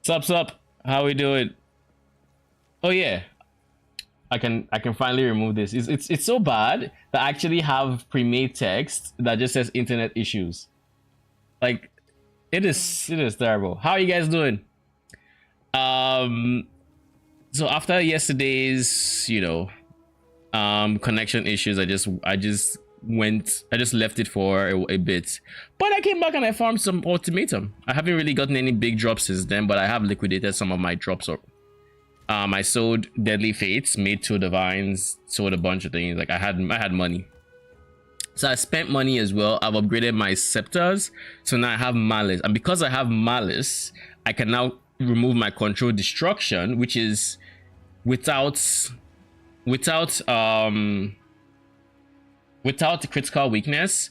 Sup? How we doing? Oh yeah, I can finally remove this. It's so bad that I actually have pre-made text that just says internet issues. Like it is terrible. How are you guys doing? Um, so after yesterday's, connection issues, I just left it for a bit, but I came back and I farmed some ultimatum. I haven't really gotten any big drops since then, but I have liquidated some of my drops. I sold deadly fates, made two divines, sold a bunch of things. Like I had money, so I spent money as well. I've upgraded my scepters, so now I have malice, and because I have malice, I can now remove my control destruction, which is without without um without critical weakness.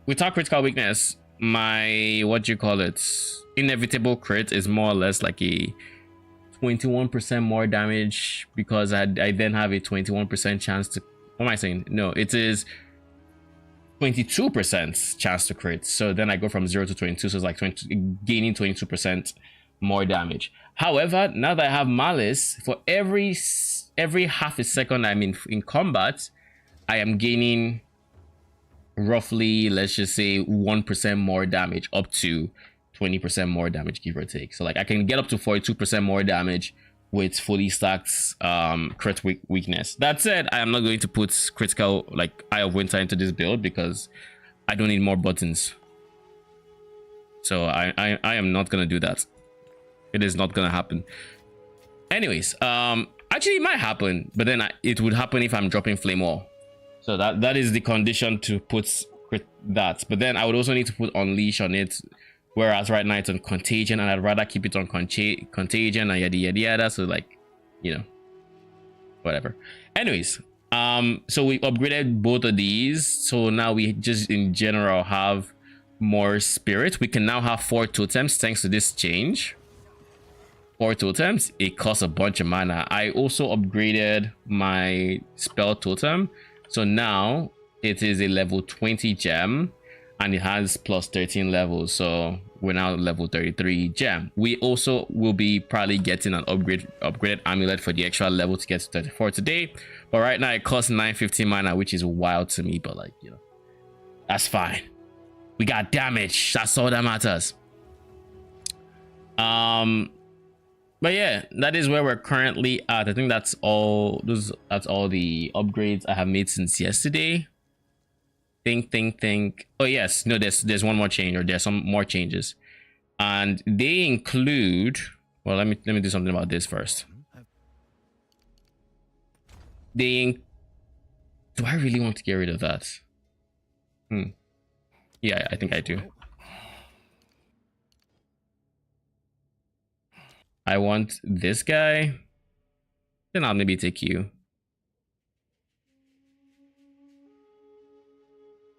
Without critical weakness, my what do you call it, inevitable crit is more or less like a 21% more damage, because I then have a 21% chance to, what am I saying, no, it is 22% chance to crit. So then I go from 0 to 22, so it's like gaining 22% more damage. However, now that I have malice, for every half a second I'm in combat, I am gaining roughly, let's just say, 1% more damage, up to 20% more damage, give or take. So like I can get up to 42% more damage with fully stacked crit weakness. That said, I am not going to put critical, like, Eye of Winter into this build because I don't need more buttons. So I am not gonna do that. It is not gonna happen. Anyways, actually it might happen, but then it would happen if I'm dropping Flame Wall. So that is the condition to put that. But then I would also need to put Unleash on it, whereas right now it's on Contagion, and I'd rather keep it on Contagion and yada yada. So like, whatever. Anyways, so we upgraded both of these, so now we just in general have more spirit. We can now have 4 totems thanks to this change. 4 totems, it costs a bunch of mana. I also upgraded my spell totem, so now it is a level 20 gem and it has plus 13 levels, so we're now level 33 gem. We also will be probably getting an upgraded amulet for the extra level to get to 34 today, but right now it costs 950 mana, which is wild to me, but like, that's fine. We got damage, that's all that matters. But yeah, that is where we're currently at. I think that's all. That's all the upgrades I have made since yesterday. Think. Oh yes, no, there's one more change, or there's some more changes, and they include. Well, let me do something about this first. Do I really want to get rid of that? Yeah, I think I do. I want this guy, then I'll maybe take you.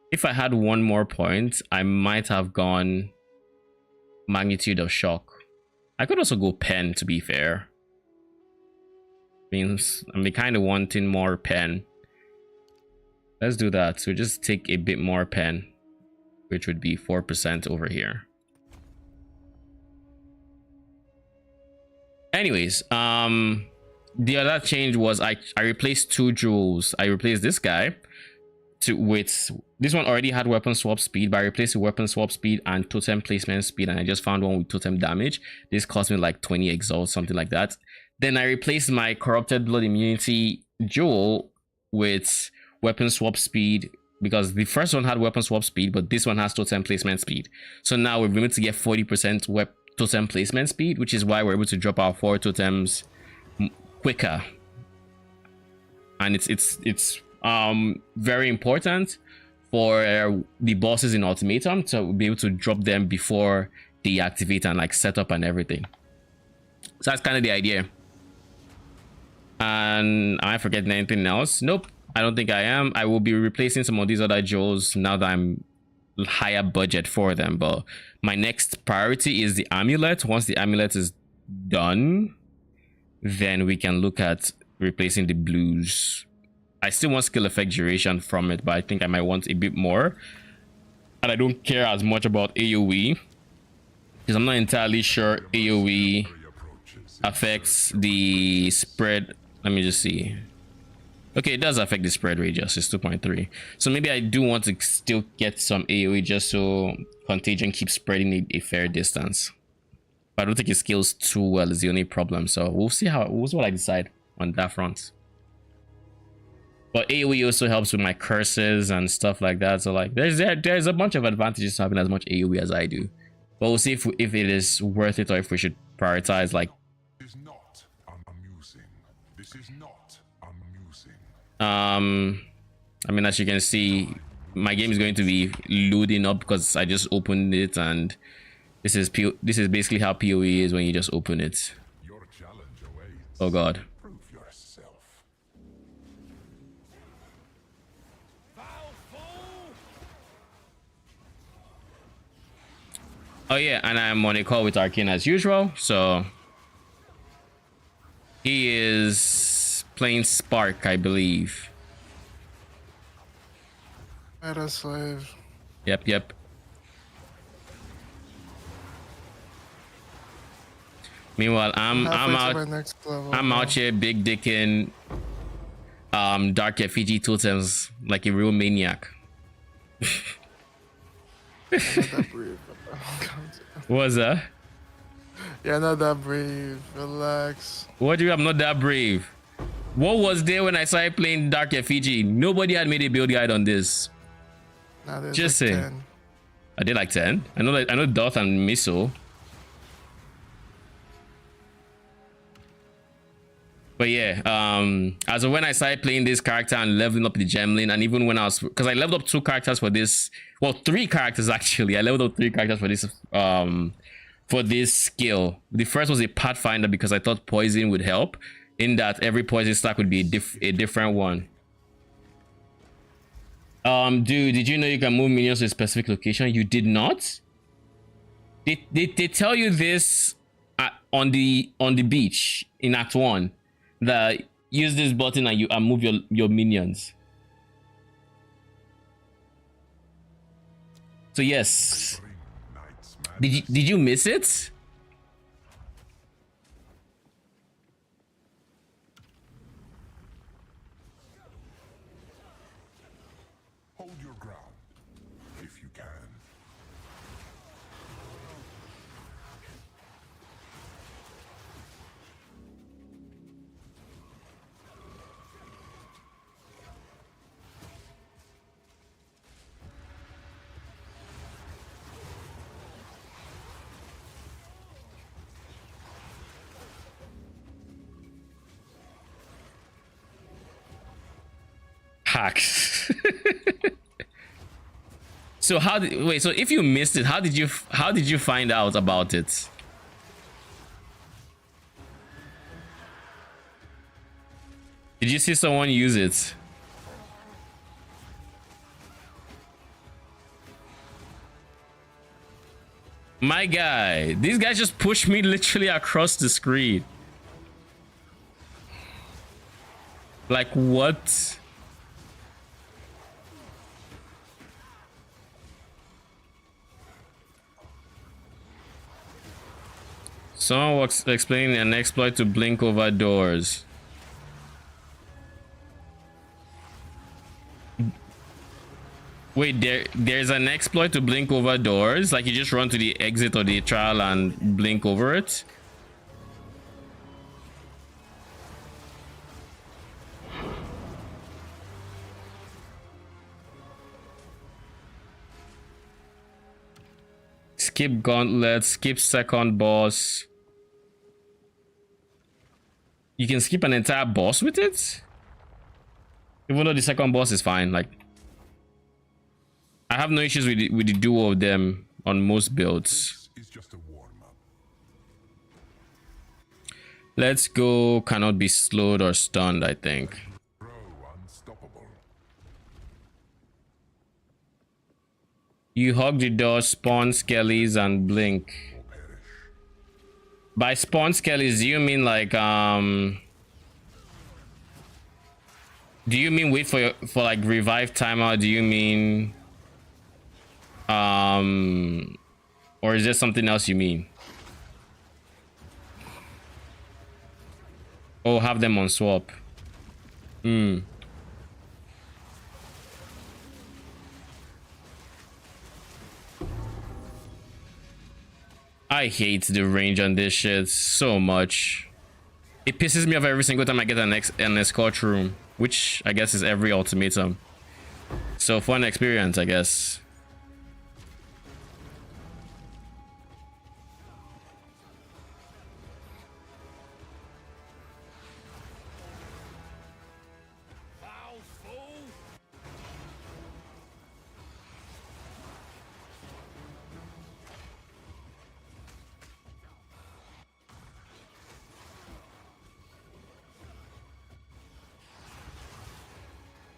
If I had one more point, I might have gone Magnitude of Shock. I could also go Pen, to be fair. Means I'm kind of wanting more Pen. Let's do that. So just take a bit more Pen, which would be 4% over here. Anyways, the other change was I replaced 2 jewels. I replaced this guy with this one. Already had weapon swap speed, but I replaced the weapon swap speed and totem placement speed, and I just found one with totem damage. This cost me like 20 exalts, something like that. Then I replaced my corrupted blood immunity jewel with weapon swap speed, because the first one had weapon swap speed, but this one has totem placement speed. So now we're able to get 40% totem placement speed, which is why we're able to drop our 4 totems quicker. And it's very important for the bosses in Ultimatum to be able to drop them before they activate and like set up and everything. So that's kind of the idea. And am I forgetting anything else? Nope, I don't think I am. I will be replacing some of these other jewels now that I'm higher budget for them, but my next priority is the amulet. Once the amulet is done, then we can look at replacing the blues. I still want skill effect duration from it, but I think I might want a bit more, and I don't care as much about AoE. Because I'm not entirely sure AoE affects the spread. Let me just see. Okay, it does affect the spread radius. It's 2.3. So maybe I do want to still get some AoE just so Contagion keeps spreading a fair distance. But I don't think it scales too well is the only problem. So we'll see what I decide on that front. But AoE also helps with my curses and stuff like that. So like there's a bunch of advantages to having as much AoE as I do. But we'll see if it is worth it or if we should prioritize like This is not amusing. This is not amusing. I mean, as you can see, my game is going to be loading up because I just opened it, and this is basically how PoE is when you just open it. Your challenge awaits. Oh god. Prove yourself. Oh yeah, and I'm on a call with Arcane as usual, so he is playing Spark, I believe. Meta slave. Yep. Meanwhile, I'm out here big dicking dark Effigy totems like a real maniac. What was that? Yeah, not that brave. Relax. What do you? I'm not that brave. What was there when I started playing Dark Effigy? Nobody had made a build guide on this. Nah, Just like saying. 10. I did like 10. I know Doth and Miso. But yeah, as of when I started playing this character and leveling up the Gemling, and even when I was, because I leveled up 2 characters for this, well, 3 characters actually. I leveled up 3 characters for this skill. The first was a Pathfinder because I thought poison would help, in that every poison stack would be a different one. Dude, did you know you can move minions to a specific location? You did not? They tell you this on the beach in Act 1. That use this button and you move your minions. So yes. Did you miss it? Hold your ground, if you can. Hacks. So so if you missed it, how did you find out about it? Did you see someone use it? My guy, these guys just pushed me literally across the screen. Like what? Someone was explaining an exploit to blink over doors. Wait, there's an exploit to blink over doors? Like you just run to the exit or the trial and blink over it? Skip gauntlet, skip second boss. You can skip an entire boss with it? Even though the second boss is fine, like I have no issues with the duo of them on most builds. This is just a warm-up. Let's go cannot be slowed or stunned, I think. Grow unstoppable. You hug the door, spawn skellies, and blink. By spawn skellies, do you mean like do you mean wait for like revive timer? Do you mean Or is there something else you mean? Oh, have them on swap. Hmm. I hate the range on this shit so much. It pisses me off every single time I get an escort room, which I guess is every ultimatum. So fun experience, I guess.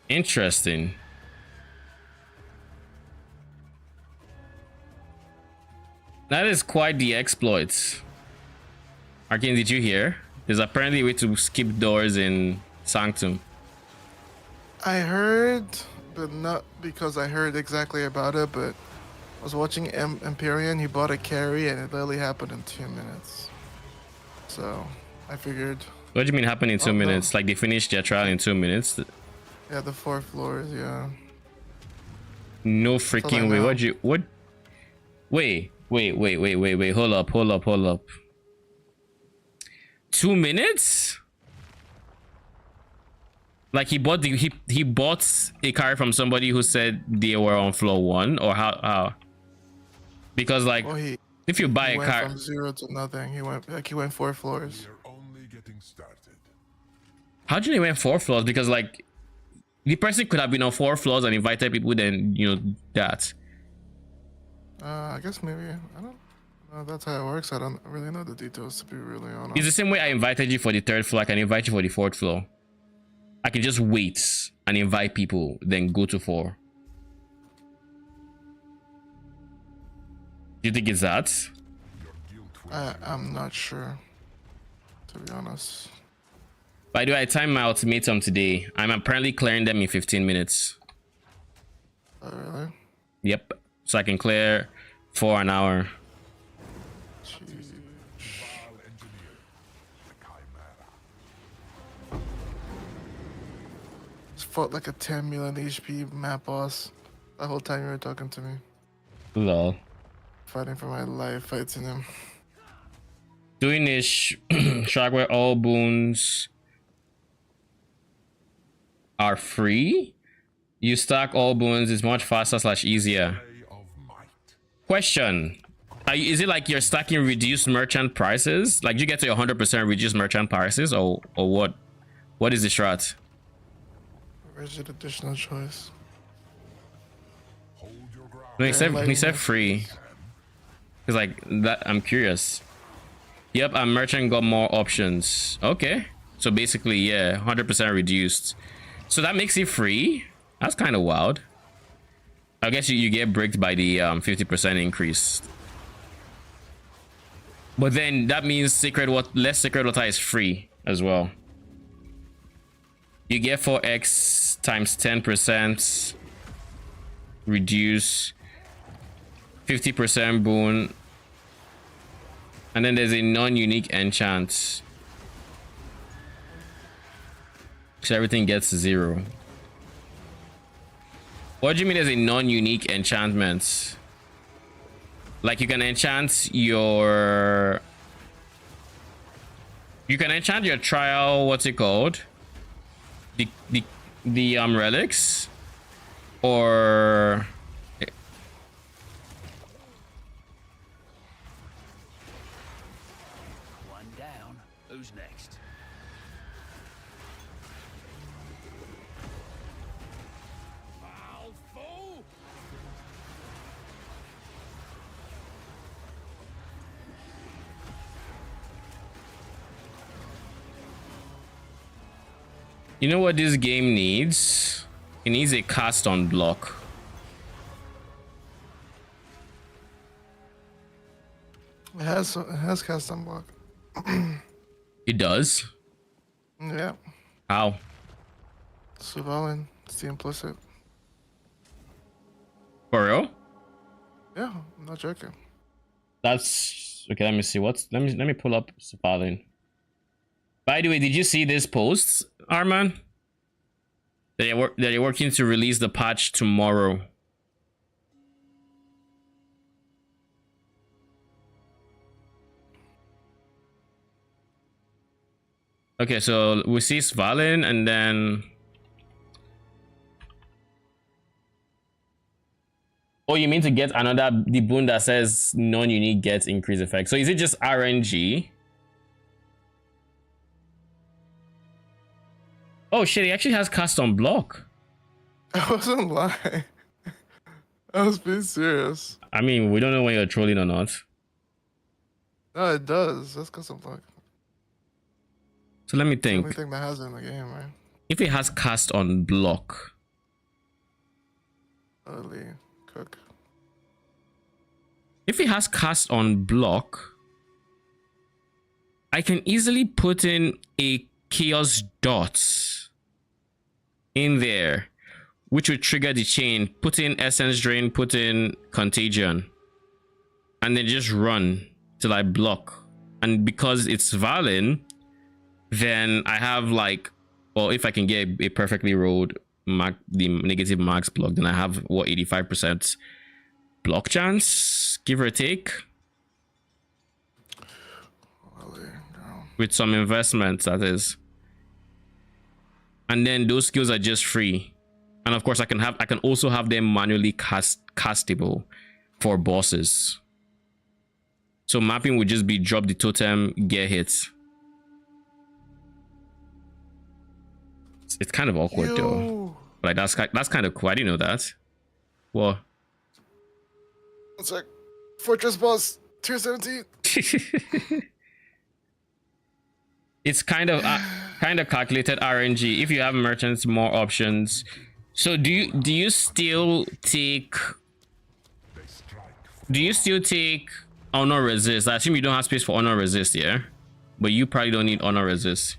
Interesting. That is quite the exploit. Arcane, did you hear? There's apparently a way to skip doors in Sanctum. I heard, but not because I heard exactly about it, but I was watching Empyrean, he bought a carry and it literally happened in 2 minutes. So I figured. What do you mean happen in 2 Oh, no. minutes? Like they finished their trial in 2 minutes? Yeah, the 4 floors, yeah. No freaking way. What? Wait. Hold up. 2 minutes? Like he bought he bought a car from somebody who said they were on floor 1, or how? Because like Well, if you buy he a went car from 0 to nothing. He went 4 floors. We're only getting started. how do you went 4 floors? Because like the person could have been on 4 floors and invited people, then you know that. I guess maybe I don't know. That's how it works. I don't really know the details, to be really honest. It's the same way I invited you for the 3rd floor, I can invite you for the 4th floor. I can just wait and invite people, then go to 4. Do you think it's that? I'm not sure, to be honest. By the way, I timed my ultimatum today. I'm apparently clearing them in 15 minutes. Oh, really? Yep. So I can clear 4 an hour. Jeez. Just fought like a 10 million HP map boss the whole time you were talking to me. Lol. Fighting for my life, fighting him. Doing this track where all boons are free. You stack all boons, it's much faster / easier. Question. Is it like you're stacking reduced merchant prices? Like you get to your 100% reduced merchant prices, or what? What is the strat? Where's the additional choice? No, he said like- free. It's like that. I'm curious. Yep, a merchant got more options. Okay, so basically, yeah, 100% reduced. So that makes it free. That's kind of wild. I guess you get bricked by the 50% increase. But then that means less sacred water is free as well. You get 4x times 10% reduce 50% boon, and then there's a non-unique enchant, so everything gets 0. What do you mean there's a non-unique enchantment? Like you can enchant your trial, what's it called, the relics, or One down. Who's next? Foul fool! you know what this game needs? It needs a cast on block. It has cast on block. It does. Yeah. How? Suvalin. It's the implicit. For real? Yeah, I'm not joking. That's okay. Let me see. Let me pull up Svalin. By the way, did you see this post, Arman? They're working to release the patch tomorrow. Okay, so we see Svalin and then. Oh, you mean to get the boon that says non-unique gets increase effect? So is it just RNG? Oh shit, he actually has cast on block. I wasn't lying. I was being serious. I mean, we don't know when you're trolling or not. No, it does. That's because I'm like So let me the think. only thing that has it in the game, right? If it has cast on block. Early cook. If it has cast on block, I can easily put in a chaos dot in there, which would trigger the chain, put in essence drain, put in contagion, and then just run till I block. And because it's Valen, then I have like, well, if I can get a perfectly rolled the negative max block, then I have what, 85% block chance, give or take, Early, no. with some investments, that is. And then those skills are just free, and of course I can also have them manually castable for bosses. So mapping would just be drop the totem, get hit. It's kind of awkward though. Like that's kind of cool. I didn't know that. Well, One sec. Fortress boss tier 17. it's kind of calculated RNG. If you have merchants, more options. So do you still take honor resist? I assume you don't have space for honor resist, yeah? But you probably don't need honor resist.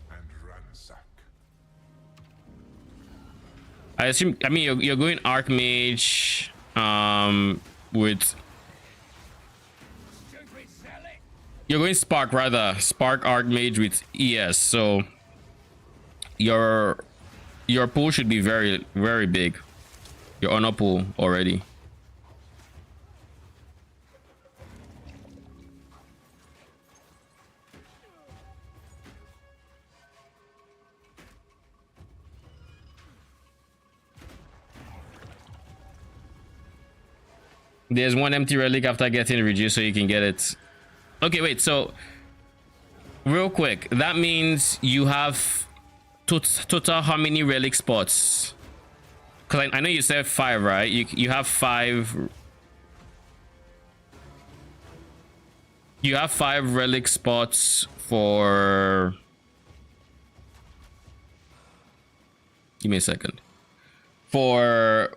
I assume, I mean, you're going Archmage with, you're going Spark Archmage with ES, so your pool should be very, very big. Your honor pool already. There's one empty relic after getting reduced, so you can get it. Okay, wait, so real quick, that means you have total how many relic spots? Because I know you said 5, right? You have 5. You have 5 relic spots for, give me a second, for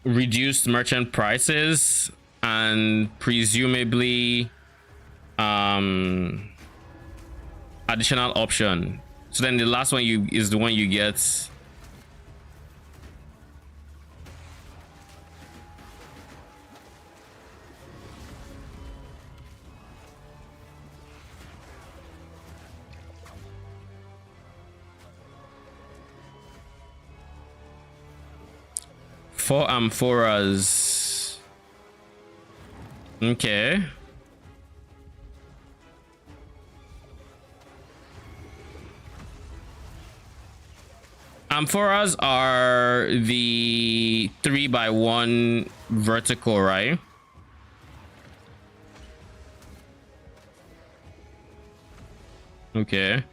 reduced merchant prices and presumably additional option. So then the last one is the one you get. Four amphoras. Okay. Amphoras are the 3x1 vertical, right? Okay.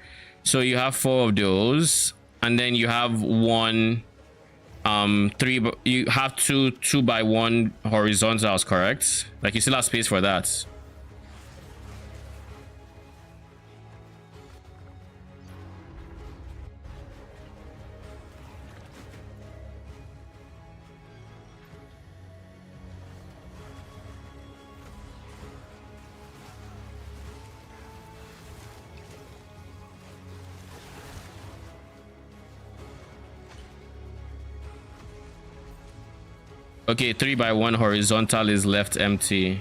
So you have 4 of those, and then you have one you have two 2x1 horizontals, correct? Like you still have space for that. Okay, 3x1 horizontal is left empty.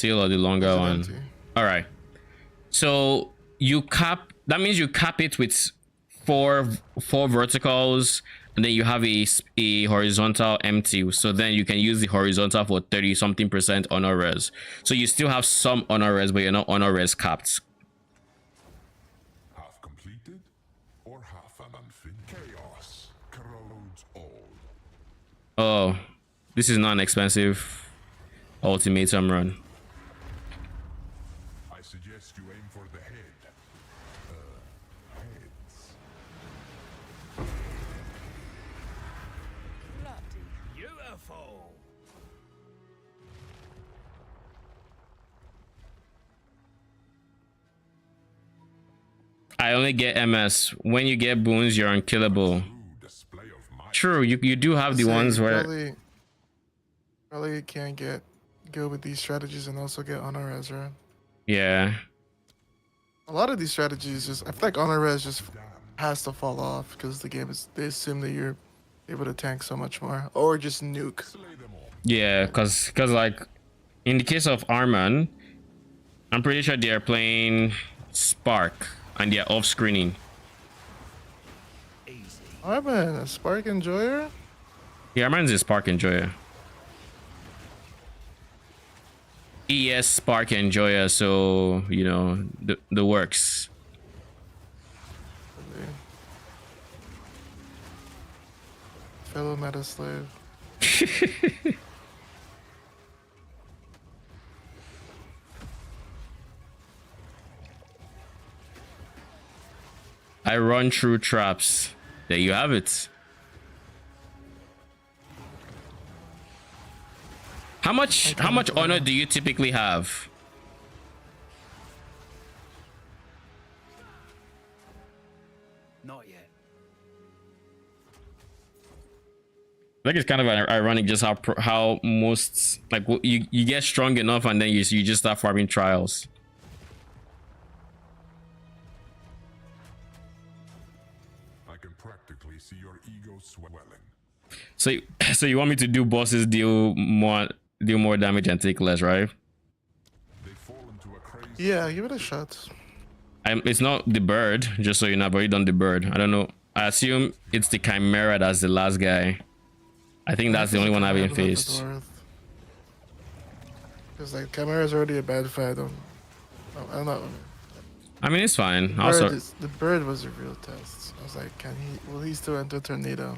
seal or the longer Is it one? empty? All right. So you cap. That means you cap it with four verticals, and then you have a horizontal empty. So then you can use the horizontal for 30 something percent honor res. So you still have some honor res, but you're not honor res capped. Half completed or half an unfinished. Chaos corrodes all. Oh, this is not an expensive ultimatum run. I suggest you aim for the head. Heads. Bloody beautiful. I only get MS. When you get boons, you're unkillable. True display of might. True, you do have the So ones you where probably can't go with these strategies and also get honor res, right? yeah. A lot of these strategies just I feel like honor res just has to fall off because the game is they assume that you're able to tank so much more or just nuke. Slay them all. Yeah, cause like in the case of Arman, I'm pretty sure they are playing Spark and they're off screening. Easy. I'm a Spark Enjoyer. Yeah, Arman's a Spark enjoyer. ES Spark enjoyer, so you know the works. Fellow meta slave. I run through traps. There you have it. How much honor do you typically have? Not yet. I think it's kind of ironic just how most like you get strong enough and then you just start farming trials. I can practically see your ego swelling. So you want me to do bosses deal more damage and take less, right? They fall into a crazy. Yeah, give it a shot. It's not the bird, just so you know. I've already done the bird. I don't know. I assume it's the Chimera that's the last guy. I think that's the only one I haven't faced. Because like Chimera is already a bad fight. I'm not. I mean, it's fine. Also, The bird was a real test. I was like, will he still enter Tornado?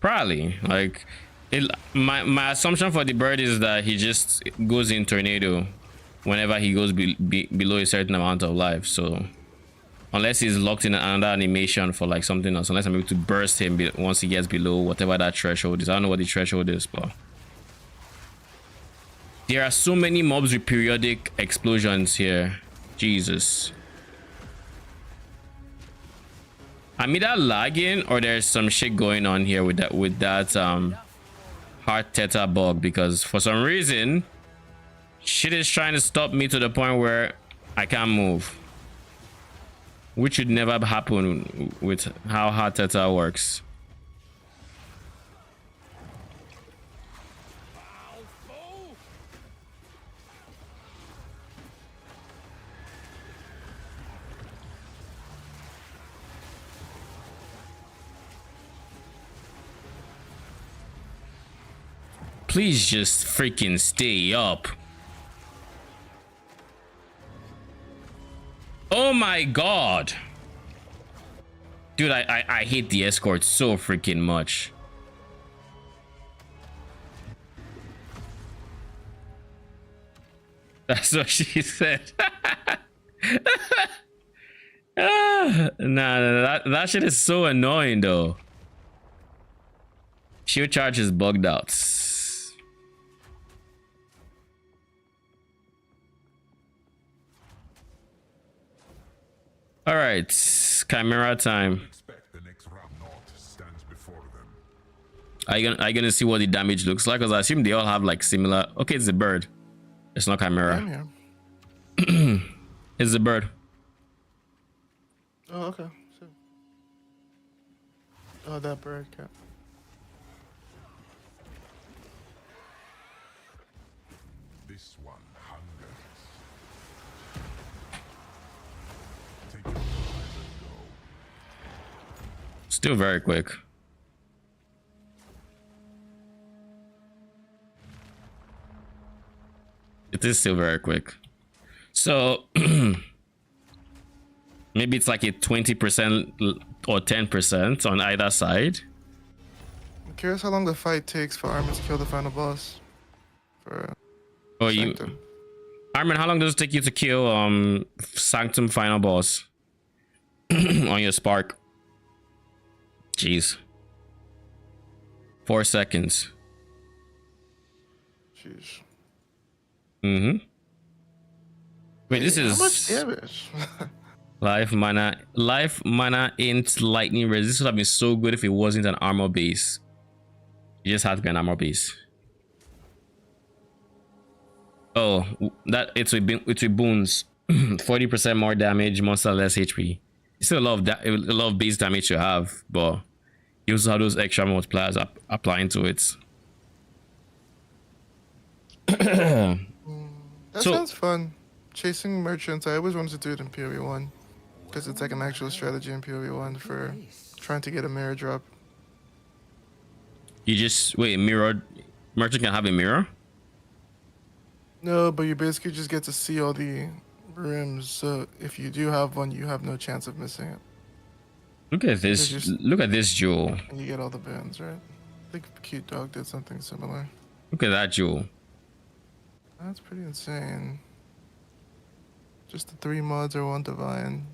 probably like my assumption for the bird is that he just goes in tornado whenever he goes below a certain amount of life. So unless he's locked in another animation for like something else, unless I'm able to burst him once he gets below whatever that threshold is. I don't know what the threshold is, but there are so many mobs with periodic explosions here. Jesus. I'm either lagging or there's some shit going on here with that heart theta bug, because for some reason shit is trying to stop me to the point where I can't move, which should never happen with how heart theta works. Please just freaking stay up. Oh my god. Dude, I hate the escort so freaking much. That's what she said. Nah, that shit is so annoying though. Shield charge is bugged out. All right, Chimera time. Expect the next round not stands before them. Are you gonna see what the damage looks like? Because I assume they all have like similar. Okay, it's a bird. It's not Chimera. I'm here. It's a bird. Oh, okay. So, oh, that bird. Okay. This one hungers. Take your time and go. Still very quick. It is still very quick. So maybe it's like a 20% or 10% on either side. I'm curious how long the fight takes for Armin to kill the final boss. For Oh, you, Sanctum. Armin, how long does it take you to kill Sanctum final boss on your spark? Jeez. 4 seconds. Jeez. Mm-hmm. Wait, this How much is damage? life mana int lightning resist. This would have been so good if it wasn't an armor base. It just had to be an armor base. Oh, that it's with boons. 40% more damage, monster less HP. It's still a lot of base damage to have, but you also have those extra multipliers applying to it. That So- sounds fun. Chasing merchants, I always wanted to do it in PoE1. Because it's like an actual strategy in PoE1 for trying to get a mirror drop. You just wait, mirror merchant can have a mirror? No, but you basically just get to see all the rims. So if you do have one, you have no chance of missing it. Look at this. There's just- Look at this jewel. And you get all the bands, right? I think Cute Dog did something similar. Look at that jewel. That's pretty insane. Just the 3 mods are 1 divine.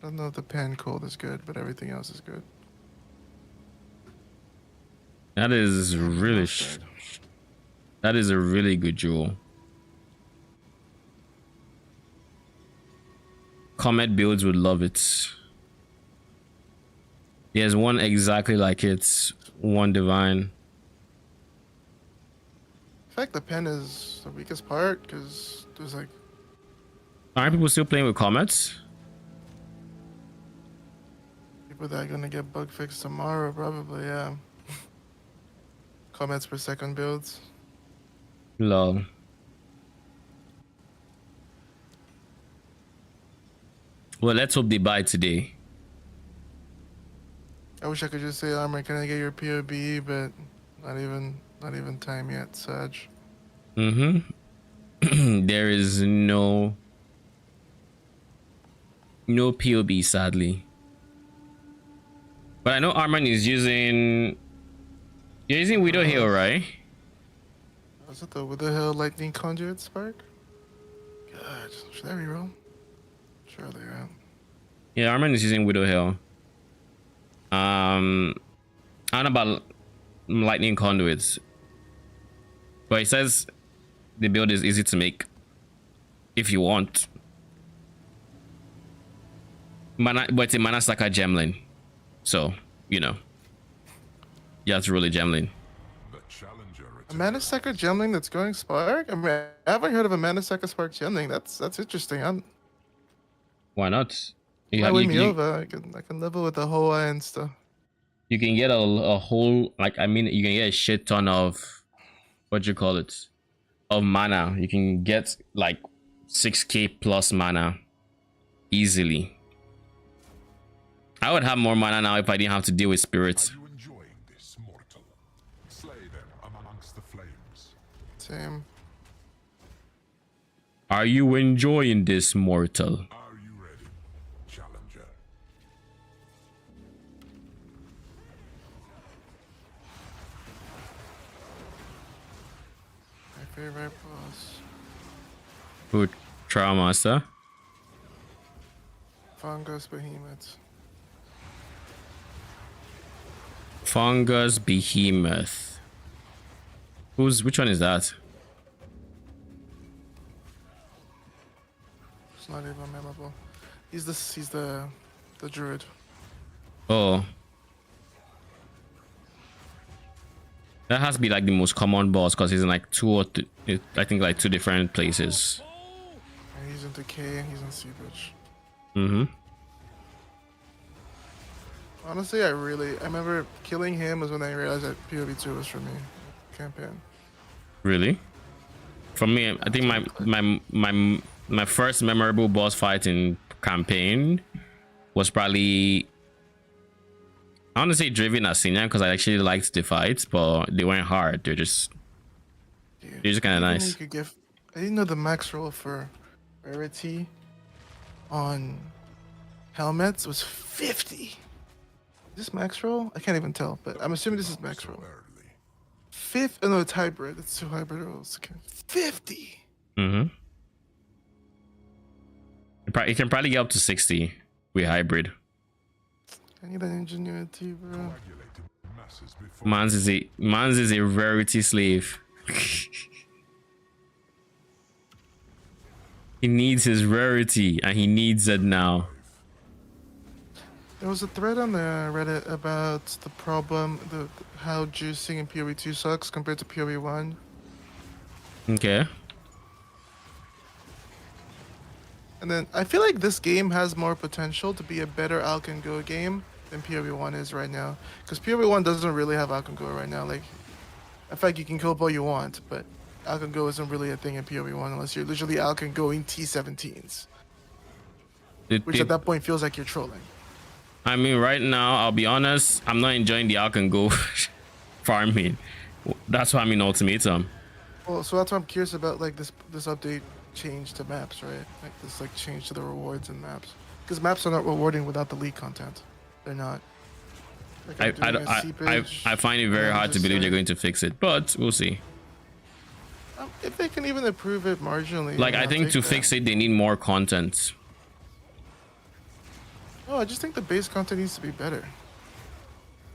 I don't know if the pan cold is good, but everything else is good. That is really that is a really good jewel. Comet builds would love it. There's one exactly like it. 1 divine. In fact, the pen is the weakest part because there's like Aren't people still playing with comets? people that are gonna get bug fixed tomorrow, probably, yeah. Comments per second builds. Lol. Well, let's hope they buy today. I wish I could just say, Armor, can I get your POB? But not even time yet, Saj. Mm-hmm. There is no POB, sadly. But I know Arman is using... You're using Widow Hill, right? Was it the Wither Hill Lightning Conduit Spark? God, should I reroll? Surely, right? Yeah, Arman is using Widow Hill. I don't know about Lightning Conduits. But it says the build is easy to make. If you want. But it's a mana stacker Gemling. So, you know. You have to roll a Gemling. The challenger A Mana Stacker Gemling that's going Spark? I mean, I haven't heard of a Mana Stacker Spark Gemling. That's interesting. Why not? You, Why win me you, over? I can level with the whole eye and stuff. you can get a whole, like, I mean, you can get a shit ton of, what do you call it? Of mana. You can get like 6k plus mana easily. I would have more mana now if I didn't have to deal with spirits. Are you enjoying this, mortal? Slay them amongst the flames. Same. Are you enjoying this, mortal? Are you ready, challenger? My favorite boss. Who? Trial Master? Fungus Behemoth. Fungus Behemoth. Which one is that? It's not even memorable. He's the druid. Oh. That has to be like the most common boss because he's in like I think like 2 different places. And he's in Decay and he's in Seepage. Mm-hmm. Honestly, I remember killing him was when I realized that PoV2 was for me. Campaign. Really? For me, I think my first memorable boss fight in campaign was probably, I want to say Driven as Senior, because I actually liked the fights, but they weren't hard. They're just kind of nice. I didn't know the max roll for rarity on helmets was 50. Is this max roll? I can't even tell, but I'm assuming this is max roll. Oh no, it's hybrid. It's 2 hybrid rolls. Okay. 50. Mm-hmm. It can probably get up to 60 with hybrid. I need that ingenuity, bro. Mans is a rarity slave. He needs his rarity, and he needs it now. There was a thread on the Reddit about the problem, how juicing in PoE 2 sucks compared to PoE 1. Okay. And then I feel like this game has more potential to be a better Alcan Go game than PoE 1 is right now. Because PoE 1 doesn't really have Alcan Go right now. Like, in fact, you can kill all you want, but Alcan Go isn't really a thing in PoE 1 unless you're literally Alcan Going T17s. Which at that point feels like you're trolling. I mean, right now, I'll be honest, I'm not enjoying the Alcan Go farming. That's why I'm in Ultimatum. Well, so that's why I'm curious about, like, this update change to maps, right? Like, this, like, change to the rewards in maps. Because maps are not rewarding without the league content. They're not. Like, I find it very hard to believe they're going to fix it, but we'll see. If they can even improve it marginally. Like, I think to fix it, they need more content. Oh, I just think the base content needs to be better.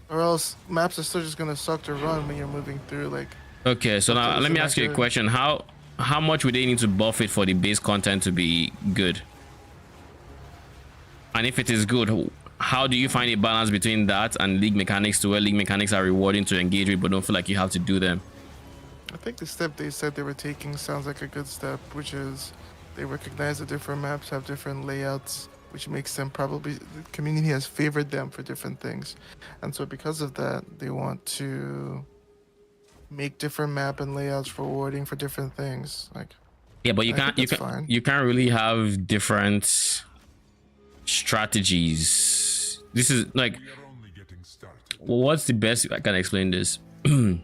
Or else maps are still just gonna suck to run when you're moving through, like... Okay, so now let me ask you a question. How much would they need to buff it for the base content to be good? And if it is good, how do you find a balance between that and league mechanics, to where league mechanics are rewarding to engage with but don't feel like you have to do them? I think the step they said they were taking sounds like a good step, which is they recognize that different maps have different layouts, which makes them probably, the community has favored them for different things. And so because of that, they want to make different map and layouts rewarding for different things. Like, yeah, but you can't really have different strategies. This is like, what's the best I can explain this? In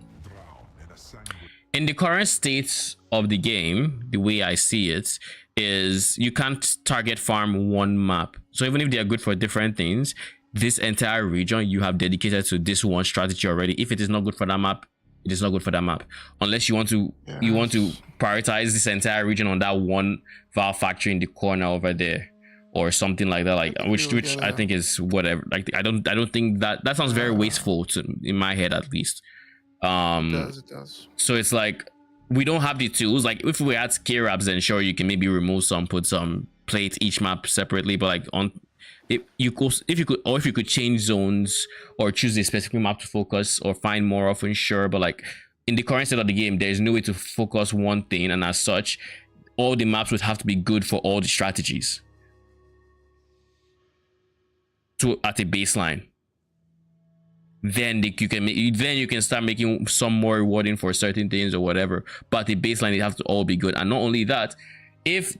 the current state of the game, the way I see it is you can't target farm one map. So even if they are good for different things, this entire region you have dedicated to this one strategy already. If it is not good for that map, it is not good for that map. Unless you want to prioritize this entire region on that one valve factory in the corner over there, or something like that. Like which I think is whatever. Like I don't think that sounds very wasteful in my head, at least. it does. So it's like, we don't have the tools. Like if we had K-Raps, then sure, you can maybe remove some, put some plates each map separately, but like if you could change zones or choose a specific map to focus or find more often, sure. But like in the current state of the game, there's no way to focus one thing, and as such, all the maps would have to be good for all the strategies at a baseline. Then you can start making some more rewarding for certain things or whatever, but the baseline, it has to all be good. And not only that, if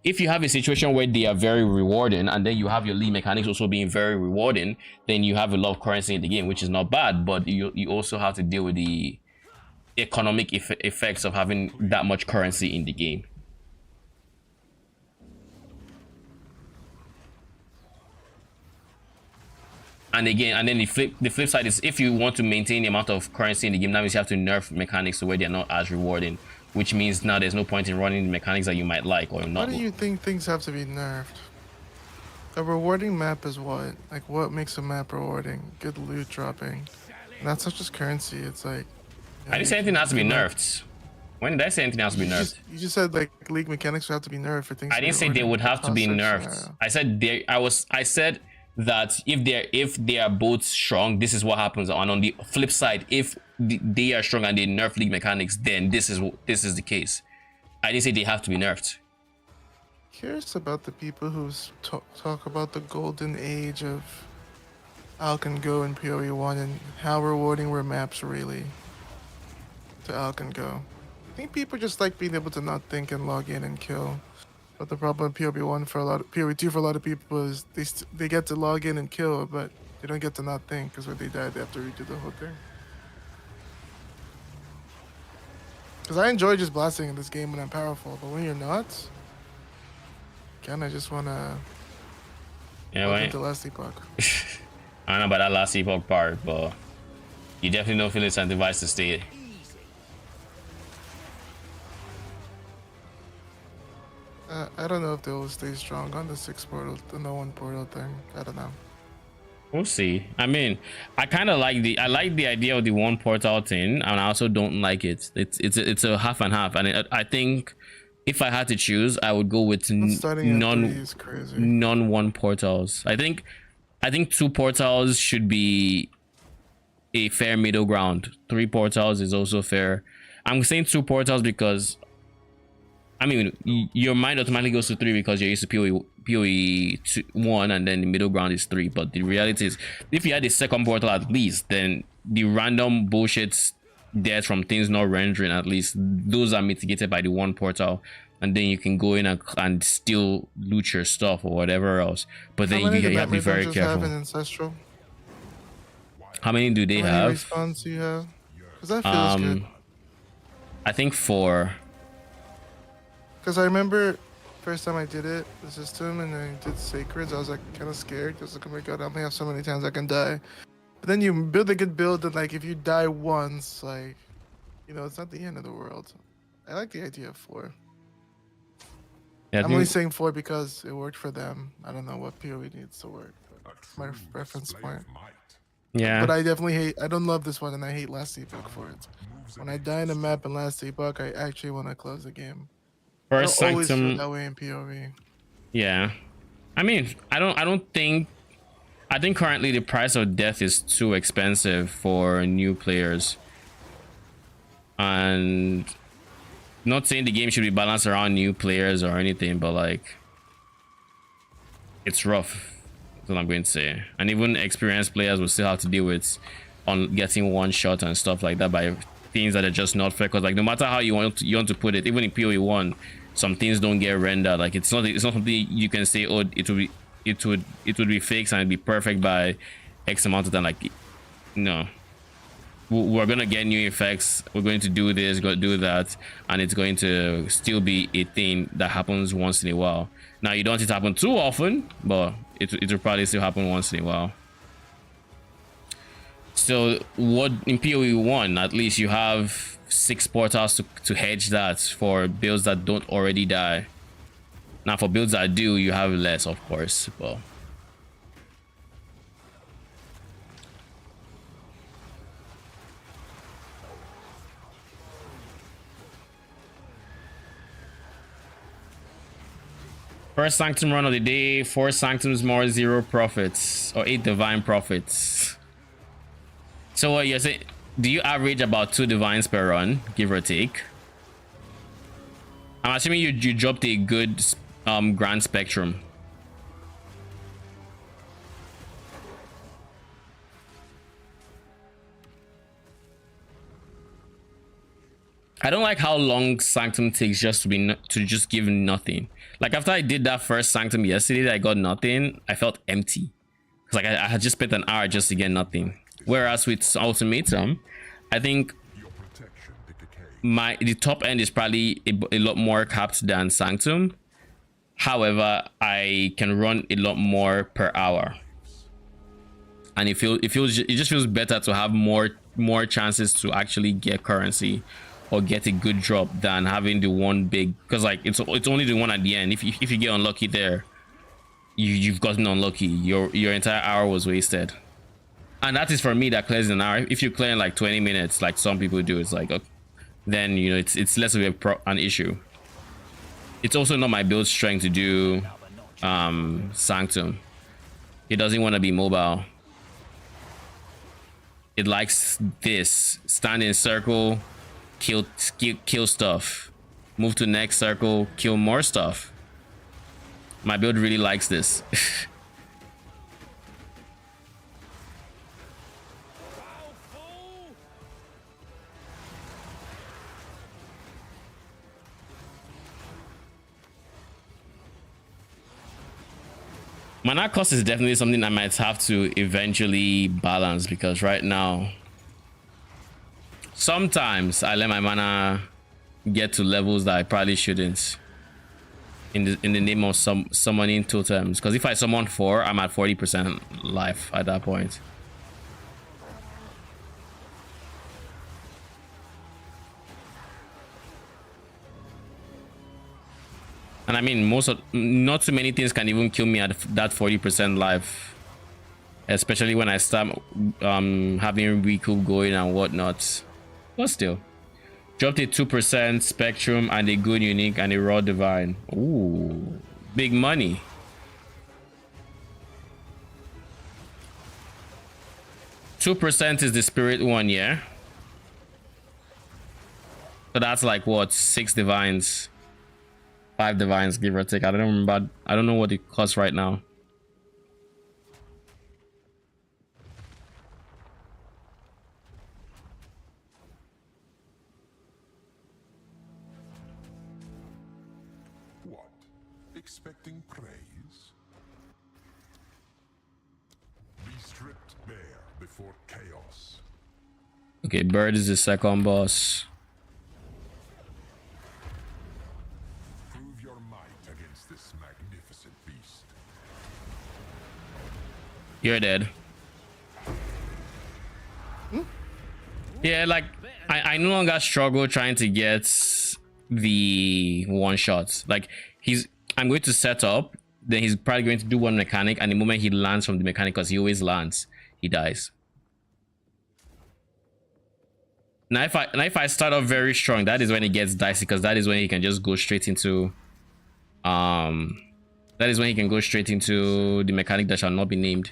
you have a situation where they are very rewarding, and then you have your league mechanics also being very rewarding, then you have a lot of currency in the game, which is not bad, but you also have to deal with the economic effects of having that much currency in the game. And again, and then the flip side is, if you want to maintain the amount of currency in the game, that means you have to nerf mechanics to where they're not as rewarding, which means now there's no point in running the mechanics that you might like or not. Why do you think things have to be nerfed? A rewarding map is what? Like, what makes a map rewarding? Good loot dropping. And that's not just currency. It's like... I didn't say anything has to be nerfed. When did I say anything has to be nerfed? You just said like league mechanics would have to be nerfed for things. I didn't say they would have to be nerfed. I said that if they are both strong, this is what happens. And on the flip side, if they are strong and they nerf league mechanics, then this is the case. I didn't say they have to be nerfed. Curious about the people who talk about the golden age of Alcan Go and PoE 1 and how rewarding were maps really to Alcan Go. I think people just like being able to not think and log in and kill. But the problem in PoE1 for a lot of PoE2 for a lot of people is they get to log in and kill, but they don't get to not think because when they die, they have to redo the whole thing. Because I enjoy just blasting in this game when I'm powerful, but when you're not, kind of just want to Yeah, log right. into last epoch. I don't know about that last epoch part, but you definitely don't feel incentivized to stay. Easy. I don't know if they will stay strong on the 6 portal, the no 1 portal thing. I don't know. We'll see. I mean, I kind of like the idea of the 1 portal thing, and I also don't like it. It's a half and half, and I think if I had to choose, I would go with Starting at 3 is crazy. non 1 portals. I think 2 portals should be a fair middle ground. 3 portals is also fair. I'm saying 2 portals because, I mean, your mind automatically goes to 3 because you're used to PoE 1, and then the middle ground is 3. But the reality is, if you had a second portal at least, then the random bullshit death from things not rendering, at least those are mitigated by the 1 portal, and then you can go in and still loot your stuff or whatever else. But then you have to be very careful. Have in Ancestral? How many do they How many have? respawns do you have? Because that feels good. I think 4. Because I remember first time I did it, the system, and I did Sacreds, I was like kind of scared because like, oh my god, I only have so many times I can die. But then you build a good build, and like if you die once, like, you know, it's not the end of the world. I like the idea of 4. Yeah, I'm only saying 4 because it worked for them. I don't know what PoE needs to work. But A my true reference display point. of might. yeah. But I definitely hate. I don't love this one, and I hate Last Epoch for it. When I die in a map in Last Epoch, I actually want to close the game. First I don't always feel Sanctum. that way in PoE. Yeah, I mean, I think currently the price of death is too expensive for new players, and not saying the game should be balanced around new players or anything, but like, it's rough. That's what I'm going to say. And even experienced players will still have to deal with on getting 1 shot and stuff like that by things that are just not fair. Because like, no matter how you want to put it, even in PoE1, some things don't get rendered. Like, it's not something you can say, oh, it would be fixed and it'd be perfect by X amount of time. Like, no, we're gonna get new effects, we're going to do this, go do that, and it's going to still be a thing that happens once in a while. Now, you don't want it to happen too often, but it will probably still happen once in a while. So what in PoE1, at least you have 6 portals to hedge that for builds that don't already die. Now for builds that do, you have less, of course, but first Sanctum run of the day, 4 Sanctums more, 0 profits, or 8 divine profits. So what you're saying, do you average about 2 divines per run, give or take? I'm assuming you dropped a good grand spectrum. I don't like how long Sanctum takes just to just give nothing. Like, after I did that first Sanctum yesterday that I got nothing, I felt empty. Cause like I had just spent an hour just to get nothing. Whereas with Ultimatum, I think the top end is probably a lot more capped than Sanctum. However, I can run a lot more per hour, and it just feels better to have more chances to actually get currency or get a good drop than having the one big, because like it's only the one at the end. If you get unlucky there, you've gotten unlucky. Your entire hour was wasted. And that is for me that clears an hour. If you clear in like 20 minutes, like some people do, it's like, okay, then you know it's less of an issue. It's also not my build strength to do Sanctum. It doesn't want to be mobile. It likes this: stand in circle, kill stuff, move to next circle, kill more stuff. My build really likes this. Mana cost is definitely something I might have to eventually balance, because right now sometimes I let my mana get to levels that I probably shouldn't in the name of summoning totems, because if I summon 4, I'm at 40% life at that point. And I mean, not too many things can even kill me at that 40% life, especially when I start having recoup going and whatnot. But still, dropped a 2% spectrum and a good unique and a raw divine. Ooh, big money. %2 is the spirit one, yeah. So that's like what, 6 divines. 5 divines, give or take. I don't remember. I don't know what it costs right now. What? Expecting praise? Be stripped bare before chaos. Okay, bird is the second boss. You're dead. Yeah, like I no longer struggle trying to get the one shots. Like I'm going to set up, then he's probably going to do one mechanic, and the moment he lands from the mechanic, because he always lands, he dies. Now if I start off very strong, that is when it gets dicey, because that is when he can just go straight into the mechanic that shall not be named.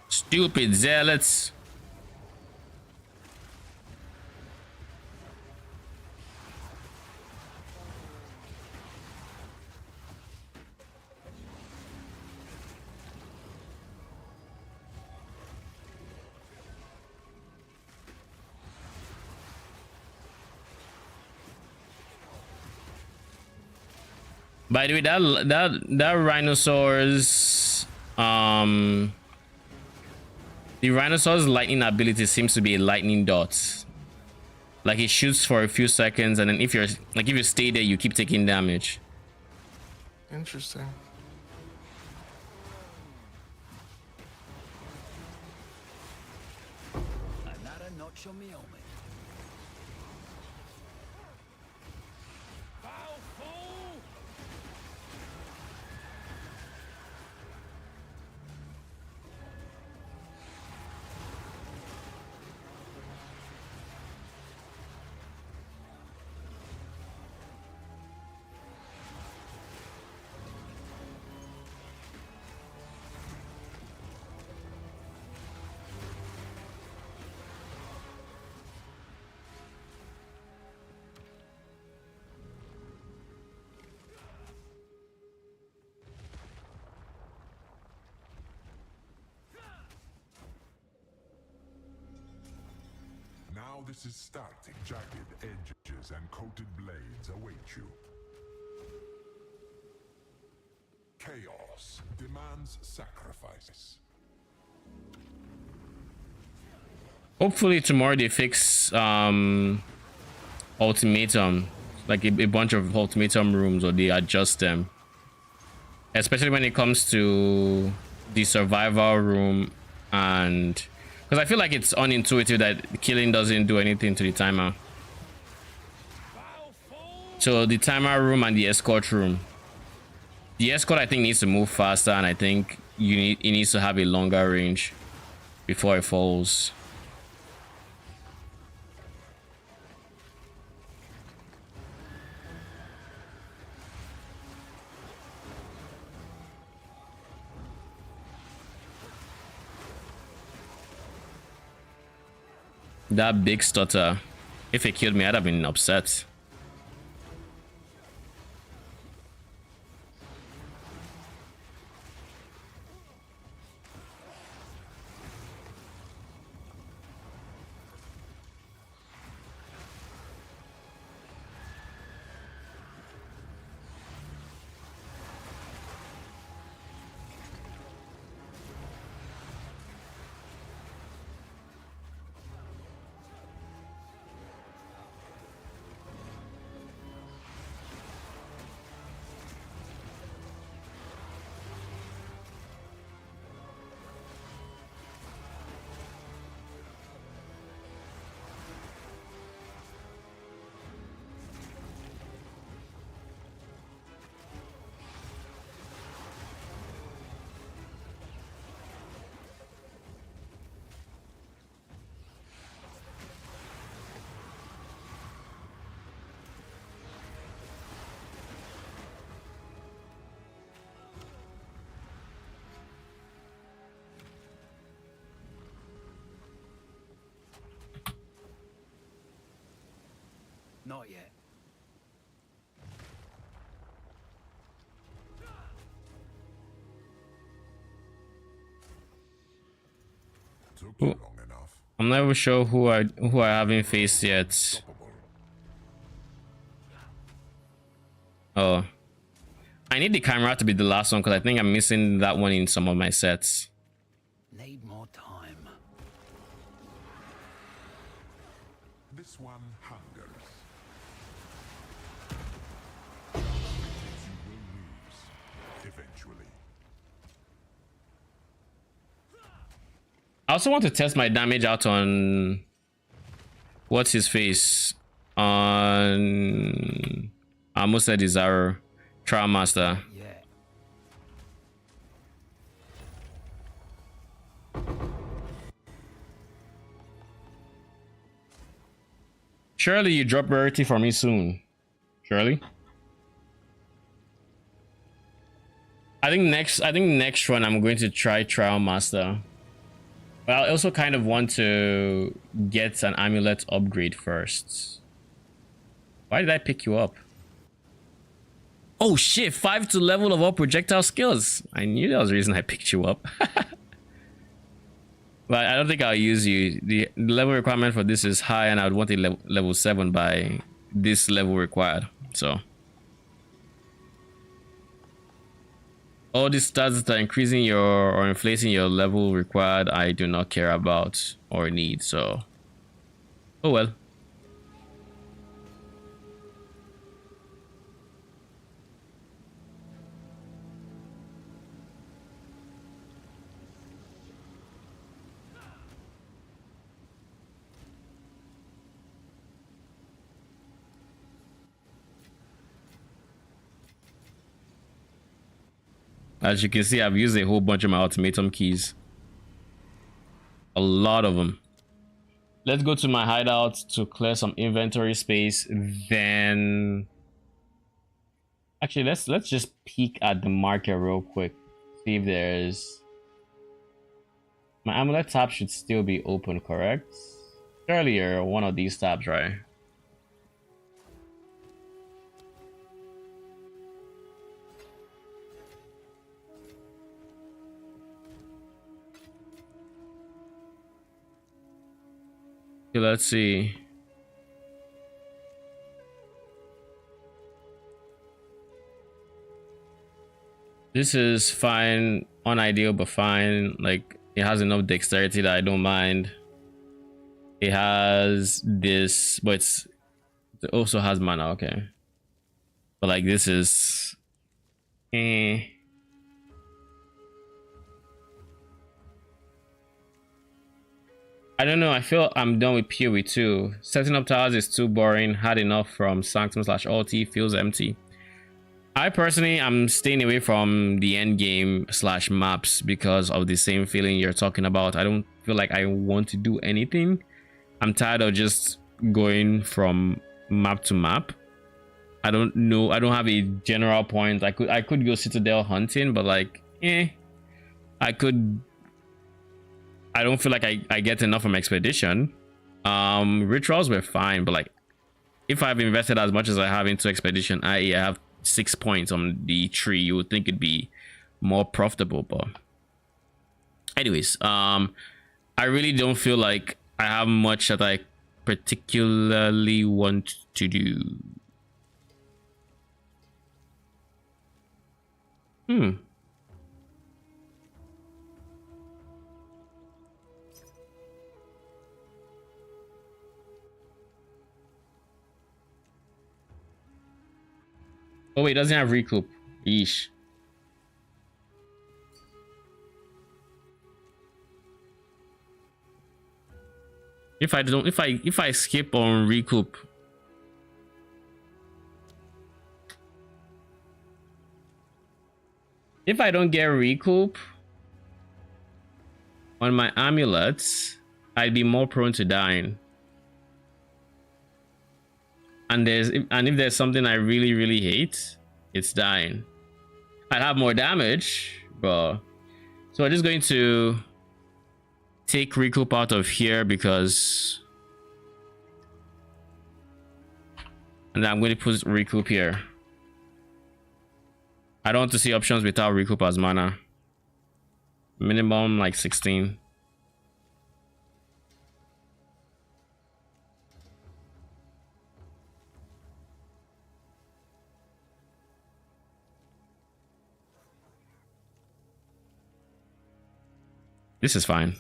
Stupid zealots. By the way, that rhinosaur's the rhinosaur's lightning ability seems to be a lightning dot. Like it shoots for a few seconds, and then if you stay there, you keep taking damage. Interesting. Another notch on me helmet. Now this is starting. Jagged edges and coated blades await you. Chaos demands sacrifice. Hopefully tomorrow they fix ultimatum, like a bunch of ultimatum rooms, or they adjust them, especially when it comes to the survival room. And because I feel like it's unintuitive that killing doesn't do anything to the timer. So the timer room and the escort room. The escort I think needs to move faster, and I think it needs to have a longer range before it falls. That big stutter. If it killed me, I'd have been upset. Not yet. Took you long enough. I'm never sure who I haven't faced yet. Stoppable. Oh, I need the camera to be the last one because I think I'm missing that one in some of my sets. Need more time. This one hungers. You will lose. Eventually. I also want to test my damage out on what's his face on. I almost said Desire Trial Master. Yeah. Surely you drop rarity for me soon. Surely. I think next run I'm going to try Trial Master. But I also kind of want to get an amulet upgrade first. Why did I pick you up? Oh shit, 5 to level of all projectile skills. I knew that was the reason I picked you up. But I don't think I'll use you. The level requirement for this is high and I would want a level 7 by this level required. So all these stats that are increasing your or inflating your level required, I do not care about or need. So oh well. As you can see, I've used a whole bunch of my ultimatum keys. A lot of them. Let's go to my hideout to clear some inventory space. Then actually let's just peek at the market real quick. See if there's my amulet tab should still be open, correct? Earlier, one of these tabs, right? Okay, let's see. This is fine, unideal but fine. Like it has enough dexterity that I don't mind. It has this, but it also has mana, okay. But like this is I don't know, I feel I'm done with PoE 2. Setting up towers is too boring. Had enough from Sanctum/Ulti, feels empty. I personally am staying away from the end game / maps because of the same feeling you're talking about. I don't feel like I want to do anything. I'm tired of just going from map to map. I don't know. I don't have a general point. I could go Citadel hunting, but like, I don't feel like I get enough from Expedition. Rituals were fine, but like, if I've invested as much as I have into Expedition, i.e. I have 6 points on the tree, you would think it'd be more profitable. But anyways, I really don't feel like I have much that I particularly want to do. Oh wait, it doesn't have recoup. Yeesh. If I skip on recoup, if I don't get recoup on my amulets, I'd be more prone to dying. And if there's something I really hate, it's dying. I'd have more damage, but so I'm just going to take recoup out of here because And then I'm going to put recoup here. I don't want to see options without recoup as mana. Minimum like 16. This is fine.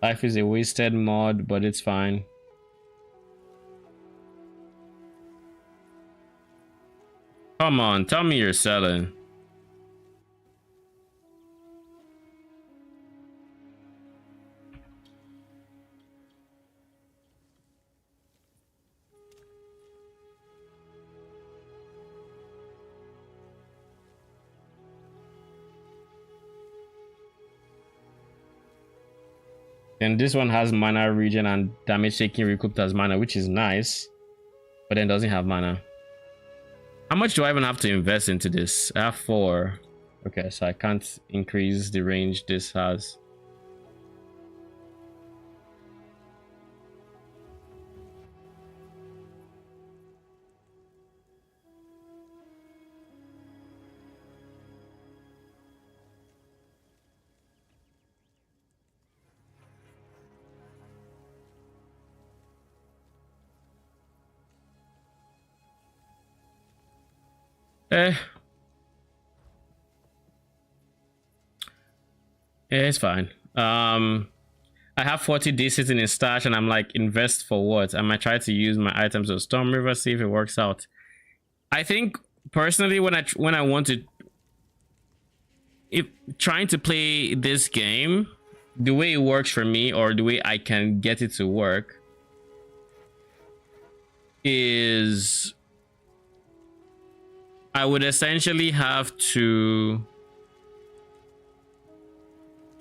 Life is a wasted mod, but it's fine. Come on, tell me you're selling. And this one has mana regen and damage taking recouped as mana, which is nice, but then doesn't have mana. How much do I even have to invest into this? I have 4. Okay, so I can't increase the range this has. It's fine. I have 40 D sitting in stash and I'm like, invest for what? I might try to use my items of Storm River, see if it works out. I think personally when I want to, if trying to play this game, the way it works for me or the way I can get it to work is I would essentially have to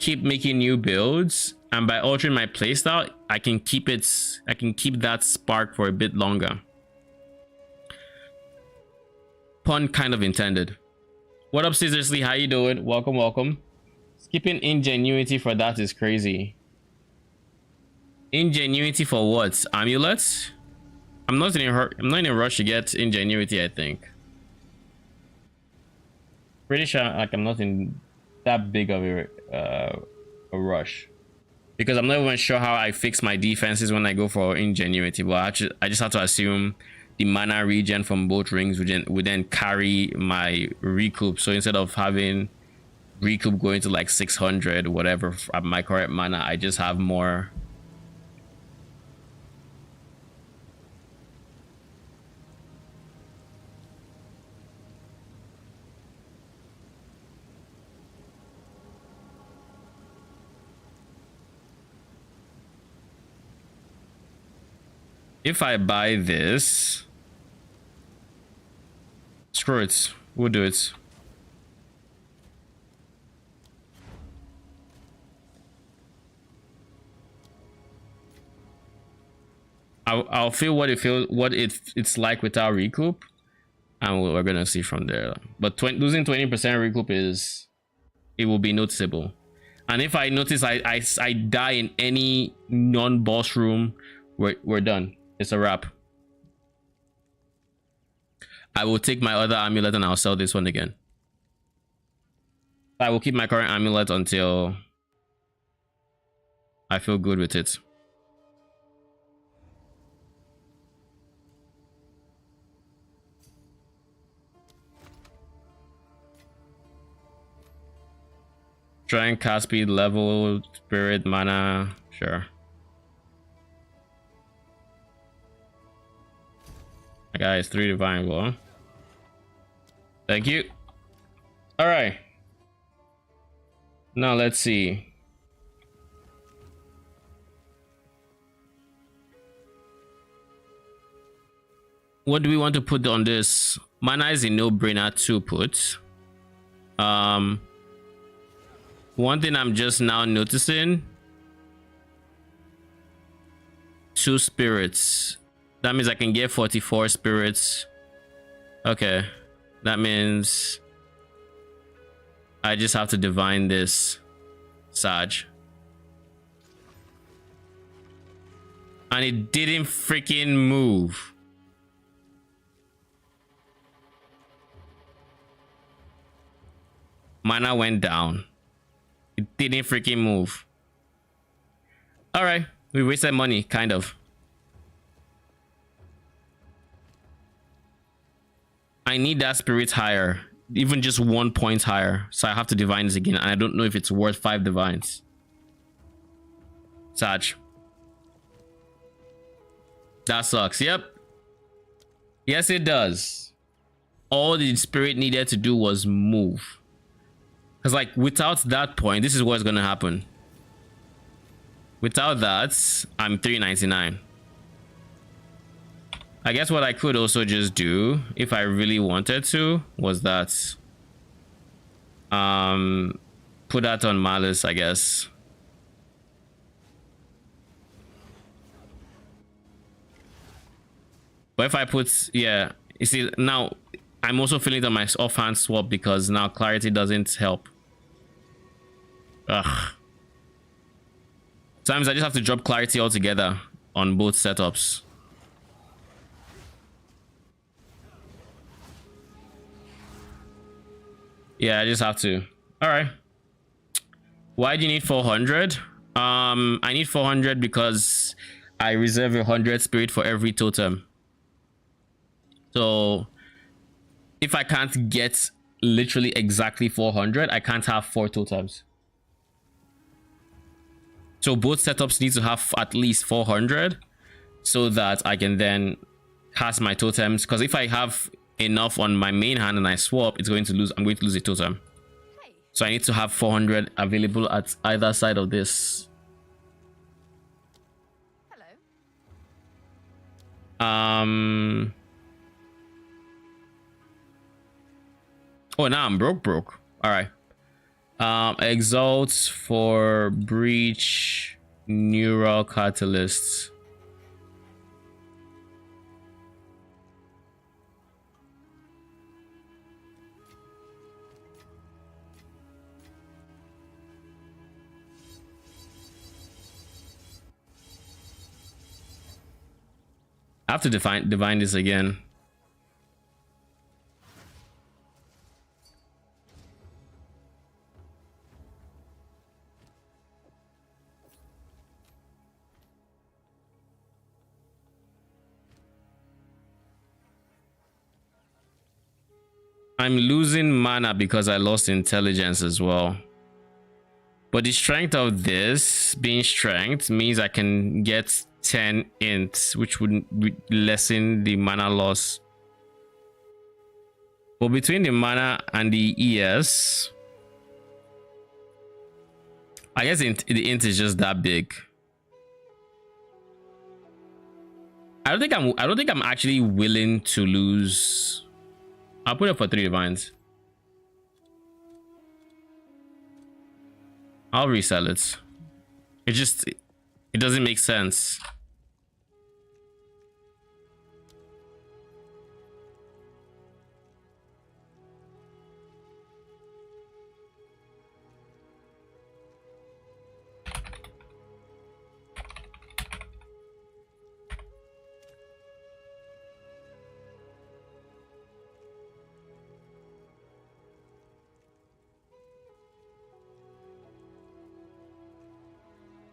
keep making new builds, and by altering my playstyle, I can keep that spark for a bit longer. Pun kind of intended. What up, Scissorsley? How you doing? Welcome, welcome. Skipping ingenuity for that is crazy. Ingenuity for what? Amulets? I'm not in a rush to get ingenuity, I think. Pretty sure like I'm not in that big of a rush, because I'm not even sure how I fix my defenses when I go for ingenuity, but I just have to assume the mana regen from both rings would then carry my recoup. So instead of having recoup going to like 600 whatever at my current mana, I just have more. If I buy this, screw it, we'll do it. I'll feel what it's like without recoup, and we're gonna see from there. But losing 20% recoup it will be noticeable. And if I notice I die in any non-boss room, we're done. It's a wrap. I will take my other amulet and I'll sell this one again. I will keep my current amulet until I feel good with it. Try and cast speed, level, spirit, mana, sure. Guys, 3 divine blow. Thank you. All right. Now let's see. What do we want to put on this? Mana is a no-brainer to put. One thing I'm just now noticing, 2 spirits. That means I can get 44 spirits. Okay, that means I just have to divine this Sag. And it didn't freaking move. Mana went down. It didn't freaking move. All right, we wasted money, kind of. I need that spirit higher, even just 1 point higher. So I have to divine this again, and I don't know if it's worth 5 divines. Sag. That sucks. Yep. Yes, it does. All the spirit needed to do was move. Because, like, without that point, this is what's going to happen. Without that, I'm 399. I guess what I could also just do, if I really wanted to, was that put that on Malice, I guess. But if I put, yeah, you see, now I'm also feeling it on my offhand swap because now clarity doesn't help. Ugh. Sometimes I just have to drop clarity altogether on both setups. Yeah, I just have to. All right. Why do you need 400? I need 400 because I reserve 100 spirit for every totem. So if I can't get literally exactly 400, I can't have 4 totems. So both setups need to have at least 400 so that I can then cast my totems. Because if I have enough on my main hand and I swap, I'm going to lose a totem. So I need to have 400 available at either side of this. Hello. Oh, now I'm broke. All right. Exalt for breach neural catalysts. I have to divine this again. I'm losing mana because I lost intelligence as well. But the strength of this being strength means I can get 10 int, which would lessen the mana loss. But between the mana and the ES, I guess the int is just that big. I don't think I'm actually willing to lose. I'll put it for 3 divines. I'll resell it. It doesn't make sense.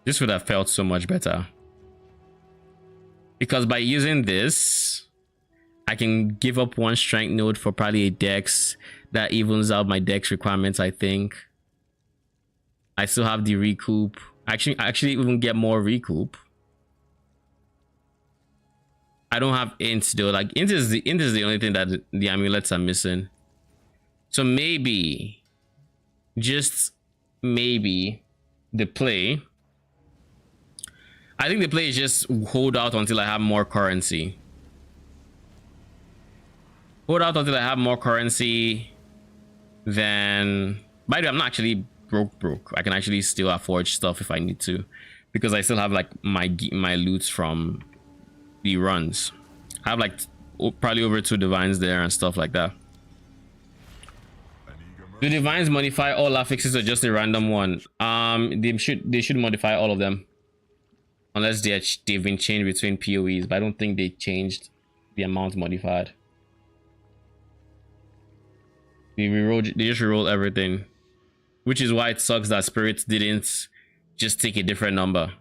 This would have felt so much better. Because by using this, I can give up 1 strength node for probably a dex that evens out my dex requirements, I think. I still have the recoup. Actually even get more recoup. I don't have int though. Like int is the only thing that the amulets are missing. So maybe, just maybe, the play, I think the play is just hold out until I have more currency. Hold out until I have more currency. Then, by the way, I'm not actually broke. I can actually still afford stuff if I need to, because I still have like my loot from the runs. I have like probably over 2 divines there and stuff like that. Do divines modify all affixes or just a random one? They should modify all of them, unless they've been changed between PoEs, but I don't think they changed the amount modified. They just rerolled everything, which is why it sucks that spirits didn't just take a different number,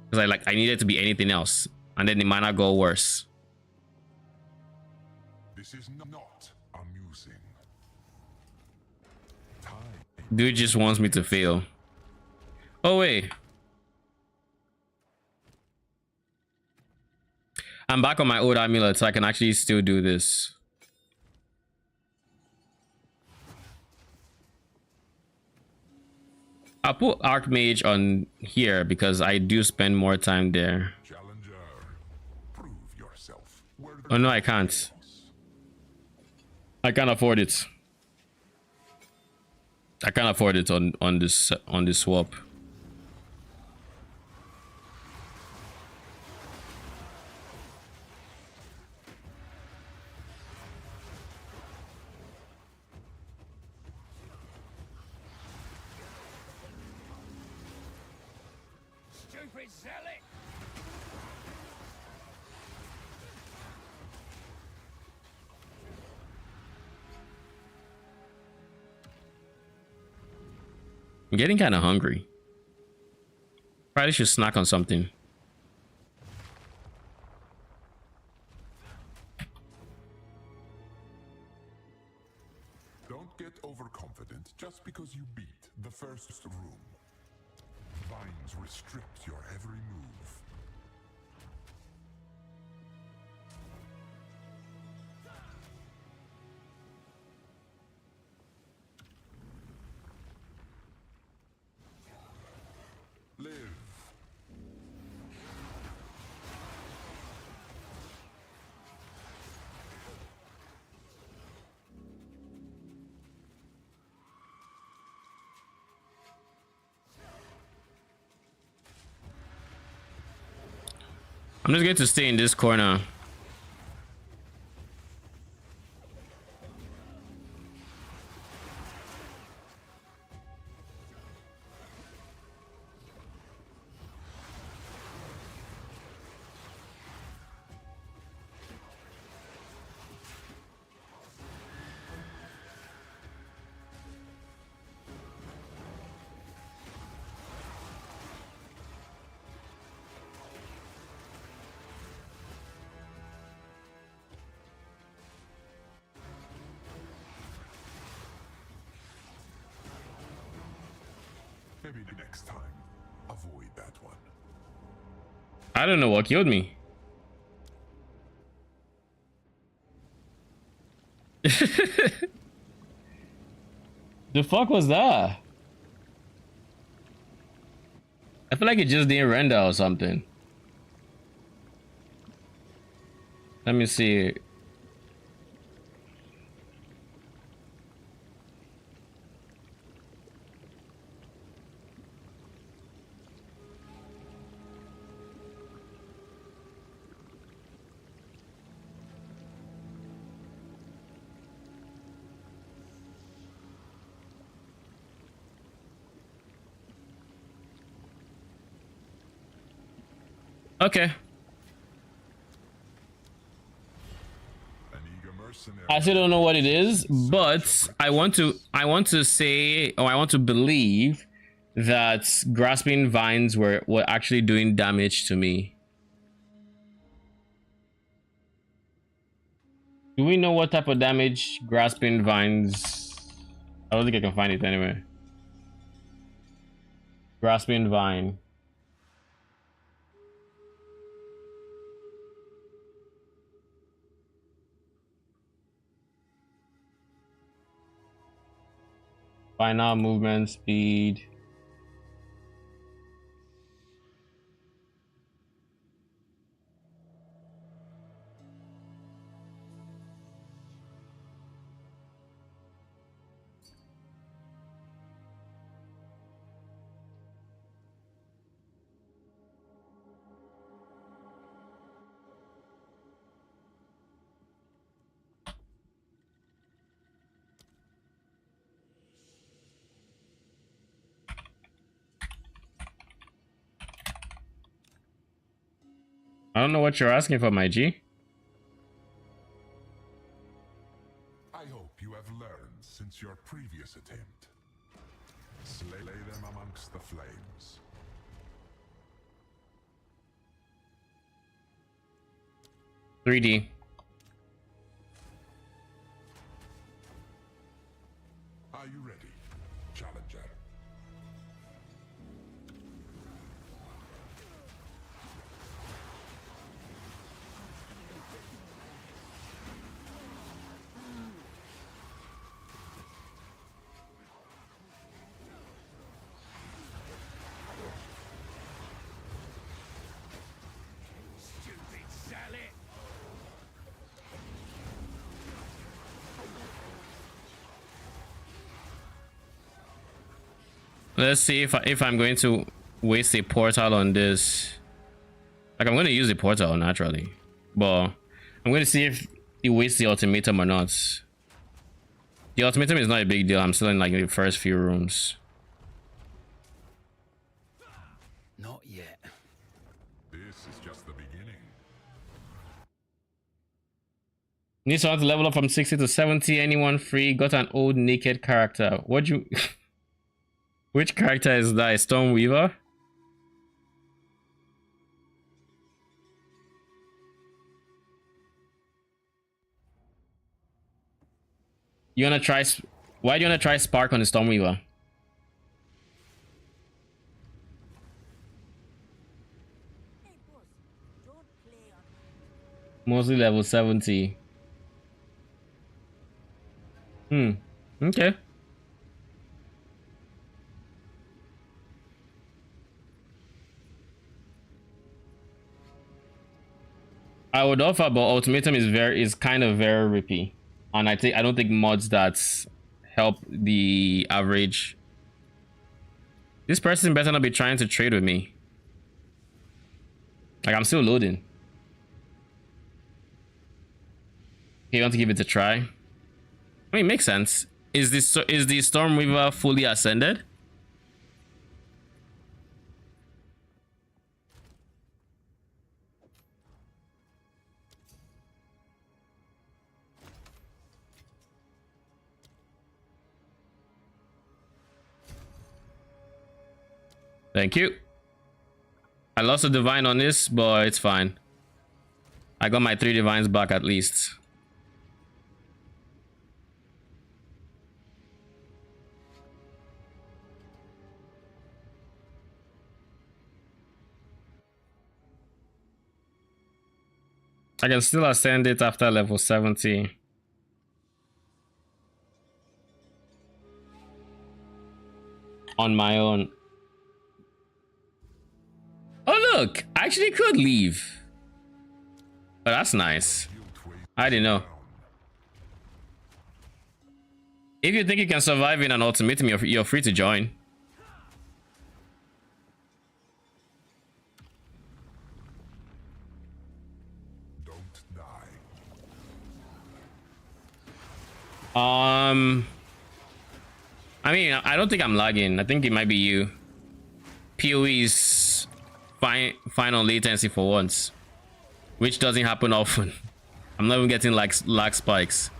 because I needed to be anything else, and then it might not go worse. This is not amusing. Dude just wants me to fail. Oh wait, I'm back on my old amulet, so I can actually still do this. I'll put Archmage on here because I do spend more time there. Challenger, prove yourself. Oh no, I can't. I can't afford it. I can't afford it on this swap. Stupid zealot! I'm getting kind of hungry. Probably should snack on something. Don't get overconfident just because you beat the first room. Vines restrict your every move. Live. I'm just going to stay in this corner. Maybe next time, avoid that one. I don't know what killed me. The fuck was that? I feel like it just didn't render or something. Let me see. Okay. I still don't know what it is, but I want to say, or I want to believe that grasping vines were actually doing damage to me. Do we know what type of damage grasping vines? I don't think I can find it anyway. Grasping vine. Final movement speed. I don't know what you're asking for, my G. I hope you have learned since your previous attempt. Slay them amongst the flames. $3D. Are you ready, Challenger? Stupid zealot! Let's see if I'm going to waste a portal on this. Like, I'm going to use the portal naturally, but I'm going to see if it wastes the ultimatum or not. The ultimatum is not a big deal. I'm still in like the first few rooms. Not yet. This is just the beginning. Need someone to level up from 60 to 70. Anyone free? Got an old naked character. What you? Which character is that? Stormweaver? You wanna try? Why do you wanna try Spark on the Stormweaver? Hey boss, don't play on Mostly level 70. Okay. I would offer, but ultimatum is kind of very rippy, and I don't think mods that help the average. This person better not be trying to trade with me. Like, I'm still loading. Okay, you want to give it a try? I mean, it makes sense. Is the Stormweaver fully ascended? Thank you. I lost a divine on this, but it's fine. I got my 3 divines back at least. I can still ascend it after level 70. On my own. Oh look, I actually could leave. But that's nice. I didn't know. If you think you can survive in an ultimatum, you're free to join. Don't die. I mean, I don't think I'm lagging. I think it might be you. PoE is fine on latency for once, which doesn't happen often. I'm not even getting like lag spikes.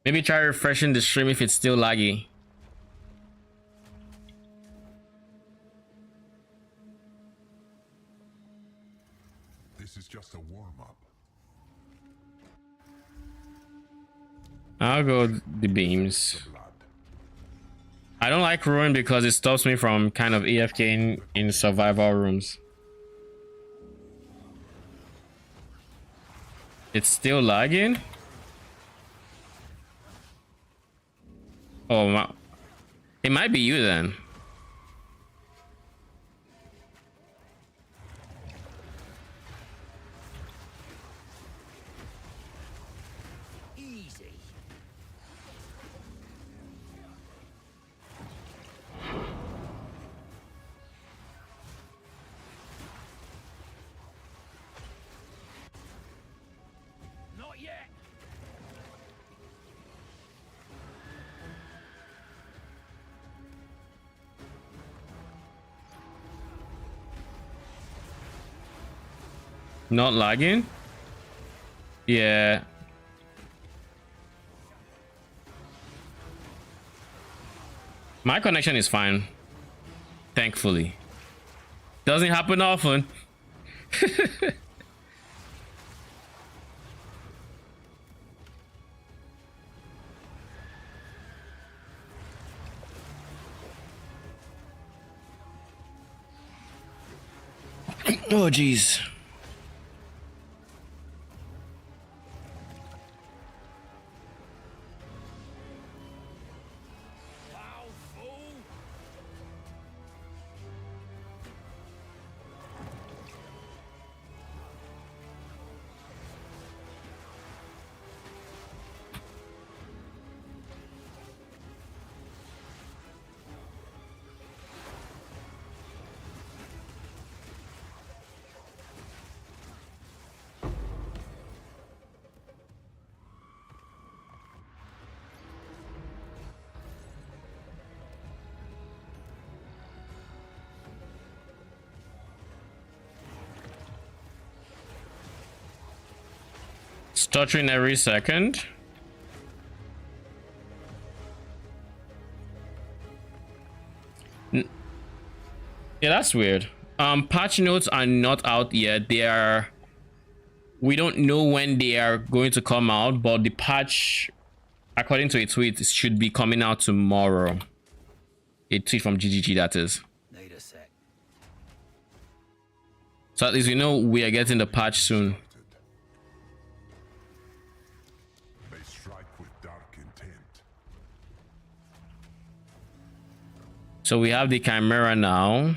Maybe try refreshing the stream if it's still laggy. This is just a warm-up. I'll go the beams. Blood. I don't like ruin because it stops me from kind of AFK in survival rooms. It's still lagging? Oh, it might be you then. Easy. Not yet. Not lagging? Yeah. My connection is fine. Thankfully. Doesn't happen often. Oh, jeez. Wow, fool. Stuttering every second. Yeah, that's weird. Patch notes are not out yet. They are, we don't know when they are going to come out, but the patch, according to a tweet, should be coming out tomorrow. A tweet from GGG, that is. Need a sec. So at least we know we are getting the patch soon. They strike with dark intent. So we have the Chimera now.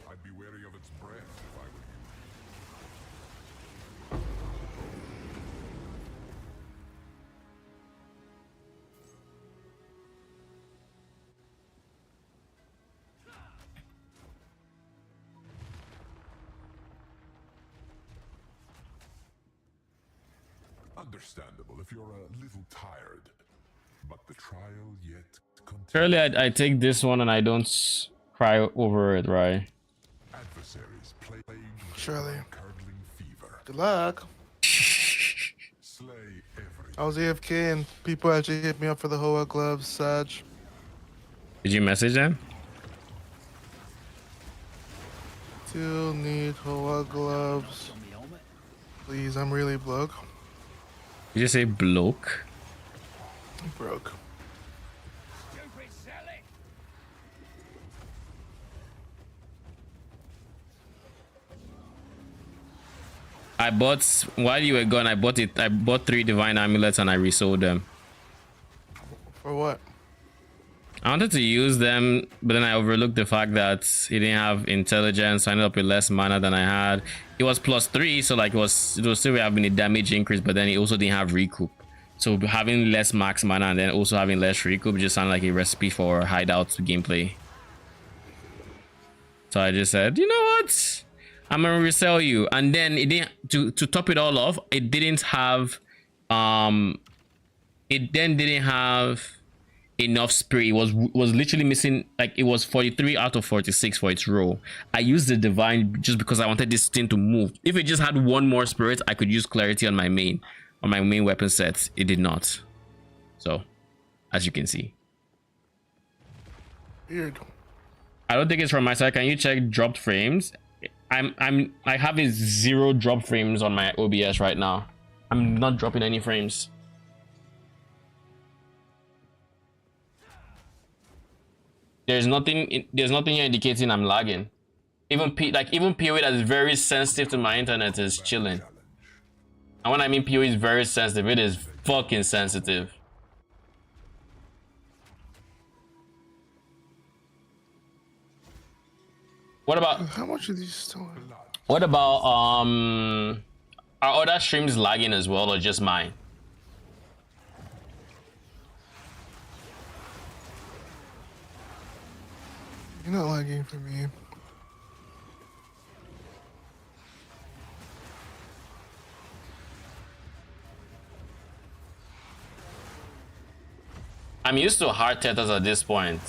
I'd be wary of its breath if I were you. Understandable if you're a little tired, but the trial yet continues. Surely I take this one and I don't cry over it, right? Adversaries plagued with Surely. curdling fever. Good luck. Slay every. I was AFK and people actually hit me up for the Hoa gloves, Sag. Did you message them? Still need Hoa gloves. On me helmet. Please, I'm really broke. Did you say bloke? I'm broke. Stupid Sally. I bought, while you were gone, I bought 3 divine amulets and I resold them. For what? I wanted to use them, but then I overlooked the fact that it didn't have intelligence. So I ended up with less mana than I had. It was +3, so like it was still having a damage increase, but then it also didn't have recoup. So having less max mana and then also having less recoup just sounded like a recipe for hideout gameplay. So I just said, you know what? I'm gonna resell you. And then it didn't, to top it all off, it didn't have enough spirit. It was literally missing, like it was 43 out of 46 for its roll. I used the divine just because I wanted this thing to move. If it just had one more spirit, I could use clarity on my main weapon set. It did not. So, as you can see. Weird. I don't think it's from my side. Can you check dropped frames? I have a 0 drop frames on my OBS right now. I'm not dropping any frames. There's nothing here indicating I'm lagging. Even PoE that is very sensitive to my internet is chilling. And when I mean PoE is very sensitive, it is fucking sensitive. What about How much are these still? What about are other streams lagging as well, or just mine? You're not lagging for me. I'm used to hard tetras at this point,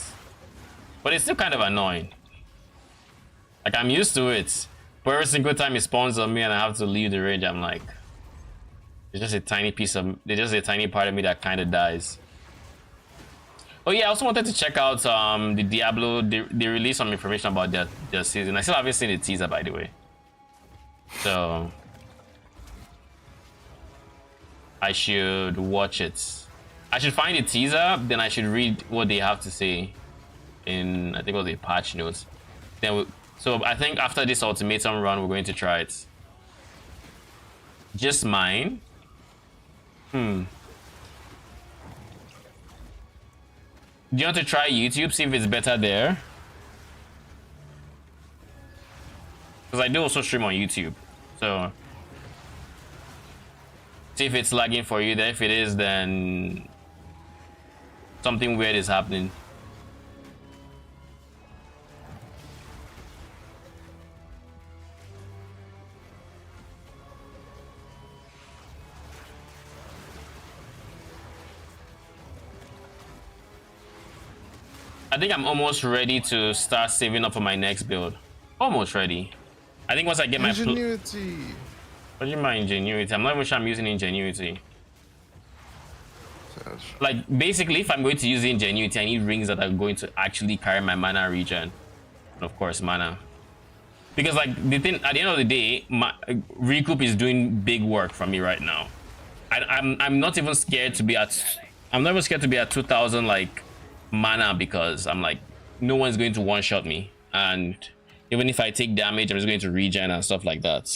but it's still kind of annoying. Like, I'm used to it, but every single time it spawns on me and I have to leave the range, I'm like, there's just a tiny part of me that kind of dies. Oh yeah, I also wanted to check out the Diablo. They released some information about their season. I still haven't seen the teaser, by the way. So I should watch it. I should find the teaser, then I should read what they have to say in, I think it was a patch notes. So I think after this ultimatum run, we're going to try it. Just mine? Do you want to try YouTube, see if it's better there? Because I do also stream on YouTube. So see if it's lagging for you there. If it is, then something weird is happening. I think I'm almost ready to start saving up for my next build. Almost ready. I think once I get my Ingenuity. what do you mean ingenuity? I'm not even sure I'm using ingenuity. Like, basically, if I'm going to use ingenuity, I need rings that are going to actually carry my mana regen. And of course, mana. Because, like, the thing, at the end of the day, my recoup is doing big work for me right now. I'm not even scared to be at 2,000 like mana, because I'm like, no one's going to one-shot me, and even if I take damage, I'm just going to regen and stuff like that.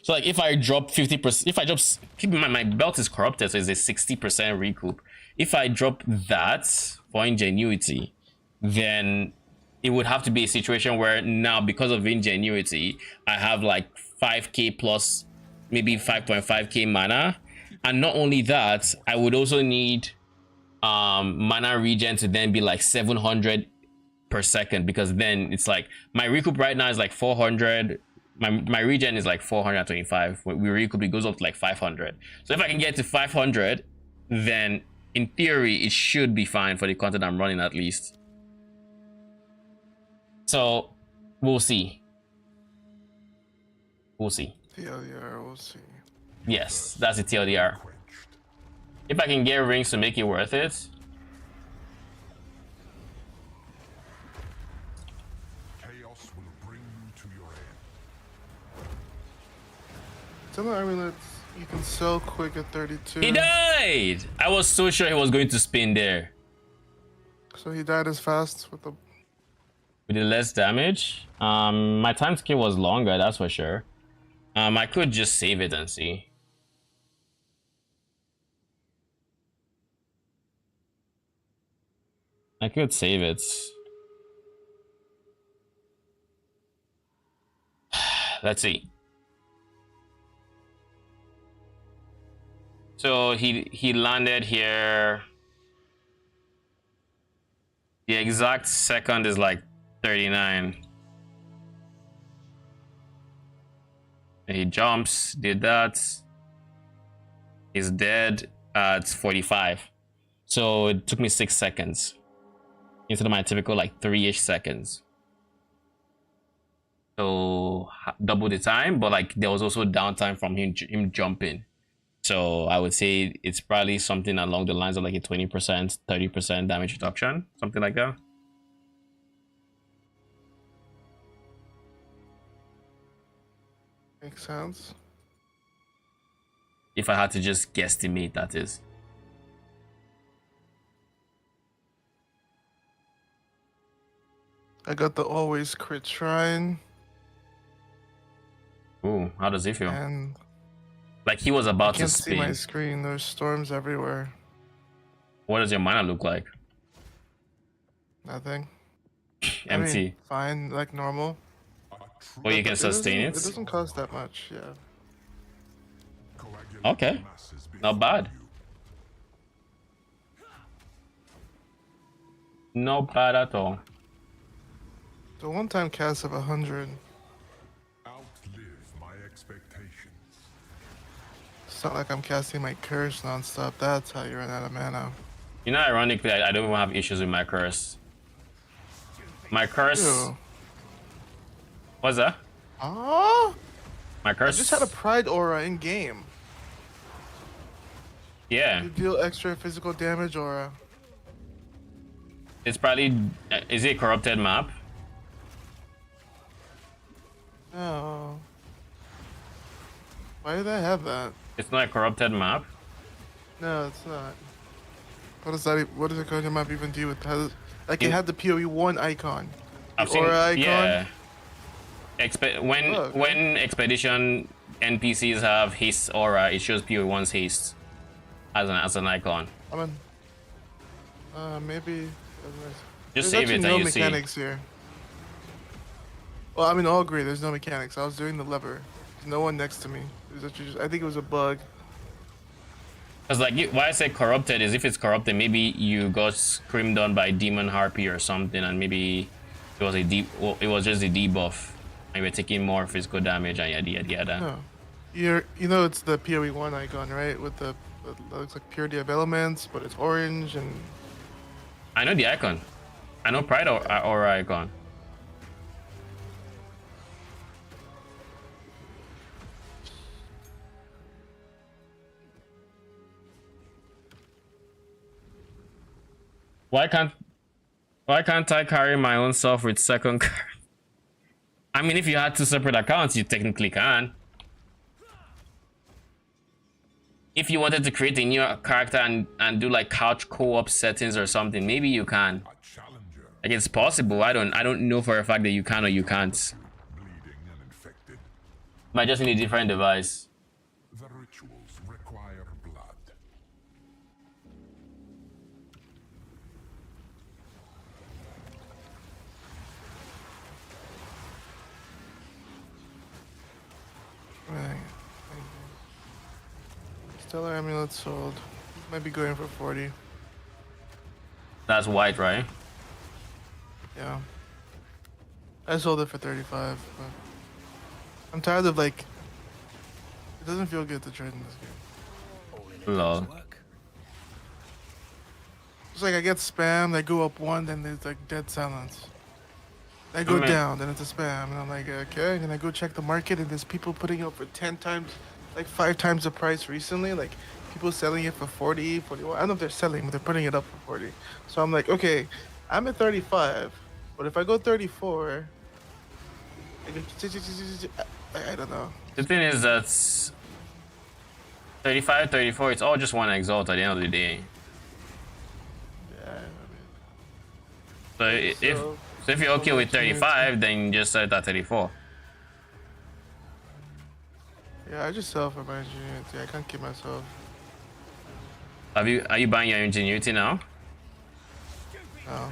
So like, if I drop 50%, if I drop, keep in mind my belt is corrupted, so it's a 60% recoup. If I drop that for ingenuity, then it would have to be a situation where now, because of ingenuity, I have like 5k plus, maybe 5.5k mana. And not only that, I would also need mana regen to then be like 700 per second, because then it's like my recoup right now is like 400. My regen is like 425. When we recoup, it goes up to like 500. So if I can get to 500, then in theory it should be fine for the content I'm running, at least. So we'll see. We'll see. TLDR, we'll see. Yes, that's the TLDR. If I can get rings to make it worth it. Chaos will bring you to your end. Some amulets you can sell quick at 32. He died! I was so sure he was going to spin there. So he died as fast with the. With the less damage. My time skill was longer, that's for sure. I could just save it and see. I could save it. Let's see. So he landed here. The exact second is like 39. He jumps, did that. He's dead at 45. So it took me 6 seconds instead of my typical like 3-ish seconds. So double the time, but like there was also downtime from him jumping. So I would say it's probably something along the lines of like a 20%, 30% damage reduction, something like that. Makes sense. If I had to just guesstimate, that is. I got the always crit shrine, Ooh, how does he feel? and Like he was I about to can't see my spin. screen. There's storms everywhere. What does your mana look like? Nothing. Empty. I mean, fine, like normal. Or you can It sustain doesn't- it? It doesn't cost that much, yeah. Coagulate Okay. masses Not before bad. you. Not bad at all. The one-time cast of 100. Outlive my expectations. It's not like I'm casting my curse nonstop. That's how you run out of mana. You know, ironically, I don't even have issues with my curse. My curse. Ew. What's that? Oh, My I curse. just had a pride aura in game. Yeah, You deal extra physical damage aura. it's probably. Is it a corrupted map? Oh. Why did I have that? It's not a corrupted map. No, it's not. What does that? What does the code map even do with that? Like You- it had the PoE1 icon. The I've seen. aura icon. Yeah. When Oh, okay. when expedition NPCs have haste aura, it shows PoE1's haste as an icon. I mean, maybe. Just There's save actually it no and you see. mechanics here. Well, I mean, I'll agree. There's no mechanics. I was doing the lever. There's no one next to me. It was actually just, I think it was a bug. Cause like why I say corrupted is if it's corrupted, maybe you got screamed on by demon harpy or something, and maybe it was it was just a debuff, and we're taking more physical damage and yada yada yada. No. You know it's the PoE1 icon, right? With the it looks like purity of elements, but it's orange and I know the icon. I know Pride aura icon. Why can't I carry my own self with second card? I mean, if you had two separate accounts, you technically can. If you wanted to create a new character and do like couch co-op settings or something, maybe you can. A challenger, Like it's possible. I don't know for a fact that you can or you can't. bleeding and infected. Might just need a different device. The rituals require blood. right. Stellar amulet sold. Might be going for 40. That's white, right? Yeah. I sold it for 35, but I'm tired of like. It doesn't feel good to trade in this game. All in a Lol. day's work. It's like I get spammed, I go up one, then there's like dead silence. I go Alright. down, then it's a spam, and I'm like, okay. And I go check the market, and there's people putting it up for 10 times, like 5 times the price recently. Like people selling it for 40, 41. I don't know if they're selling, but they're putting it up for 40. So I'm like, okay, I'm at 35, but if I go 34, I don't know. The thing is that 35, 34, it's all just one exalt at the end of the day. Yeah, So if you're okay with 35, then just set it at 34. yeah, I just sell for my ingenuity. I can't keep myself. Are you buying your ingenuity now? No,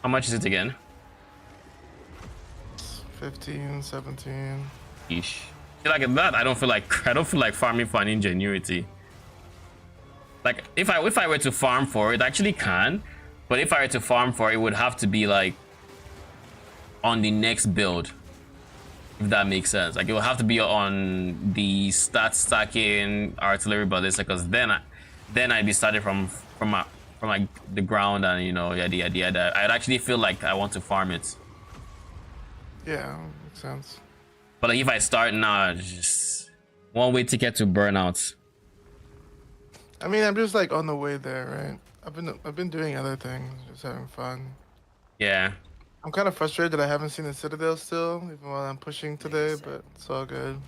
How much is it again? 15, 17. Ish. Like that, I don't feel like farming for an ingenuity. Like if I were to farm for it, I actually can, but if I were to farm for it, it would have to be like on the next build, if that makes sense. Like it will have to be on the stat stacking artillery ballista, because then I'd be starting from from like the ground and you know yada yada yada. I'd actually feel like I want to farm it. Yeah, makes sense. But like if I start now, it's just one way ticket to burnout. I mean, I'm just like on the way there, right? I've been doing other things, just having fun. Yeah. I'm kind of frustrated that I haven't seen the Citadel still, even while I'm pushing today, but it's all good.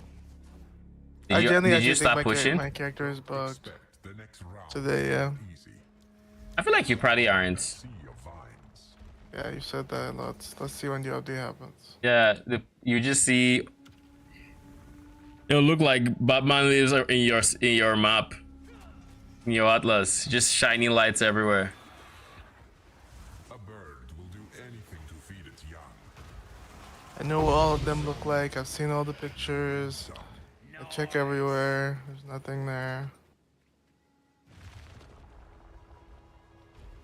I genuinely Did actually you think start pushing? my character is bugged Expect the next round today, yeah. easy. I feel like you probably aren't. Sea of vines. Yeah, you said that. Let's see when the update happens. Yeah, you just see. It'll look like Batman lives in your map, in your atlas. Just shiny lights everywhere. A bird will do anything to feed its young. I know what all of them look like. I've seen all the pictures. I check everywhere. There's nothing there.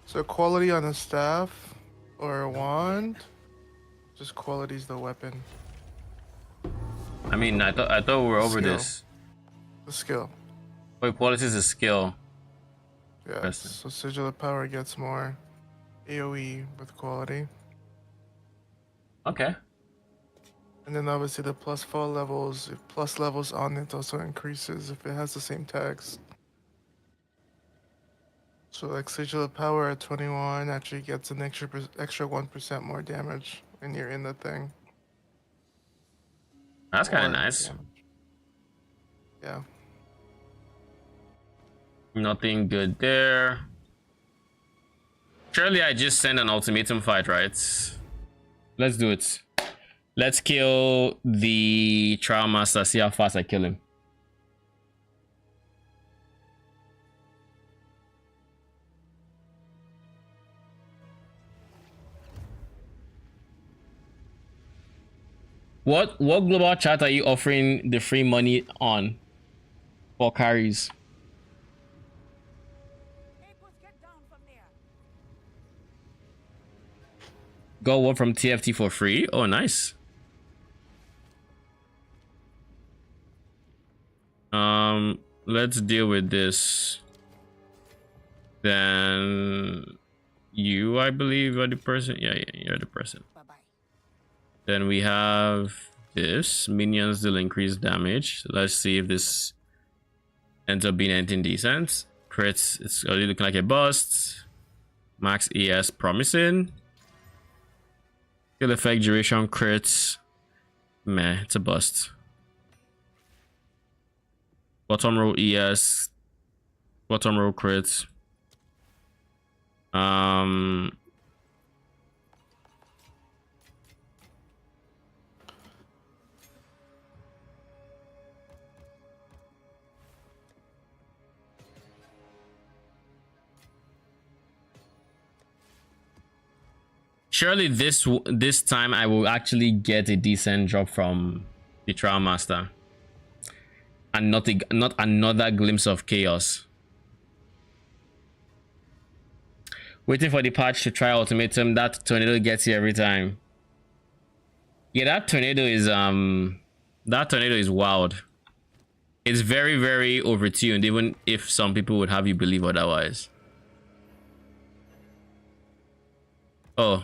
So quality on the staff or a wand? Just quality's the weapon. I mean, I thought we were over Skill. this. The skill. Wait, quality is a skill. Yeah. Interesting. So sigil of power gets more AoE with quality. Okay. And then obviously the plus 4 levels, if plus levels on it also increases if it has the same tags. So like Sigil of Power at 21 actually gets an extra 1% more damage when you're in the thing. That's kind of Or nice. damage. Yeah. Nothing good there. Surely I just send an ultimatum fight, right? Let's do it. Let's kill the Trial Master, see how fast I kill him. What global chat are you offering the free money on for carries? Hey, boss, get down from there. Got one from TFT for free? Oh, nice. Let's deal with this. Then you, I believe, are the person. Yeah, you're the person. Bye-bye. Then we have this. Minions deal increased damage. So let's see if this ends up being anything decent. Crits, it's already looking like a bust. Max ES promising. Skill effect duration crits. Meh, it's a bust. Bottom row ES. Bottom row crits. Surely this time I will actually get a decent drop from the Trial Master. And not another glimpse of chaos. Waiting for the patch to try ultimatum. That tornado gets you every time. Yeah, that tornado is wild. It's very, very overtuned, even if some people would have you believe otherwise. Oh.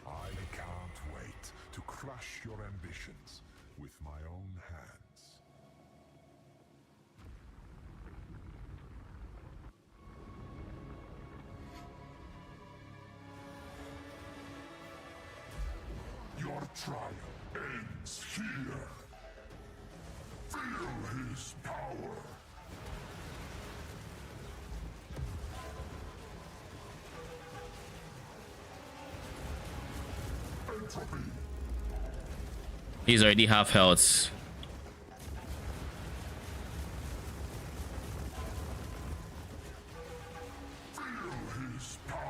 I can't wait to crush your ambitions with my own hands. Your trial ends here. Feel his power. Entropy. He's already half health. Feel his power.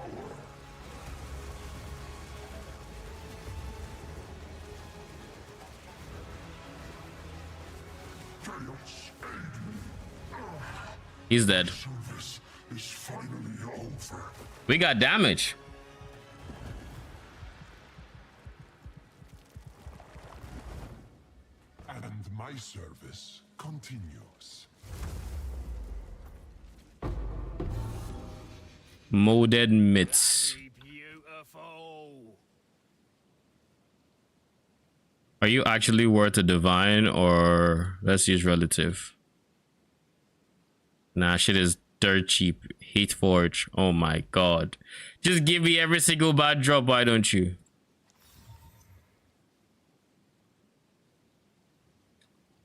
Chaos, aid me. He's dead. Service is finally over. We got damage. And my service continues. Molded mitts. Beautiful. Are you actually worth a divine, or let's use relative? Nah, shit is dirt cheap. Hate Forge. Oh my god. Just give me every single bad drop, why don't you?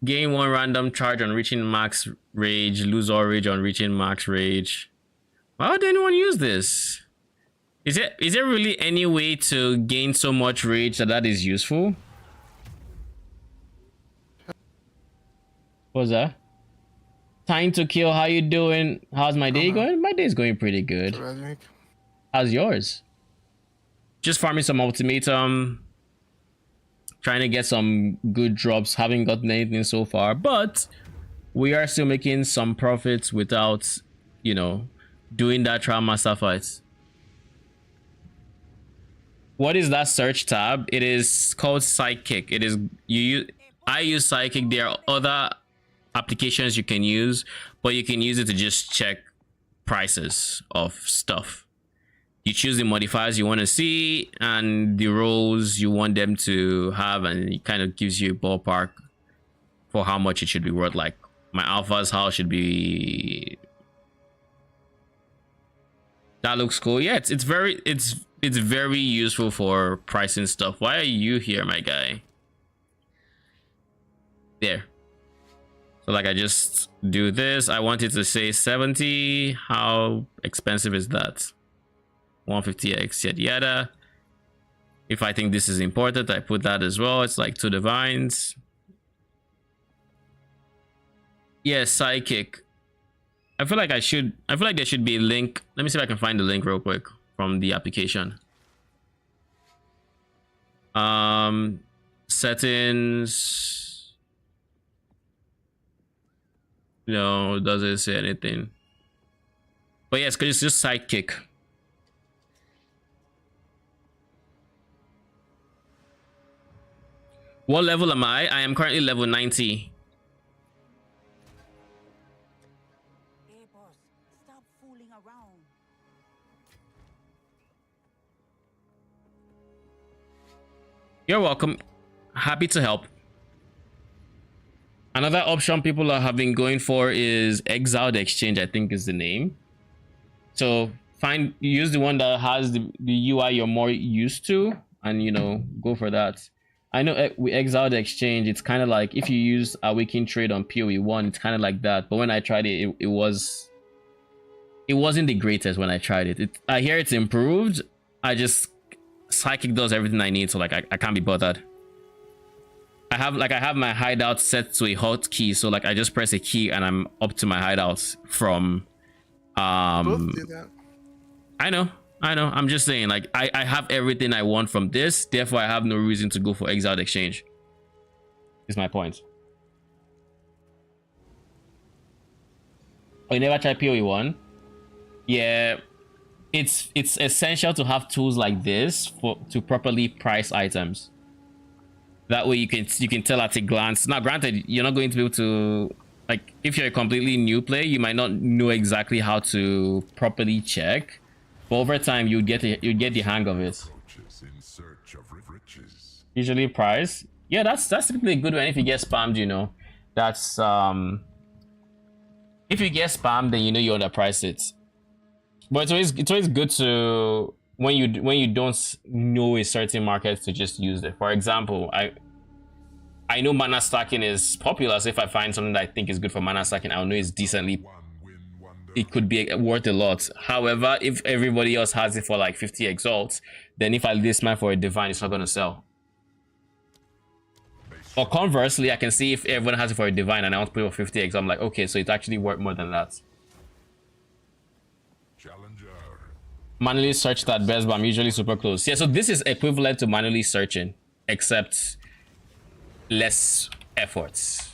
Gain 1 random charge on reaching max rage. Lose all rage on reaching max rage. Why would anyone use this? Is there really any way to gain so much rage that is useful? What's that? Time to kill, how you doing? How's my day going? My day's going pretty good. Tragic. How's yours? Just farming some ultimatum. Trying to get some good drops. Haven't gotten anything so far, but we are still making some profits without, you know, doing that trial master fight. What is that search tab? It is called Sidekick. It is I use Sidekick. There are other applications you can use, but you can use it to just check prices of stuff. You choose the modifiers you want to see and the roles you want them to have, and it kind of gives you a ballpark for how much it should be worth. Like my alpha's house should be. That looks cool. Yeah, it's very useful for pricing stuff. Why are you here, my guy? There. So like I just do this. I want it to say 70. How expensive is that? 150x yada yada. If I think this is important, I put that as well. It's like 2 divines. Yes, Sidekick. I feel like there should be a link. Let me see if I can find the link real quick from the application. Settings. No, doesn't say anything. But yes, because it's just Sidekick. What level am I? I am currently level 90. Hey, boss, stop fooling around. You're welcome. Happy to help. Another option people are having going for is Exile Exchange, I think is the name. So use the one that has the UI you're more used to, and you know, go for that. I know with Exile Exchange, it's kind of like if you use Awaken Trade on PoE1, it's kind of like that. But when I tried it, it wasn't the greatest when I tried it. I hear it's improved. Psychic does everything I need, so like I can't be bothered. I have my hideout set to a hotkey, so like I just press a key and I'm up to my hideouts from Both do that. I know. I'm just saying, like I have everything I want from this, therefore I have no reason to go for Exiled Exchange. Is my point. Oh, you never tried PoE1? Yeah. It's essential to have tools like this to properly price items. That way you can tell at a glance. Now granted, you're not going to be able to, like, if you're a completely new player, you might not know exactly how to properly check, but over time you get the hang of it. In search of riches. Usually price. Yeah, that's typically a good one if you get spammed, you know. That's if you get spammed, then you know you underprice it. But it's always good to when you don't know a certain market to just use it. For example, I know mana stacking is popular, so if I find something that I think is good for mana stacking, I'll know it's decently. It could be worth a lot. However, if everybody else has it for like 50 exalts, then if I list mine for a divine, it's not gonna sell. Or conversely, I can see if everyone has it for a divine and I want to put it for 50 exalts, I'm like, okay, so it's actually worth more than that. Manually search that best, but I'm usually super close. Yeah, so this is equivalent to manually searching, except less efforts.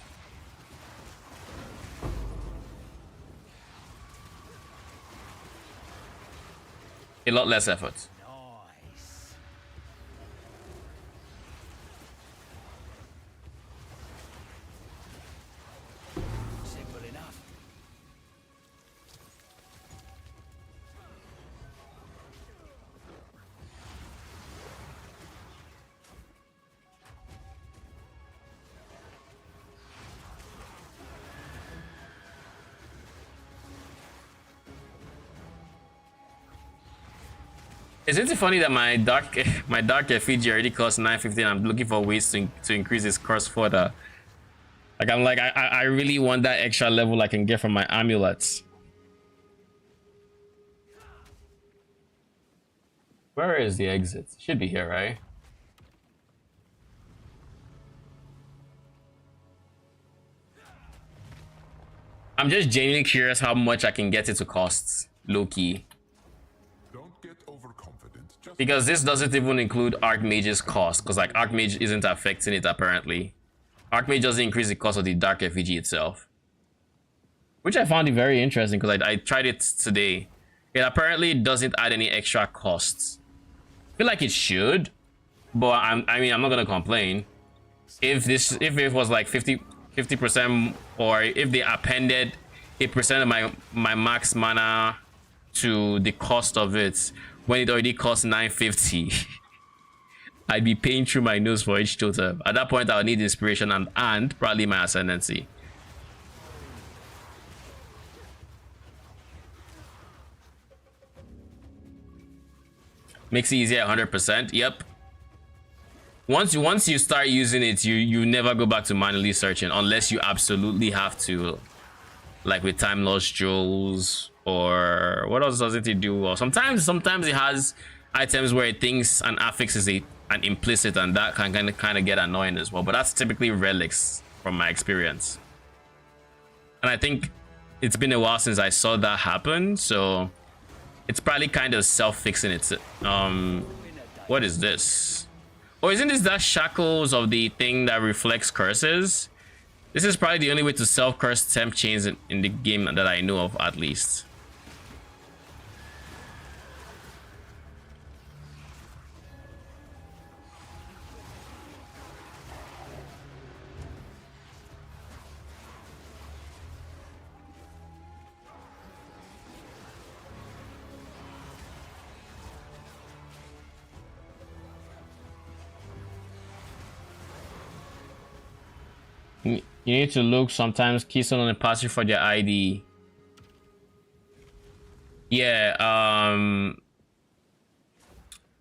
A lot less effort. Nice. Isn't it funny that my dark Effigy already costs 950 and I'm looking for ways to increase its cost further? Like I'm like I really want that extra level I can get from my amulets. Where is the exit? Should be here, right? I'm just genuinely curious how much I can get it to cost, low-key. Don't get overconfident. Just Because this doesn't even include Archmage's cost, because like Archmage isn't affecting it apparently. Archmage doesn't increase the cost of the Dark Effigy itself. Which I found it very interesting because I tried it today. It apparently doesn't add any extra costs. I feel like it should, but I mean I'm not gonna complain. If it was like 50%, or if they appended a percent of my max mana to the cost of it when it already costs 950, I'd be paying through my nose for each totem. At that point, I'll need inspiration and probably my ascendancy. Makes it easier 100%. Yep. Once you start using it, you never go back to manually searching unless you absolutely have to, like with time lost jewels, or what else does it do? Or sometimes it has items where it thinks an affix is an implicit, and that can kind of get annoying as well. But that's typically relics from my experience, and I think it's been a while since I saw that happen, so it's probably kind of self-fixing it. What is this? Or isn't this that shackles of the thing that reflects curses? This is probably the only way to self-curse temp chains in the game that I know of, at least. You need to look sometimes keystone on the passive for their ID. Yeah,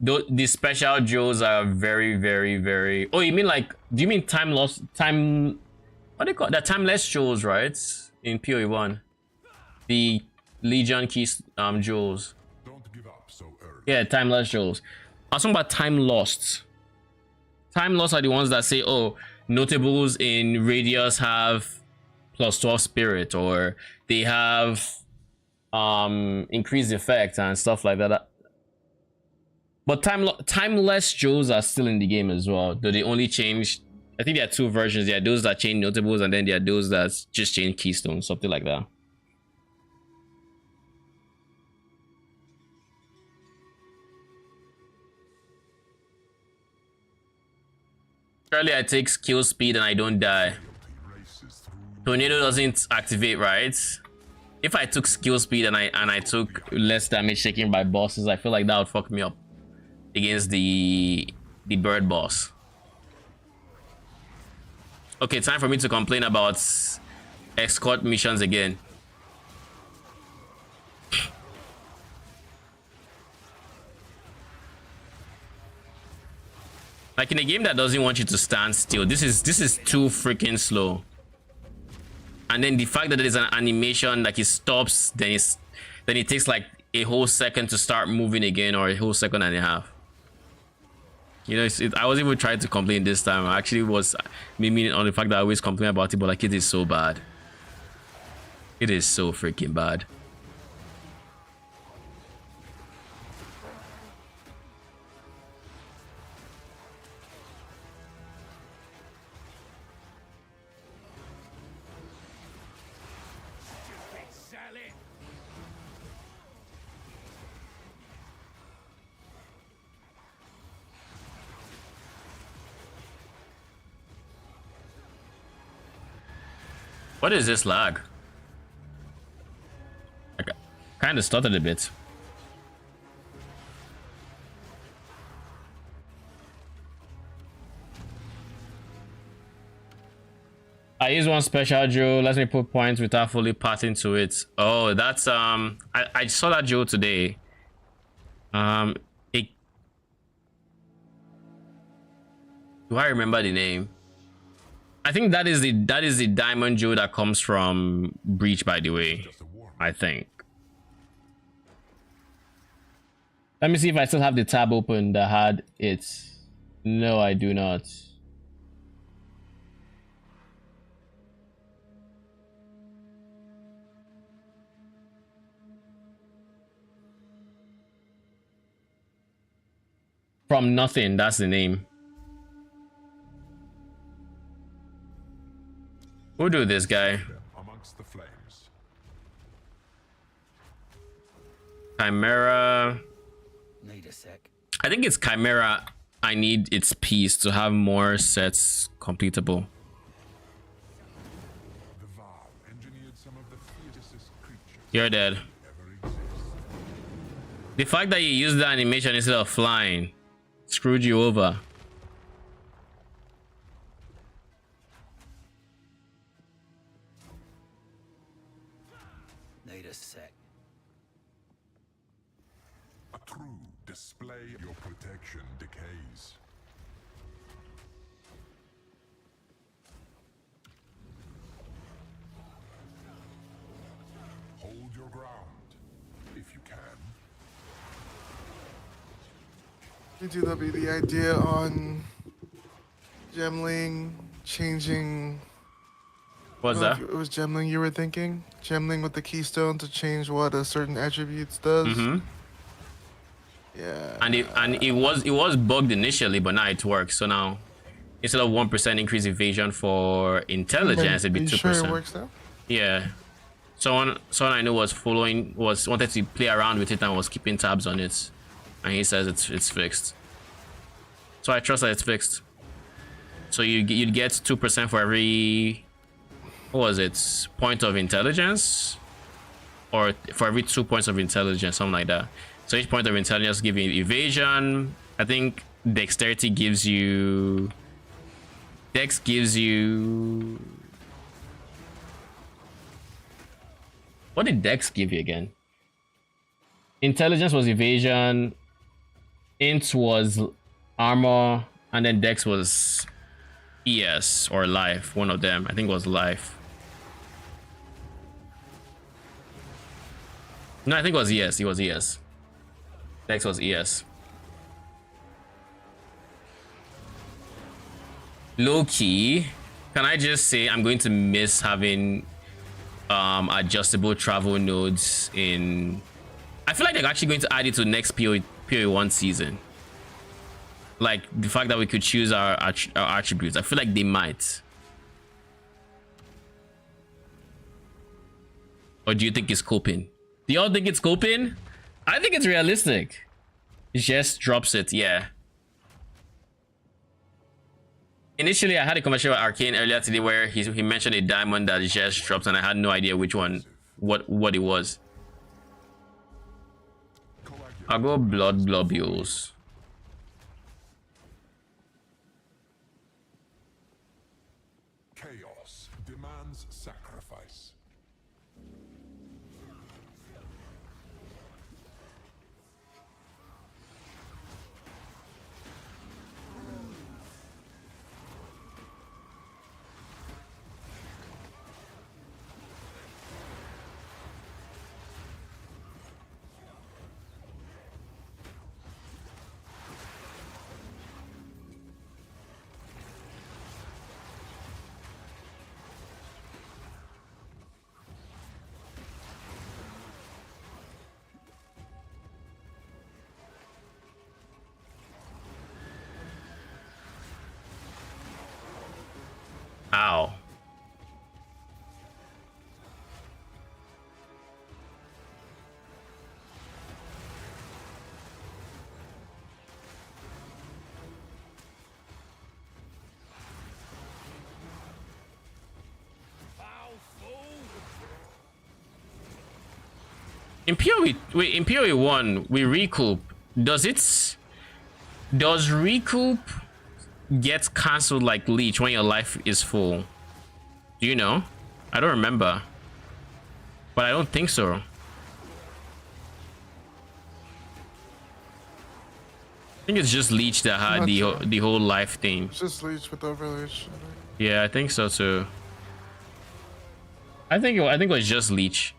the special jewels are very. Oh, you mean like, do you mean time lost, time, what do you call that? Timeless jewels, right? In PoE1, the Legion keys jewels. don't give up so early. Yeah, timeless jewels. I was talking about time lost. Time lost are the ones that say, oh, notables in Radius have +12 spirit, or they have increased effect and stuff like that. But timeless jewels are still in the game as well, though they only changed. I think there are two versions. There are those that change notables, and then there are those that just change keystones, something like that. Surely I take skill speed and I don't die. Tornado doesn't activate, right? If I took skill speed and I took less damage taken by bosses, I feel like that would fuck me up against the bird boss. Okay, time for me to complain about escort missions again. Like in a game that doesn't want you to stand still, this is too freaking slow. And then the fact that there is an animation, like it stops, then it takes like a whole second to start moving again, or a whole second and a half. You know, I wasn't even trying to complain this time. I actually was meaning on the fact that I always complain about it, but like it is so bad. It is so freaking bad. What is this lag? I kind of stuttered a bit. I use one special jewel, lets me put points without fully passing to it. Oh, that's I saw that jewel today. It Do I remember the name? I think that is the diamond jewel that comes from Breach, by the way. Just a warm. I think. Let me see if I still have the tab open that had it. No, I do not. From Nothing, that's the name. We'll do this guy. Amongst the flames. Chimera. Need a sec. I think it's Chimera. I need its piece to have more sets completable. The Val engineered some of the fiercest creatures You're dead. ever exist. The fact that you used the animation instead of flying screwed you over. Need a sec. A true display of your protection decays. Hold your ground, if you can. BTW, the idea on Gemling changing. What's I don't that? know if it was Gemling you were thinking? Gemling with the keystone to change what a certain attributes does? Mm-hmm. Yeah. And it was bugged initially, but now it works. So now instead of 1% increase evasion for intelligence, it'd Are be you 2%. sure it works now? Yeah. Someone I know was wanted to play around with it and was keeping tabs on it. And he says it's fixed. So I trust that it's fixed. So you'd get 2% for every, what was it, point of intelligence? Or for every 2 points of intelligence, something like that. So each point of intelligence gives you evasion. I think dexterity gives you... Dex gives you... What did Dex give you again? Intelligence was evasion. Int was armor. And then Dex was ES or life. One of them. I think it was life. No, I think it was ES. It was ES. Dex was ES. Low key, can I just say I'm going to miss having adjustable travel nodes in... I feel like they're actually going to add it to next PoE1 season. Like the fact that we could choose our attributes. I feel like they might. Or do you think it's coping? Do y'all think it's coping? I think it's realistic. Just drops it, yeah. Initially, I had a conversation with Arcane earlier today where he mentioned a diamond that just dropped, and I had no idea which one, what it was. I'll go blood globules. Chaos demands sacrifice. Ow. In PoE 1, we recoup. Does recoup get cancelled like leech when your life is full? Do you know? I don't remember. But I don't think so. I think it's just Leech that had Not sure. the whole life thing. It's just Leech with overleech. Yeah, I think so too. I think it was just Leech.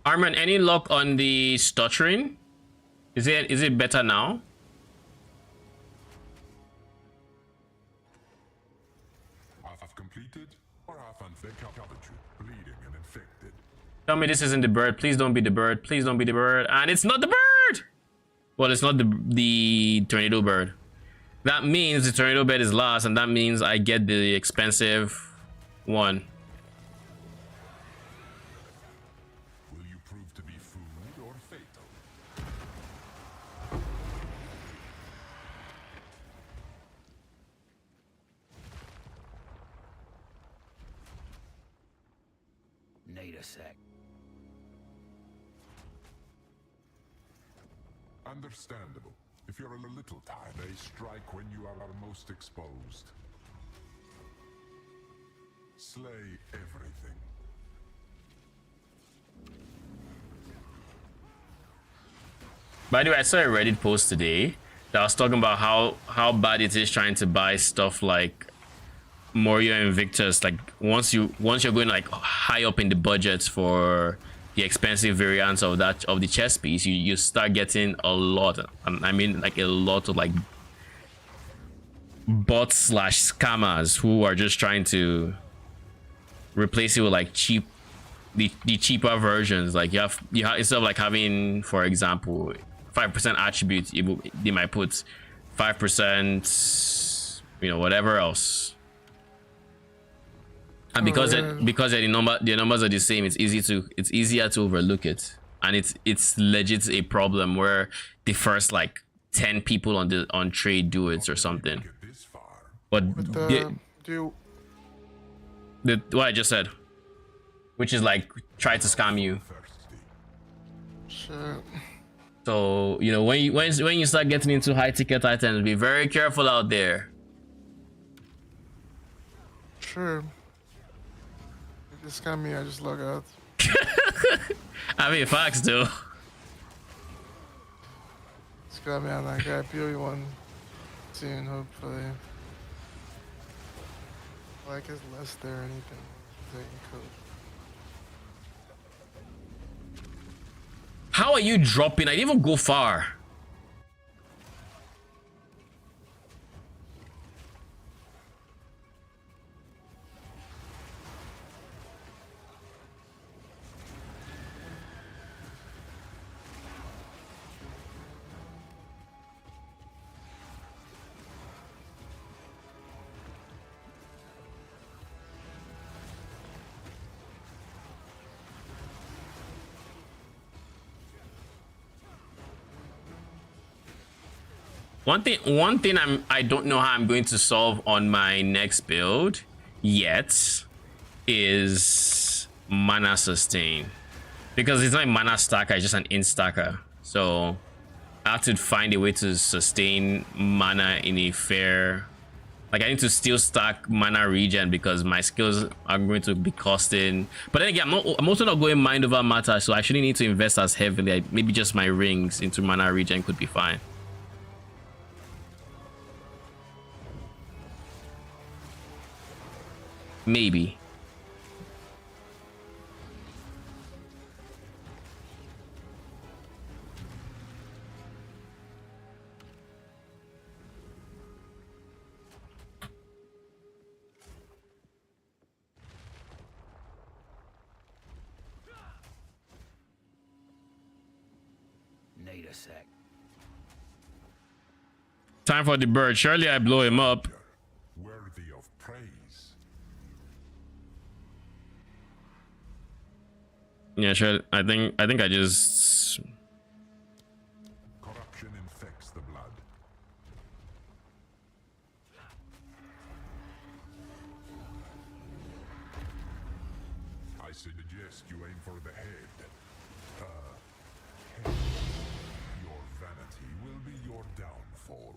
Armin, any luck on the stuttering? Is it better now? Half completed or half unfed covered you, bleeding and infected. Tell me this isn't the bird. Please don't be the bird. Please don't be the bird. And it's not the bird. Well, it's not the tornado bird. That means the tornado bird is lost, and that means I get the expensive one. Will you prove to be food or fatal? Need a sec. Understandable. If you're a little tired, they strike when you are most exposed. Slay everything. By the way, I saw a Reddit post today that was talking about how bad it is trying to buy stuff like Morio Invictus. Like once you're going like high up in the budgets for the expensive variants of the chess piece, you start getting a lot. I mean like a lot of like bots slash scammers who are just trying to replace it with like the cheaper versions. Like you have instead of like having, for example, 5% attributes, they might put 5%, whatever else. And because the numbers are the same, it's easier to overlook it, and it's legit a problem where the first like 10 people on trade do it or something. Get this far. But what I just said, which is like try to scam you. Thirsty. Shit. So when you start getting into high ticket items, be very careful out there. Sure. If you scam me, I just log out. I mean, facts though. Scam me on that guy. POE1 soon, hopefully. Like his less there or anything. Taking code. How are you dropping? I didn't even go far. One thing I don't know how I'm going to solve on my next build yet is mana sustain, because it's not a mana stacker, it's just an int stacker. So I have to find a way to sustain mana in a fair, like I need to still stack mana regen because my skills are going to be costing. But then again, I'm also not going mind over matter, so I shouldn't need to invest as heavily. Maybe just my rings into mana regen could be fine. Maybe. Need a sec. Time for the bird. Surely I blow him up. Worthy of praise. Yeah, sure. I think I just Corruption infects the blood. I suggest you aim for the head. Your vanity will be your downfall.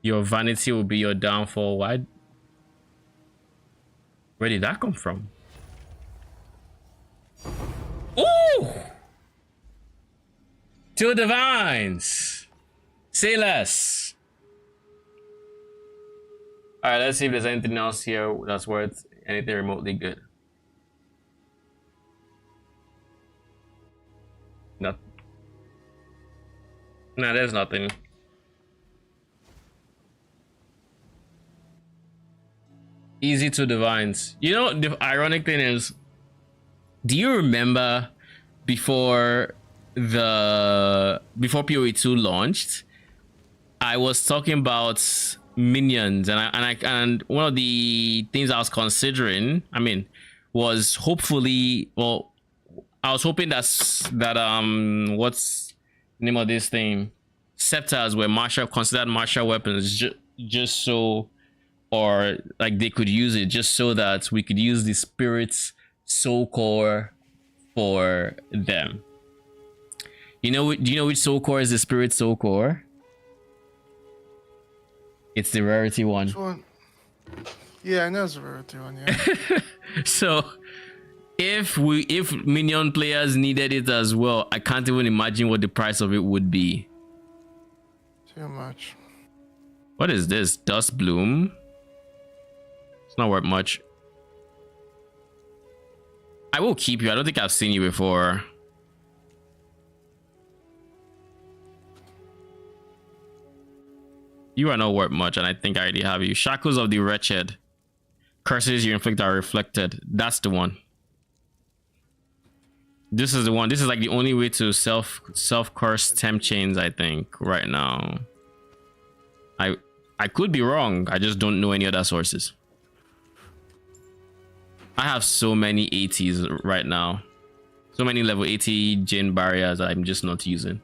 Your vanity will be your downfall. Why? Where did that come from? Ooh! Two divines. Say less. All right, let's see if there's anything else here that's worth anything remotely good. No. Nah, there's nothing. Easy two divines. You know, the ironic thing is, do you remember before PoE2 launched, I was talking about minions, and one of the things I was considering, I mean, was hopefully, well, I was hoping that what's the name of this thing, scepters were considered martial weapons, just so, or like they could use it just so that we could use the spirit's soul core for them. You know, do you know which soul core is the spirit soul core? It's the rarity one. Which one? Yeah, I know it's a rarity one, yeah. So if minion players needed it as well, I can't even imagine what the price of it would be. Too much. What is this? Dust Bloom? It's not worth much. I will keep you. I don't think I've seen you before. You are not worth much, and I think I already have you. Shackles of the Wretched. Curses you inflict are reflected. That's the one. This is the one. This is like the only way to self curse temp chains, I think, right now. I could be wrong. I just don't know any other sources. I have so many 80s right now. So many level 80 Jin barriers that I'm just not using.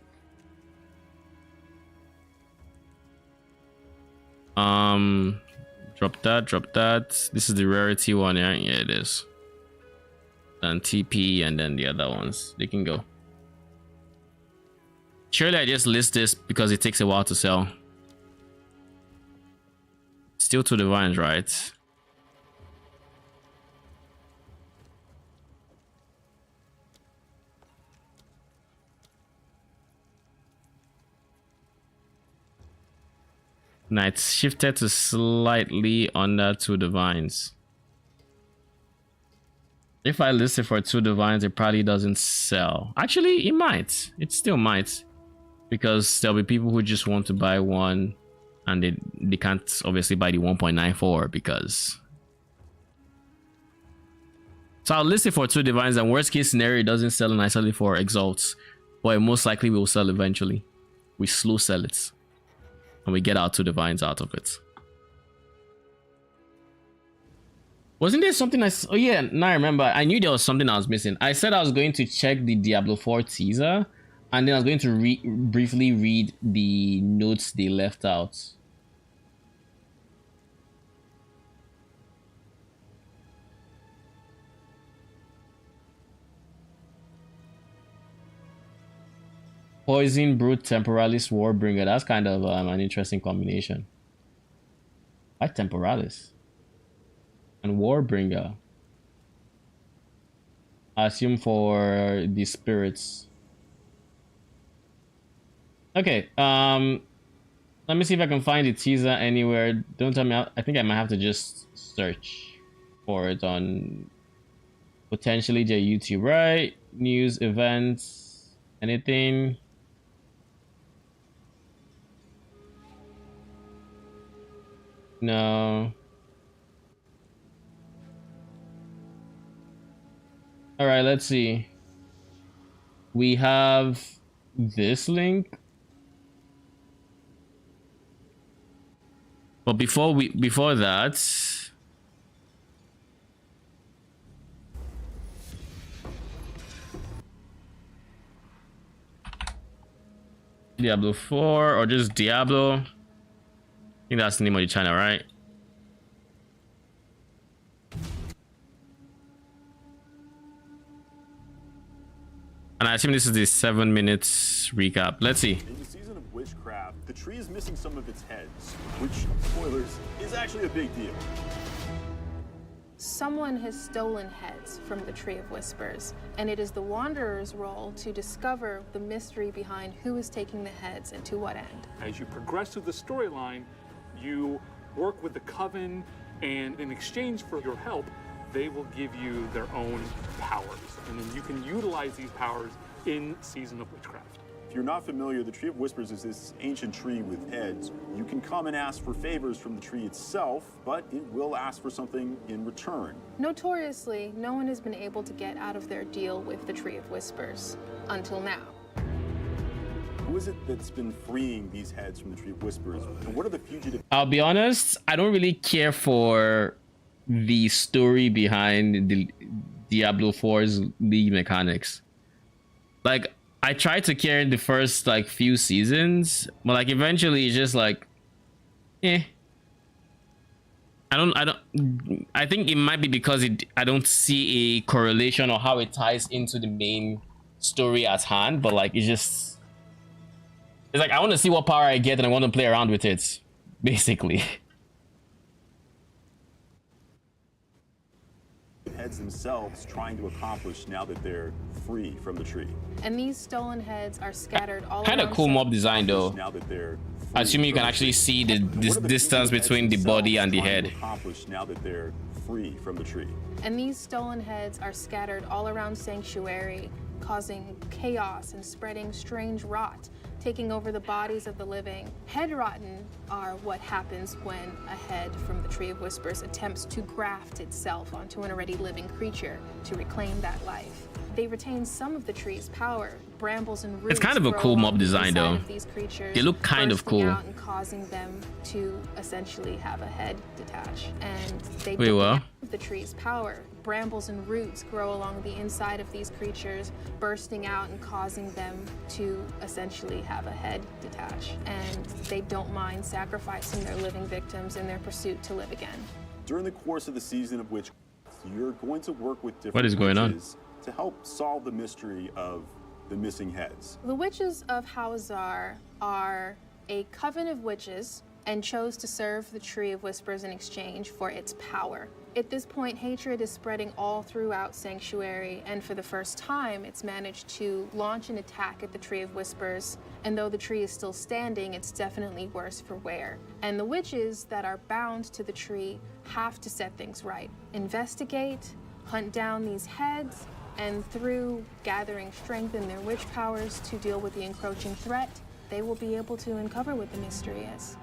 Drop that. This is the rarity one, yeah? Yeah, it is. And TP, and then the other ones. They can go. Surely I just list this because it takes a while to sell. Still two divines, right? Nah, it's shifted to slightly under two divines. If I list it for two divines, it probably doesn't sell. Actually, it might. It still might. Because there'll be people who just want to buy one and they can't obviously buy the 1.94 because... So I'll list it for two divines, and worst case scenario, it doesn't sell nicely for exalts. But it most likely will sell eventually. We slow sell it. And we get our two divines out of it. Wasn't there something oh yeah, now I remember. I knew there was something I was missing. I said I was going to check the Diablo 4 teaser, and then I was going to briefly read the notes they left out. Poison Brute Temporalis Warbringer. That's kind of an interesting combination. Why Temporalis? And Warbringer. I assume for the spirits. Okay, let me see if I can find the teaser anywhere. Don't tell me. I think I might have to just search for it on potentially their YouTube, right? News, events, anything. No. All right, let's see. We have this link. But before that, Diablo 4 or just Diablo. think that's the name of the channel, right? And I assume this is the 7 minutes recap. Let's see. In the season of witchcraft, the tree is missing some of its heads, which, spoilers, is actually a big deal. Someone has stolen heads from the Tree of Whispers, and it is the Wanderer's role to discover the mystery behind who is taking the heads and to what end. As you progress through the storyline, you work with the Coven, and in exchange for your help, they will give you their own powers. And then you can utilize these powers in Season of Witchcraft. If you're not familiar, the Tree of Whispers is this ancient tree with heads. You can come and ask for favors from the tree itself, but it will ask for something in return. Notoriously, no one has been able to get out of their deal with the Tree of Whispers until now. Who is it that's been freeing these heads from the Tree of Whispers? And what are the fugitive... I'll be honest, I don't really care for the story behind the Diablo 4's league mechanics. Like, I tried to care in the first like few seasons, but like eventually it's just like I think it might be because I don't see a correlation or how it ties into the main story at hand, but like it's like I want to see what power I get and I want to play around with it, basically. Heads themselves trying to accomplish now that they're free from the tree. And these stolen heads are scattered all Kind of around cool mob design though. Now that they're Assuming you can actually see the distance between the body and the head. Accomplish now that they're free from the tree. And these stolen heads are scattered all around Sanctuary, causing chaos and spreading strange rot, taking over the bodies of the living. Head rotten are what happens when a head from the Tree of Whispers attempts to graft itself onto an already living creature to reclaim that life. They retain some of the tree's power. Brambles and roots. It's kind of a cool mob design though. They look kind of cool. Out and causing them to essentially have a head detach. And they Wait, what? The tree's power. Brambles and roots grow along the inside of these creatures, bursting out and causing them to essentially have a head detach. And they don't mind sacrificing their living victims in their pursuit to live again. During the course of the season of witchcraft, you're going to work with different What is going on? witches to help solve the mystery of the missing heads. The witches of Hawazar are a coven of witches and chose to serve the Tree of Whispers in exchange for its power. At this point, hatred is spreading all throughout Sanctuary, and for the first time, it's managed to launch an attack at the Tree of Whispers. And though the tree is still standing, it's definitely worse for wear. And the witches that are bound to the tree have to set things right. Investigate, hunt down these heads, and through gathering strength in their witch powers to deal with the encroaching threat, they will be able to uncover what the mystery is.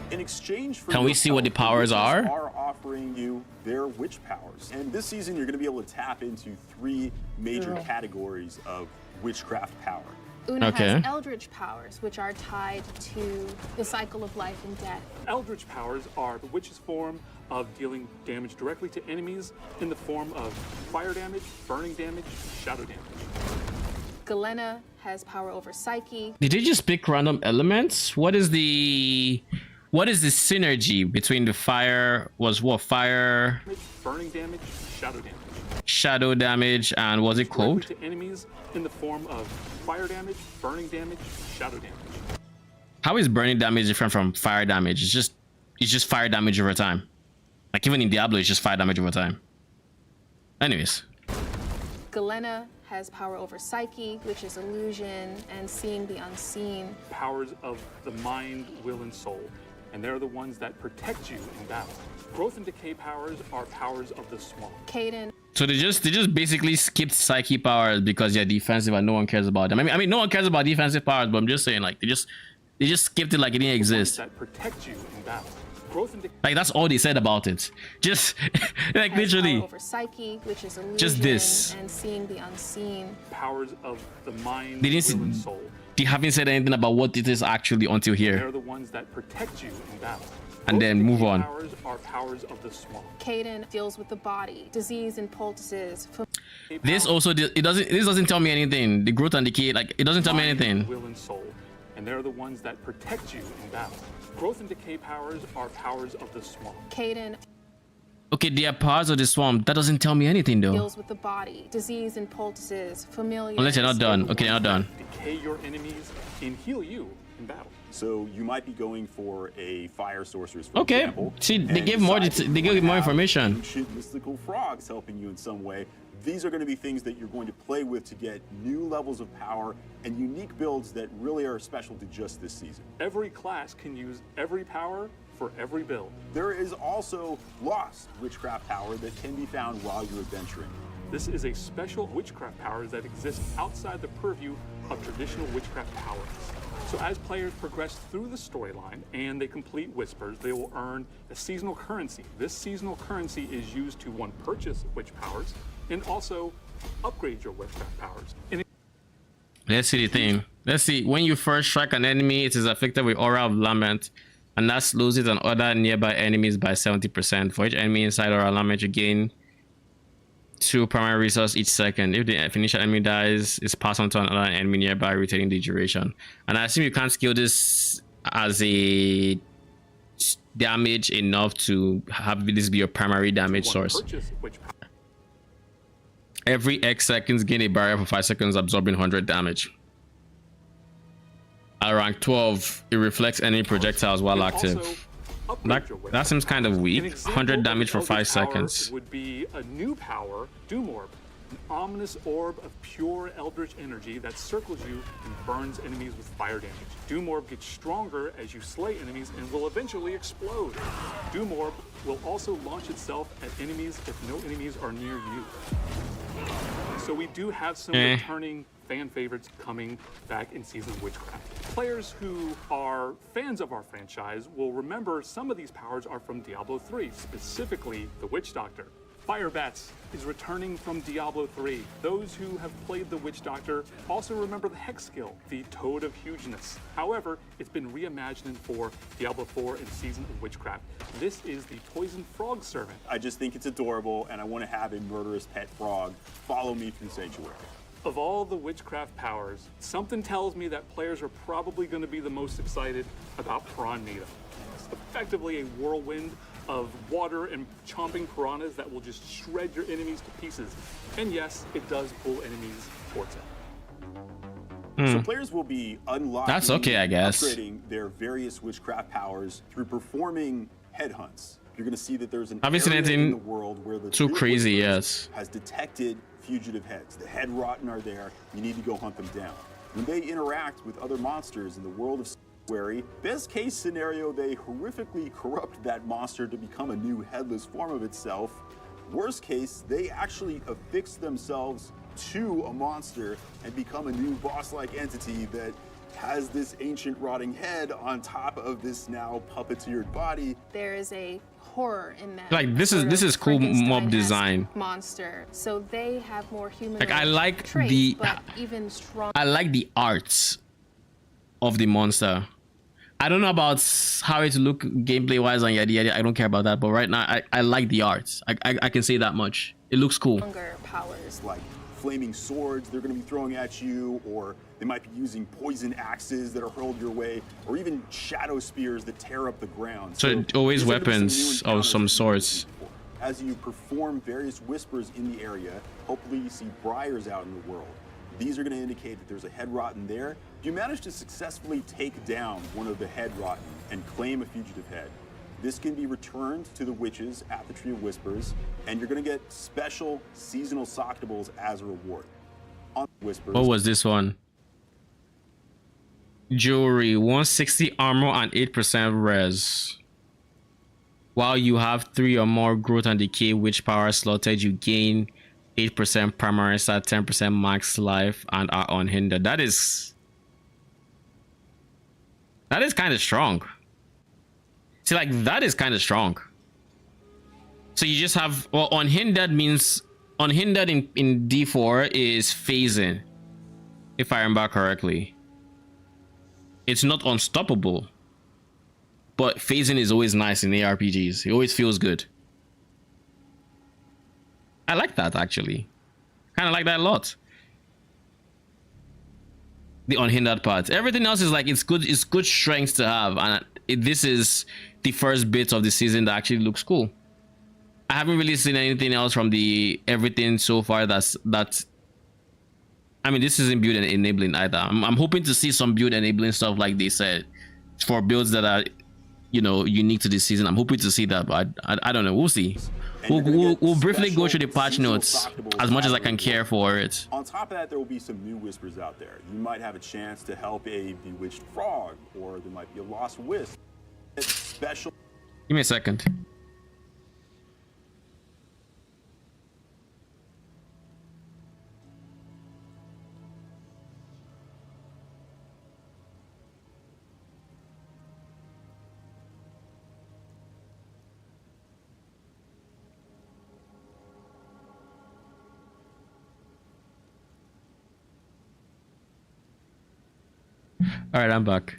In exchange for Can we see what the powers are? Are offering you their witch powers. And this season, you're going to be able to tap into 3 major categories of witchcraft power. Una has eldritch powers, which are tied to the cycle of life and death. Eldritch powers are the witch's form of dealing damage directly to enemies in the form of fire damage, burning damage, shadow damage. Galena has power over psyche. Did they just pick random elements? What is the synergy between the fire fire burning damage, shadow damage, and was it cold? To enemies in the form of fire damage, burning damage, shadow damage. How is burning damage different from fire damage? It's just fire damage over time. Like even in Diablo, it's just fire damage over time. Anyways. Galena has power over psyche, which is illusion and seeing the unseen. Powers of the mind, will, and soul. And they're the ones that protect you in battle. Growth and decay powers are powers of the swamp. Caden. So they just basically skipped psyche powers because they're defensive and no one cares about them. I mean no one cares about defensive powers, but I'm just saying like they just skipped it like it didn't exist. That protect you in battle. Growth and like that's all they said about it. Just like literally. Power over psyche, which is illusion just this. And seeing the unseen. Powers of the mind, they didn't will, and soul. They haven't said anything about what it is actually until here. They're the ones that protect you in battle. And then move on. Powers are powers of the swamp. Caden deals with the body, disease and poultices. This also this doesn't tell me anything. The growth and decay, like it doesn't tell me anything. Will and soul. and they're the ones that protect you in battle. Growth and decay powers are powers of the swamp. Caden Okay, they are parts of the swamp. That doesn't tell me anything though. deals with the body, disease and poultices, familiar. Unless you're not done. Okay, they're not done. Decay your enemies and heal you in battle. So you might be going for a fire sorceress, for Okay. example. See, they and give more. decide that They you give wanna more have information. Ancient mystical frogs helping you in some way. These are going to be things that you're going to play with to get new levels of power and unique builds that really are special to just this season. Every class can use every power for every build. There is also lost witchcraft power that can be found while you're adventuring. This is a special witchcraft power that exists outside the purview of traditional witchcraft powers. So as players progress through the storyline and they complete Whispers, they will earn a seasonal currency. This seasonal currency is used to, one, purchase witch powers, and also upgrade your witchcraft powers. And Let's see the thing. Let's see. When you first strike an enemy, it is affected with Aura of Lament, and that slows it and other nearby enemies by 70%. For each enemy inside Aura of Lament, you gain 2 primary resources each second. If the initial enemy dies, it's passed on to another enemy nearby, retaining the duration. And I assume you can't skill this as a damage enough to have this be your primary damage one, source. purchase witch power. Every X seconds, gain a barrier for 5 seconds, absorbing 100 damage. At rank 12, it reflects enemy projectiles while And active. also upgrade your witch That seems kind of An weak. example 100 of damage an for Eldritch 5 power seconds. would be a new power, Doom Orb, an ominous orb of pure eldritch energy that circles you and burns enemies with fire damage. Doom Orb gets stronger as you slay enemies and will eventually explode. Doom Orb will also launch itself at enemies if no enemies are near you. So we do have some returning fan favorites coming back in Season of Witchcraft. Players who are fans of our franchise will remember some of these powers are from Diablo 3, specifically the Witch Doctor. Fire Bats is returning from Diablo 3. Those who have played the Witch Doctor also remember the Hex skill, the Toad of Hugeness. However, it's been reimagined for Diablo 4 and Season of Witchcraft. This is the Poison Frog Servant. I just think it's adorable, and I want to have a murderous pet frog follow me through Sanctuary. Of all the witchcraft powers, something tells me that players are probably going to be the most excited about Piranha. It's effectively a whirlwind of water and chomping piranhas that will just shred your enemies to pieces. And yes, it does pull enemies towards it. So players will be unlocking, That's okay, I guess. upgrading their various witchcraft powers through performing headhunts. You're going to see that there's an Have you seen area anything in the world where the too Tree of crazy? Whispers Yes. has detected fugitive heads. The head rotten are there. You need to go hunt them down. When they interact with other monsters in the world of Sanctuary, best case scenario, they horrifically corrupt that monster to become a new headless form of itself. Worst case, they actually affix themselves to a monster and become a new boss-like entity that has this ancient rotting head on top of this now puppeteered body. There is a horror in that. Like, this is cool mob Frankenstein-esque design. monster. So they have more human. Like, I like traits, the- but even stronger. I like the arts of the monster. I don't know about how it look gameplay wise and yada yada. I don't care about that. But right now, I like the arts. I can say that much. It looks cool. Powers. Like flaming swords they're going to be throwing at you, or they might be using poison axes that are hurled your way, or even shadow spears that tear up the ground. So always these are gonna be some new weapons of encounters some that you've never sorts. seen before. As you perform various whispers in the area, hopefully you see briars out in the world. These are going to indicate that there's a head rotten there. If you manage to successfully take down one of the head rotten and claim a fugitive head, this can be returned to the witches at the Tree of Whispers, and you're going to get special seasonal sockables as a reward. On Whispers, What was this one? Jewelry, 160 armor and 8% res. While you have 3 or more growth and decay witch power slotted, you gain 8% primary stat, 10% max life, and are unhindered. That is kind of strong. See, like, that is kind of strong. So you just have, well, unhindered means unhindered in D4 is phasing, if I remember correctly. It's not unstoppable, but phasing is always nice in ARPGs. It always feels good. I like that, actually. Kind of like that a lot. the unhindered part. Everything else is like it's good strengths to have, and this is the first bit of the season that actually looks cool. I haven't really seen anything else from the everything so far that's I mean, this isn't build enabling either. I'm hoping to see some build enabling stuff like they said for builds that are, you know, unique to this season. I'm hoping to see that, but I don't know. We'll see. We'll briefly go through the patch notes as much as I can care for it. On top of that, there will be some new whispers out there. You might have a chance to help a bewitched frog, or there might be a lost wisp. It's special. Give me a second. All right, I'm back.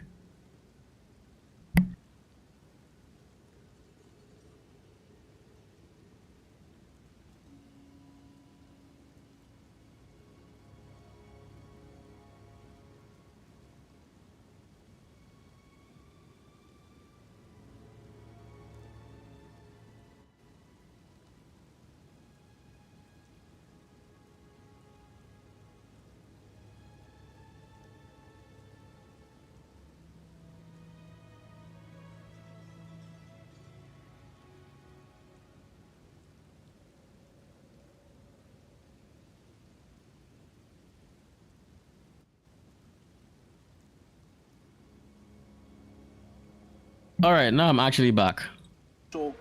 All right, now I'm actually back.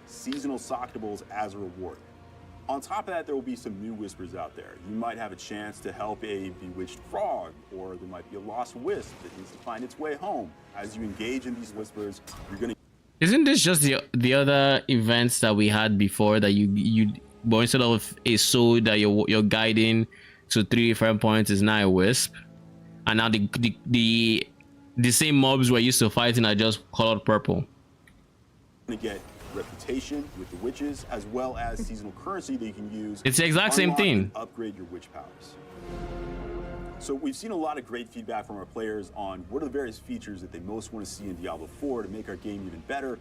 Seasonal Soctables as a reward. On top of that, there will be some new whispers out there. You might have a chance to help a bewitched frog, or there might be a lost wisp that needs to find its way home. As you engage in these whispers, you're gonna. Isn't this just the other events that we had before that but instead of a soul that you're guiding to 3 different points is now a wisp, and now the same mobs we're used to fighting are just colored purple. To get reputation with the witches, as well as seasonal currency that you can use. It's the exact same thing. Upgrade your witch powers. So we've seen a lot of great feedback from our players on what are the various features that they most want to see in Diablo 4 to make our game even better.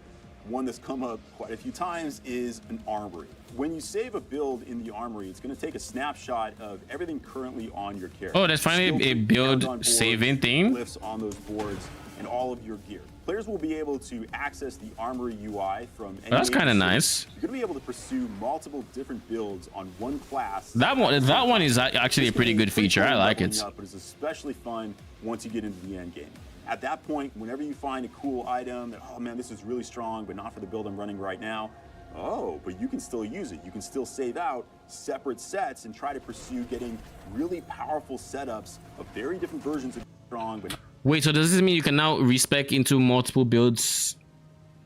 One that's come up quite a few times is an armory. When you save a build in the armory, it's going to take a snapshot of everything currently on your character. Oh, there's finally a build saving thing. Glyphs on those boards and all of your gear. Players will be able to access the armory UI from any. That's kind of nice. You're going to be able to pursue multiple different builds on one class. That one is actually a pretty good feature. I like it. But it's especially fun once you get into the end game. At that point, whenever you find a cool item that, oh man, this is really strong, but not for the build I'm running right now. Oh, but you can still use it. You can still save out separate sets and try to pursue getting really powerful setups of very different versions of strong. But wait, so does this mean you can now respec into multiple builds?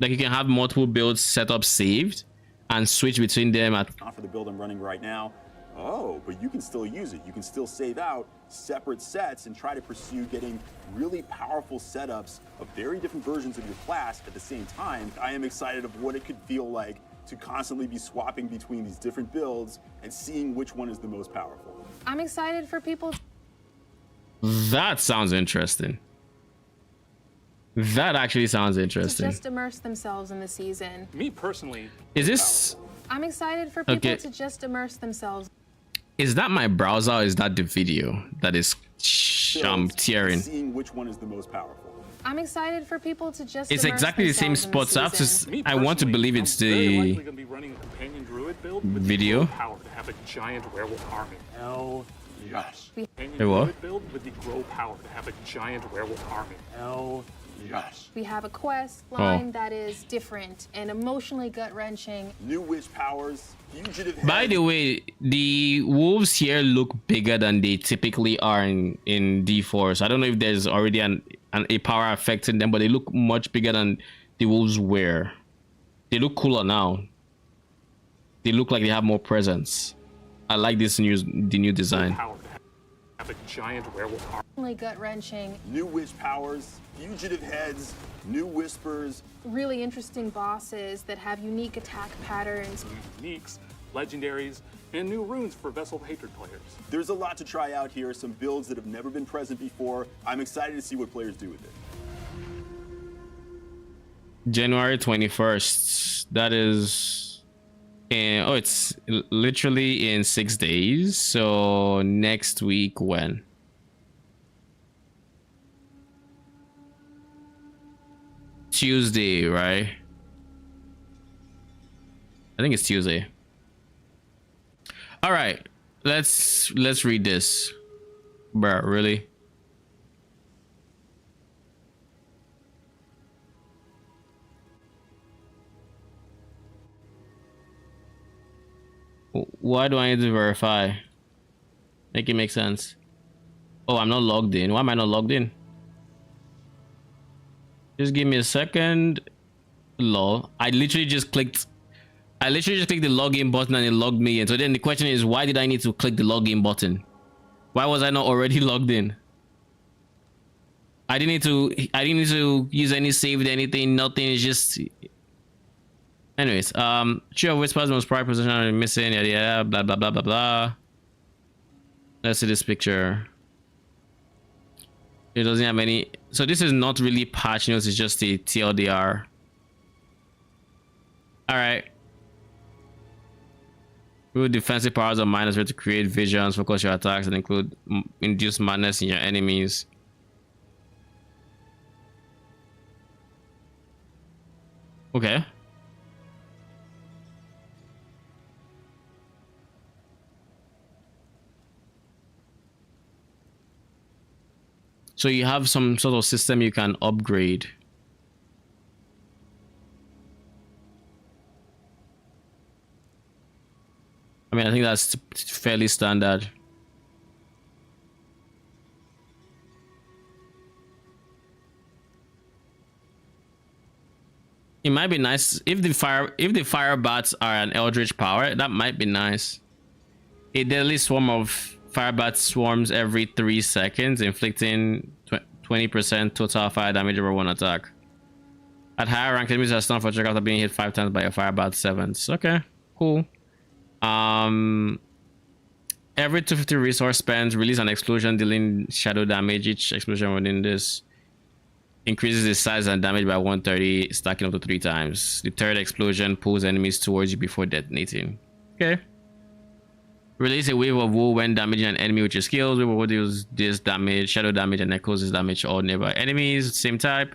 Like you can have multiple builds set up saved and switch between them at not for the build I'm running right now. Oh, but you can still use it. You can still save out separate sets and try to pursue getting really powerful setups of very different versions of your class at the same time. I am excited of what it could feel like to constantly be swapping between these different builds and seeing which one is the most powerful. I'm excited for people. That sounds interesting. That actually sounds interesting. To just immerse themselves in the season. Me personally. Is this? I'm excited for people to just immerse themselves. Is that my browser or is that the video that is tearing? Seeing which one is the most powerful. I'm excited for people to just. It's exactly the same spot. So I want to believe it's the going to be running a companion druid build video. Power to have a giant werewolf army. Hell yes. Hey, what? Build with the grow power to have a giant werewolf army. Hell yes. We have a quest line that is different and emotionally gut-wrenching. New witch powers, fugitive. By the way, the wolves here look bigger than they typically are in D4. So I don't know if there's already a power affecting them, but they look much bigger than the wolves were. They look cooler now. They look like they have more presence. I like the new design. Power to have a giant werewolf army. Gut-wrenching. New witch powers, fugitive heads, new whispers. Really interesting bosses that have unique attack patterns. Uniques legendaries, and new runes for Vessel of Hatred players. There's a lot to try out here, some builds that have never been present before. I'm excited to see what players do with it. January 21st. That is in, oh, it's literally in 6 days. So next week when? Tuesday, right? I think it's Tuesday. All right, let's read this. Bruh, really? Why do I need to verify? Make it make sense. Oh, I'm not logged in. Why am I not logged in? Just give me a second. Lol. I literally just clicked the login button and it logged me in. So then the question is, why did I need to click the login button? Why was I not already logged in? I didn't need to use any saved anything, nothing. It's just, anyways, Tree of Whispers most probably position missing, yada yada, blah blah blah blah blah. Let's see this picture. It doesn't have any, so this is not really patch notes, it's just the TLDR. All right. With defensive powers of minus to create visions, focus your attacks, and include induce madness in your enemies. Okay. So you have some sort of system you can upgrade. I mean, I think that's fairly standard. It might be nice if the fire bats are an eldritch power. That might be nice. A deadly swarm of fire bats swarms every 3 seconds, inflicting 20% total fire damage over one attack. At higher rank, enemies are stunned for check after being hit 5 times by a fire bat 7s. Okay, cool. Every 250 resource spent, release an explosion dealing shadow damage. Each explosion within this increases the size and damage by 130, stacking up to 3 times. The third explosion pulls enemies towards you before detonating. Okay. Release a wave of woe when damaging an enemy with your skills. Wave of woe deals this damage, shadow damage, and echoes this damage to all nearby enemies. Same type.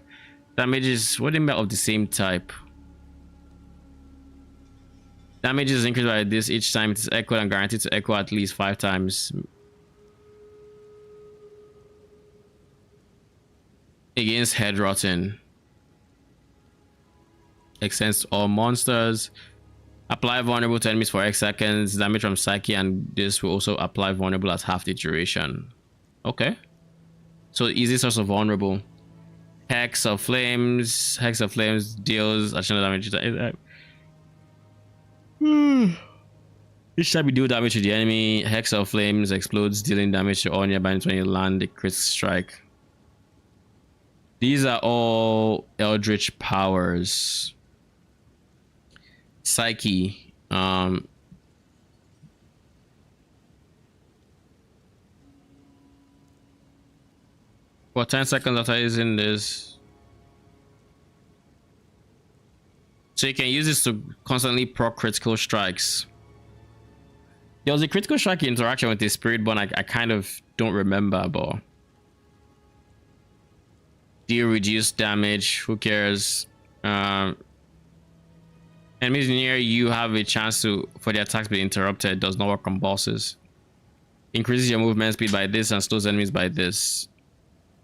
Damage is what do you mean of the same type? Damage is increased by this each time it is echoed and guaranteed to echo at least 5 times. Against head rotten. Extends to all monsters. Apply vulnerable to enemies for X seconds. Damage from Psyche, and this will also apply vulnerable at half the duration. Okay. So easy source of vulnerable. Hex of Flames. Hex of Flames deals additional damage. Each time you deal damage to the enemy, Hex of Flames explodes, dealing damage to all nearby enemies when you land the crit strike. These are all eldritch powers. Psyche. For 10 seconds after using this. So you can use this to constantly proc critical strikes. There was a critical strike interaction with the spirit bond I kind of don't remember, but deal reduced damage, who cares? Enemies near you have a chance for the attacks to be interrupted. Does not work on bosses. Increases your movement speed by this and slows enemies by this.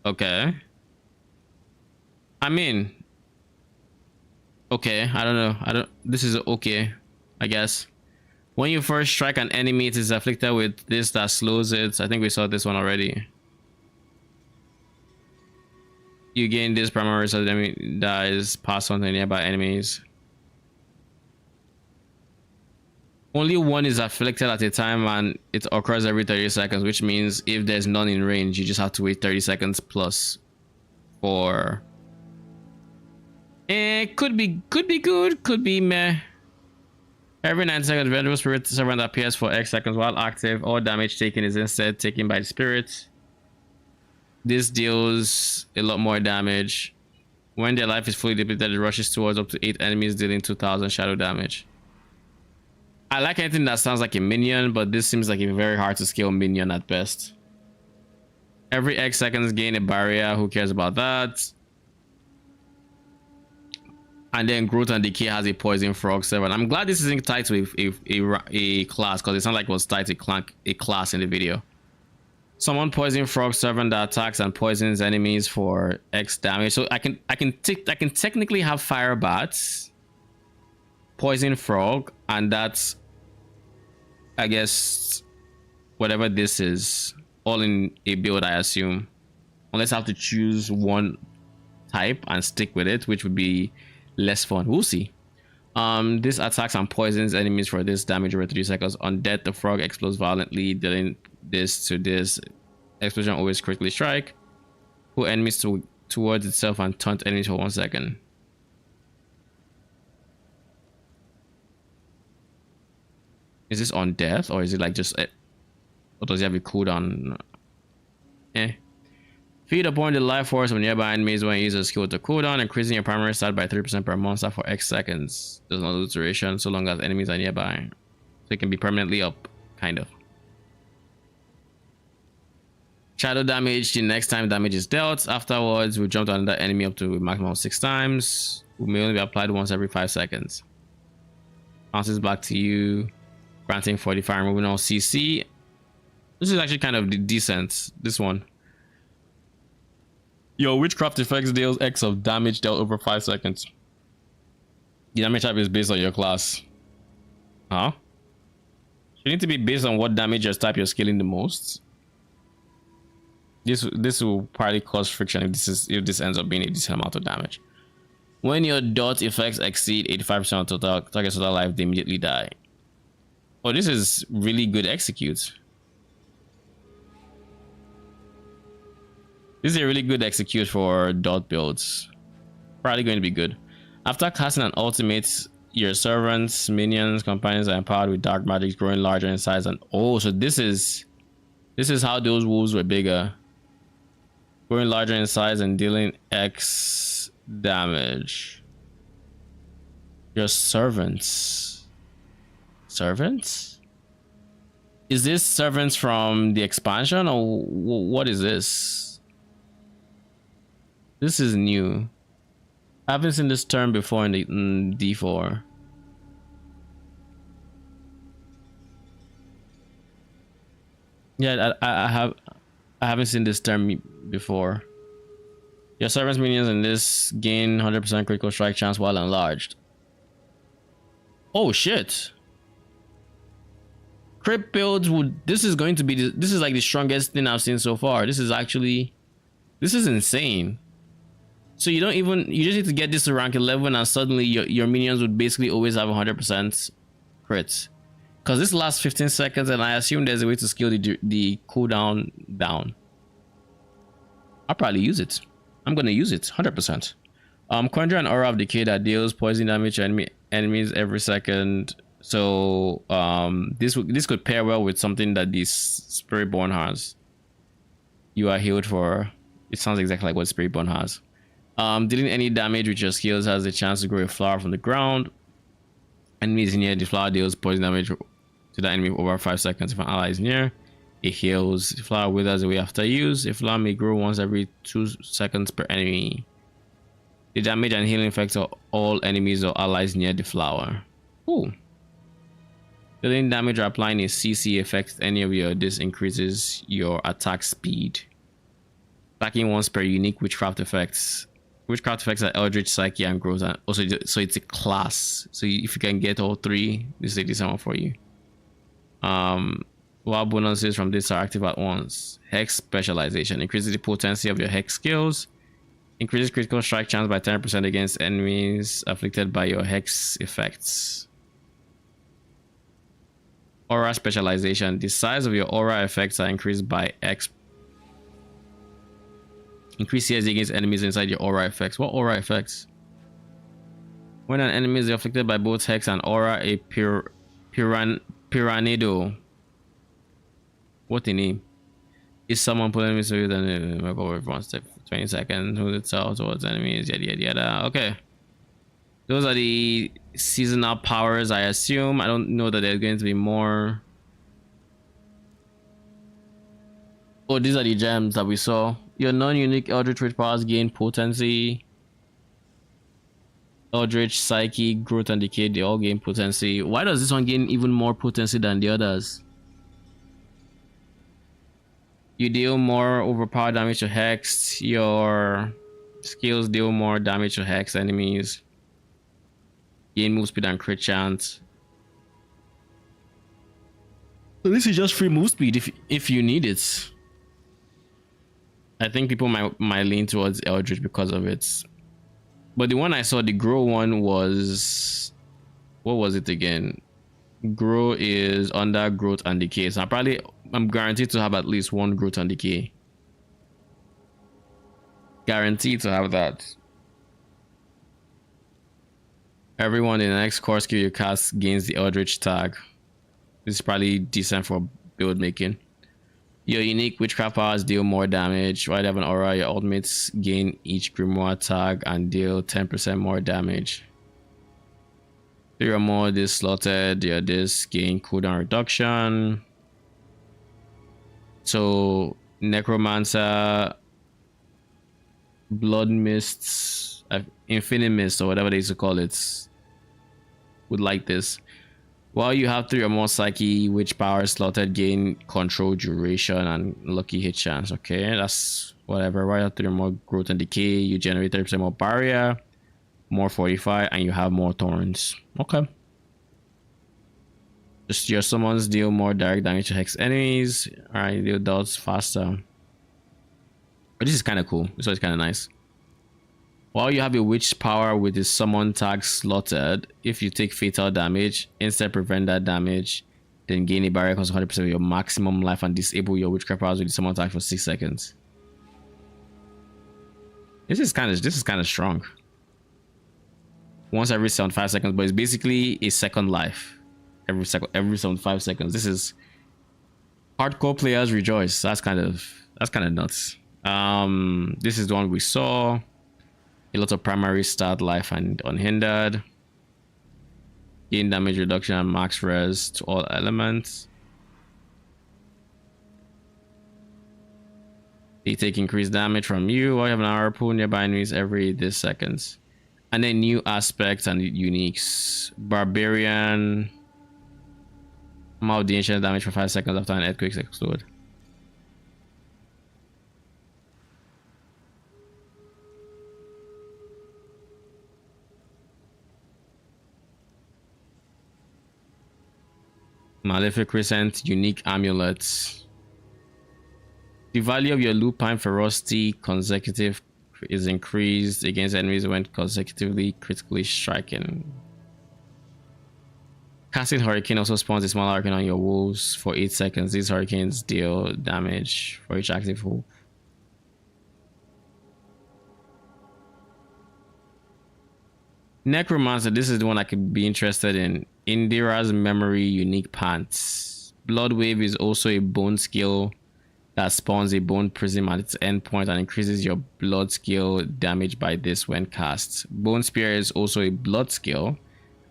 Okay. I mean, okay, I don't know. This is okay, I guess. When you first strike an enemy, it is afflicted with this that slows it. I think we saw this one already. You gain this primary so the enemy dies passed on to nearby enemies. Only one is afflicted at a time and it occurs every 30 seconds, which means if there's none in range, you just have to wait 30 seconds plus for... Could be good, could be meh. Every 90 seconds, Venerable Spirit Servant appears for X seconds while active. All damage taken is instead taken by the spirit. This deals a lot more damage. When their life is fully depleted, it rushes towards up to 8 enemies, dealing 2000 shadow damage. I like anything that sounds like a minion, but this seems like a very hard to scale minion at best. Every X seconds gain a barrier. Who cares about that? And then Growth and Decay has a Poison Frog 7. I'm glad this isn't tied to a class, because it sounded like it was tied to a class in the video. Summon Poison Frog 7 that attacks and poisons enemies for X damage. So I can technically have Fire Bats, Poison Frog, and that's, I guess, whatever this is, all in a build, I assume. Unless I have to choose one type and stick with it, which would be less fun. We'll see. This attacks and poisons enemies for this damage over 3 seconds. On death, the frog explodes violently, dealing this to this. Explosion always critically strike. Pull enemies towards itself and taunt enemies for 1 second. Is this on death, or is it like just, or does it have a cooldown? Feed upon the life force of nearby enemies when you use a skill with a cooldown, increasing your primary stat by 3% per monster for X seconds. Does not lose duration so long as enemies are nearby. So it can be permanently up, kind of. Shadow damage, the next time damage is dealt. Afterwards, we jump to another enemy up to a maximum of 6 times. We may only be applied once every 5 seconds. Bounces back to you, granting 45, removing all CC. This is actually kind of decent, this one. Your witchcraft effects deals X of damage dealt over 5 seconds. The damage type is based on your class. Huh? You need to be based on what damage type you're scaling the most. This will probably cause friction if this ends up being a decent amount of damage. When your dot effects exceed 85% of total target's total life, they immediately die. Oh, this is really good execute. This is a really good execute for dot builds. Probably going to be good. After casting an ultimate, your servants, minions, companions are empowered with dark magic, growing larger in size. And oh, so this is how those wolves were bigger. Growing larger in size and dealing X damage. Your servants. Servants? Is this servants from the expansion, or what is this? This is new. I haven't seen this term before in the D4. Yeah, I haven't seen this term before. Your servants minions in this gain 100% critical strike chance while enlarged. Oh shit. Crit builds would, this is going to be this is like the strongest thing I've seen so far. This is insane. So you just need to get this to rank 11 and suddenly your minions would basically always have 100% crits. Because this lasts 15 seconds and I assume there's a way to scale the cooldown down. I'll probably use it. I'm going to use it 100%. Conjure an aura of decay that deals poison damage to enemies every second. So this could pair well with something that this Spiritborn has. You are healed for, it sounds exactly like what Spiritborn has. Dealing any damage with your skills has a chance to grow a flower from the ground. Enemies near the flower deals poison damage to the enemy over 5 seconds. If an ally is near, it heals. The flower withers away after use. A flower may grow once every 2 seconds per enemy. The damage and healing effects of all enemies or allies near the flower. Ooh. Dealing damage or applying a CC effect any of your this increases your attack speed. Attacking once per unique witchcraft effects. Witchcraft effects are Eldritch, Psyche, and Growth. And also, so it's a class. So if you can get all 3, this is a decent one for you. While bonuses from this are active at once. Hex specialization increases the potency of your hex skills. Increases critical strike chance by 10% against enemies afflicted by your hex effects. Aura specialization. The size of your aura effects are increased by X. Increase CSD against enemies inside your aura effects. What aura effects? When an enemy is afflicted by both hex and aura, a Pyranido. What the name? Is someone pulling me through then go over 20 seconds, move itself towards enemies, yada yada yada. Okay. Those are the seasonal powers, I assume. I don't know that there's going to be more. Oh, these are the gems that we saw. Your non-unique Eldritch Rich powers gain potency. Eldritch, Psyche, Growth, and Decay, they all gain potency. Why does this one gain even more potency than the others? You deal more overpowered damage to Hex. Your skills deal more damage to Hex enemies. Gain move speed and crit chance. So this is just free move speed if you need it. I think people might lean towards Eldritch because of it. But the one I saw, the Grow one, was, what was it again? Grow is under Growth and Decay. So I'm guaranteed to have at least one Growth and Decay. Guaranteed to have that. Everyone in the next core skill you cast gains the Eldritch tag. This is probably decent for build making. Your unique witchcraft powers deal more damage. While you have an aura, your ultimates gain each grimoire tag and deal 10% more damage. 3 or more this slotted, your disc gain cooldown reduction. So Necromancer, Blood Mists, Infinite Mist, or whatever they used to call it, would like this. While you have 3 or more Psyche witch powers slotted, gain control duration and lucky hit chance. Okay, that's whatever. While you have 3 or more Growth and Decay, you generate 30% more barrier, more fortify, and you have more thorns. Okay. Just your summons deal more direct damage to Hex enemies. Alright, deal dots faster. But this is kind of cool. This is kind of nice. While you have a witch power with the summon tag slotted, if you take fatal damage, instead prevent that damage, then gain a barrier cost 100% of your maximum life and disable your witchcraft powers with the summon tag for 6 seconds. This is kind of strong. Once every 75 seconds, but it's basically a second life. Every 75 seconds. This is hardcore players rejoice. That's kind of nuts. This is the one we saw. A lot of primary start life and unhindered. Gain damage reduction and max res to all elements. They take increased damage from you while you have an arrow pool nearby enemies every this seconds. And then new aspects and uniques. Barbarian. Amount the ancient damage for 5 seconds after an earthquake explode. Malefic Crescent, unique amulets. The value of your lupine ferocity consecutive is increased against enemies when consecutively critically striking. Casting Hurricane also spawns a small hurricane on your wolves for 8 seconds. These hurricanes deal damage for each active wolf. Necromancer, this is the one I could be interested in. Indira's Memory unique pants. Blood Wave is also a bone skill that spawns a bone prism at its endpoint and increases your blood skill damage by this when cast. Bone Spear is also a blood skill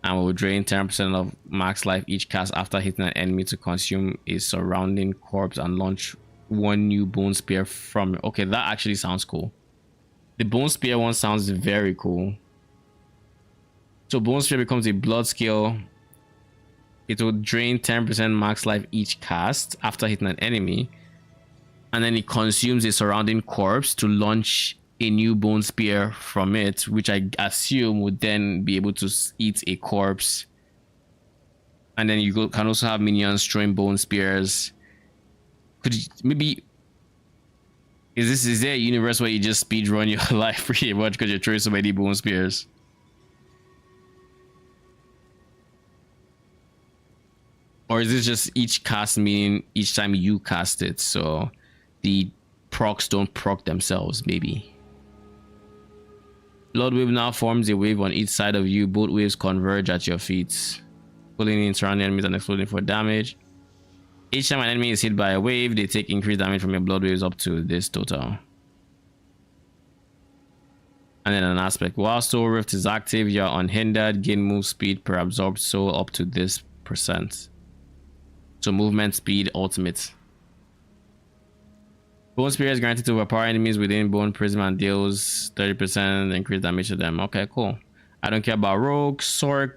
and will drain 10% of max life each cast after hitting an enemy to consume a surrounding corpse and launch 1 new Bone Spear from. Okay, that actually sounds cool. The Bone Spear one sounds very cool. So Bone Spear becomes a blood skill. It will drain 10% max life each cast after hitting an enemy. And then it consumes a surrounding corpse to launch a new Bone Spear from it, which I assume would then be able to eat a corpse. And then you can also have minions throwing Bone Spears. Could you, maybe... Is there a universe where you just speedrun your life pretty much because you're throwing so many Bone Spears? Or is this just each cast meaning each time you cast it, so the procs don't proc themselves, maybe? Blood Wave now forms a wave on each side of you. Both waves converge at your feet. pulling in surrounding enemies and exploding for damage. Each time an enemy is hit by a wave, they take increased damage from your blood waves up to this total. And then an aspect. While Soul Rift is active, you are unhindered. Gain move speed per absorbed soul up to this %. So movement speed ultimate. Bone Spirit is granted to overpower enemies within Bone Prism and deals 30% increased damage to them. Okay, cool. I don't care about Rogue, Sork.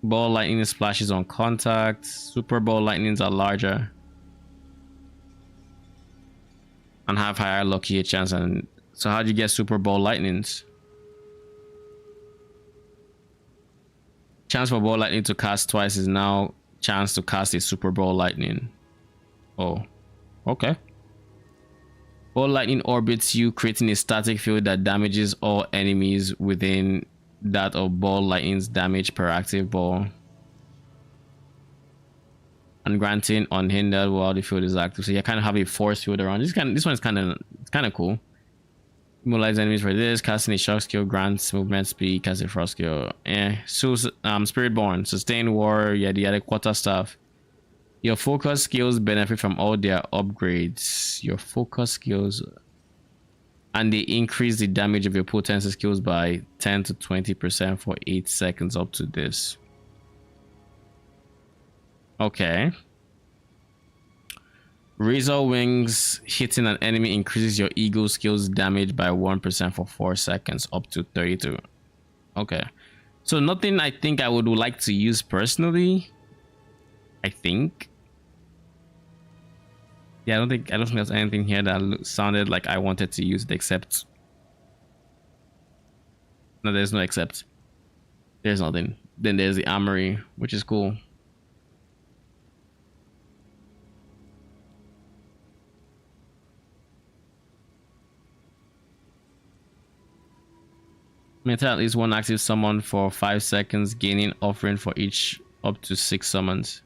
Ball lightning splashes on contact. Super ball lightnings are larger and have higher lucky hit chance. And so how do you get super ball lightnings? Chance for ball lightning to cast twice is now chance to cast a super ball lightning. Oh, okay. Ball lightning orbits you, creating a static field that damages all enemies within that of ball lightning's damage per active ball, and granting unhindered while the field is active. So you kind of have a force field around. This one is kind of cool. Immobilize enemies for this. Casting a shock skill grants movement speed. Casting frost skill. So Spiritborn, sustain war, yada quarter stuff. Your focus skills benefit from all their upgrades. Your focus skills, and they increase the damage of your potency skills by 10 to 20% for 8 seconds up to this. Okay. Razor Wings, hitting an enemy increases your Eagle skills damage by 1% for 4 seconds up to 32. Okay. So nothing I think I would like to use personally. I think. Yeah, I don't think there's anything here that sounded like I wanted to use it except. No, there's no except. There's nothing. Then there's the armory, which is cool. Maintain at least one active summon for 5 seconds, gaining offering for each up to 6 summons.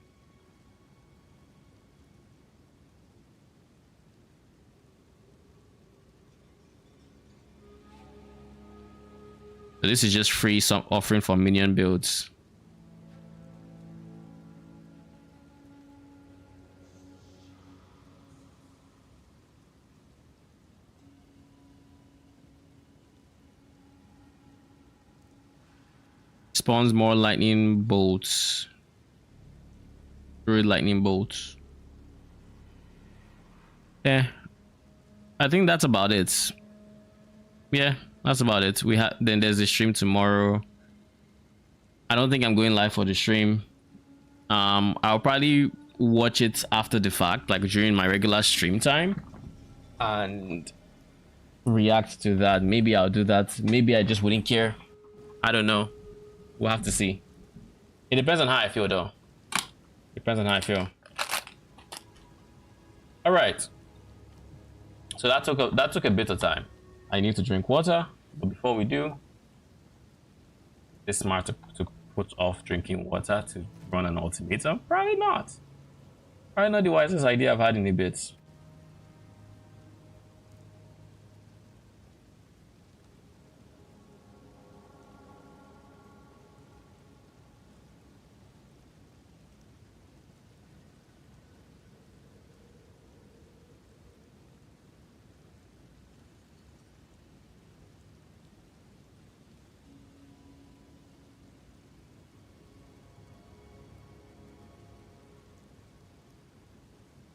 So this is just free some offering for minion builds. Spawns more lightning bolts. Druid lightning bolts. Yeah. I think that's about it. Yeah, that's about it. Then there's the stream tomorrow. I don't think I'm going live for the stream. I'll probably watch it after the fact, like during my regular stream time, and react to that. Maybe I'll do that. Maybe I just wouldn't care. I don't know. We'll have to see. It depends on how I feel, though. Depends on how I feel. All right. So that took a bit of time. I need to drink water, but before we do, it's smart to put off drinking water to run an ultimatum. Probably not. Probably not the wisest idea I've had in a bit.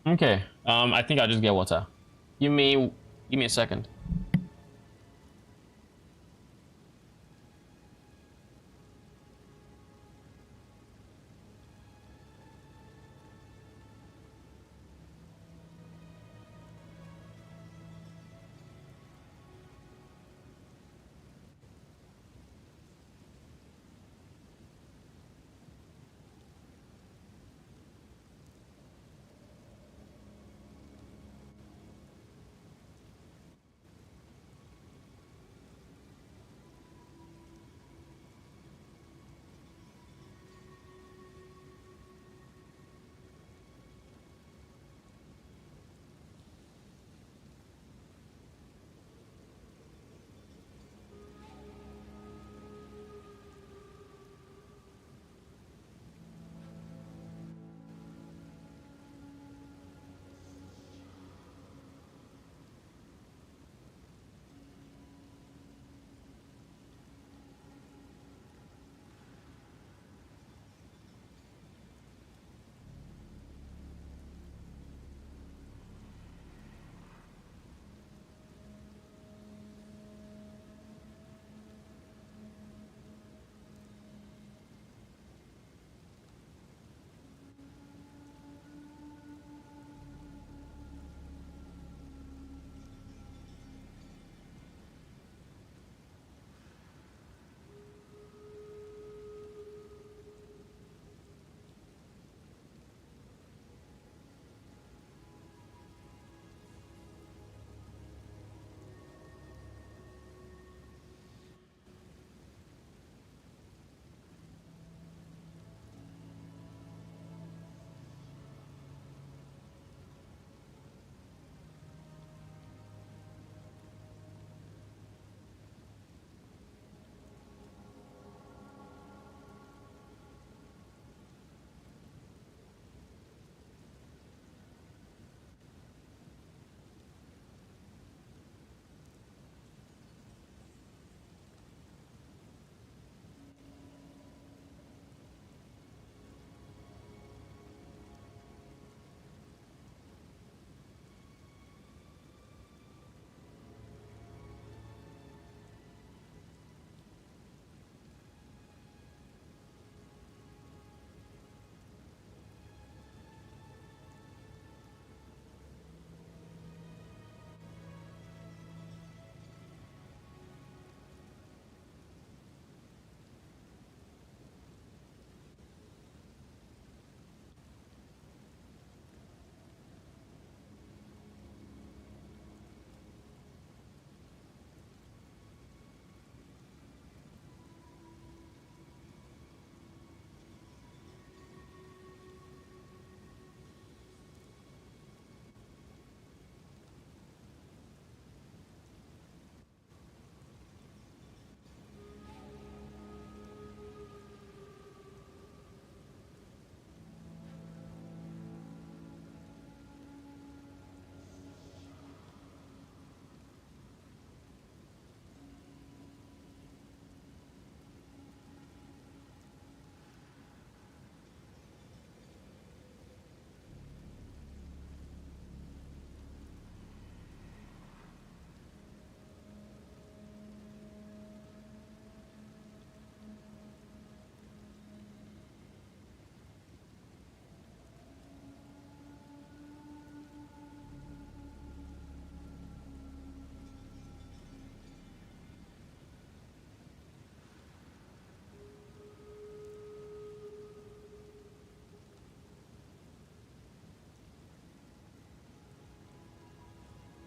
Okay. I think I'll just get water. Give me a second.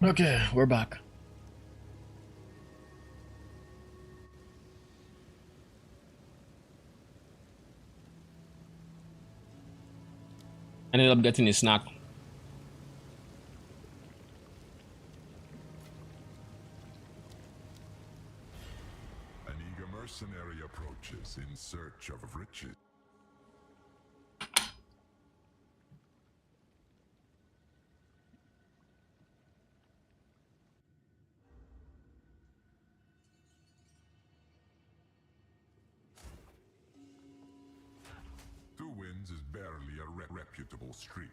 Okay, we're back. I ended up getting a snack. An eager mercenary approaches in search of riches. Two wins is barely a reputable streak.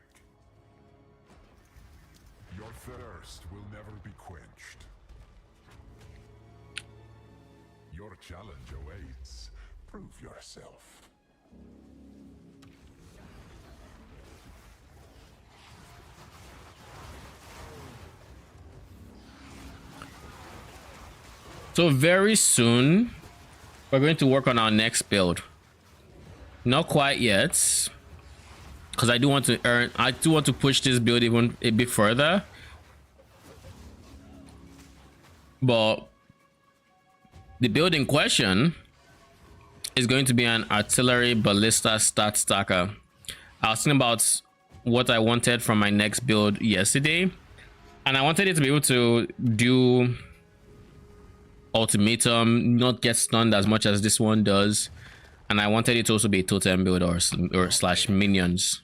Your thirst will never be quenched. Your challenge awaits. Prove yourself. So very soon, we're going to work on our next build. Not quite yet, because I do want to push this build even a bit further. But the build in question is going to be an artillery ballista stat stacker. I was thinking about what I wanted from my next build yesterday, and I wanted it to be able to do ultimatum, not get stunned as much as this one does, and I wanted it to also be a totem build or slash minions.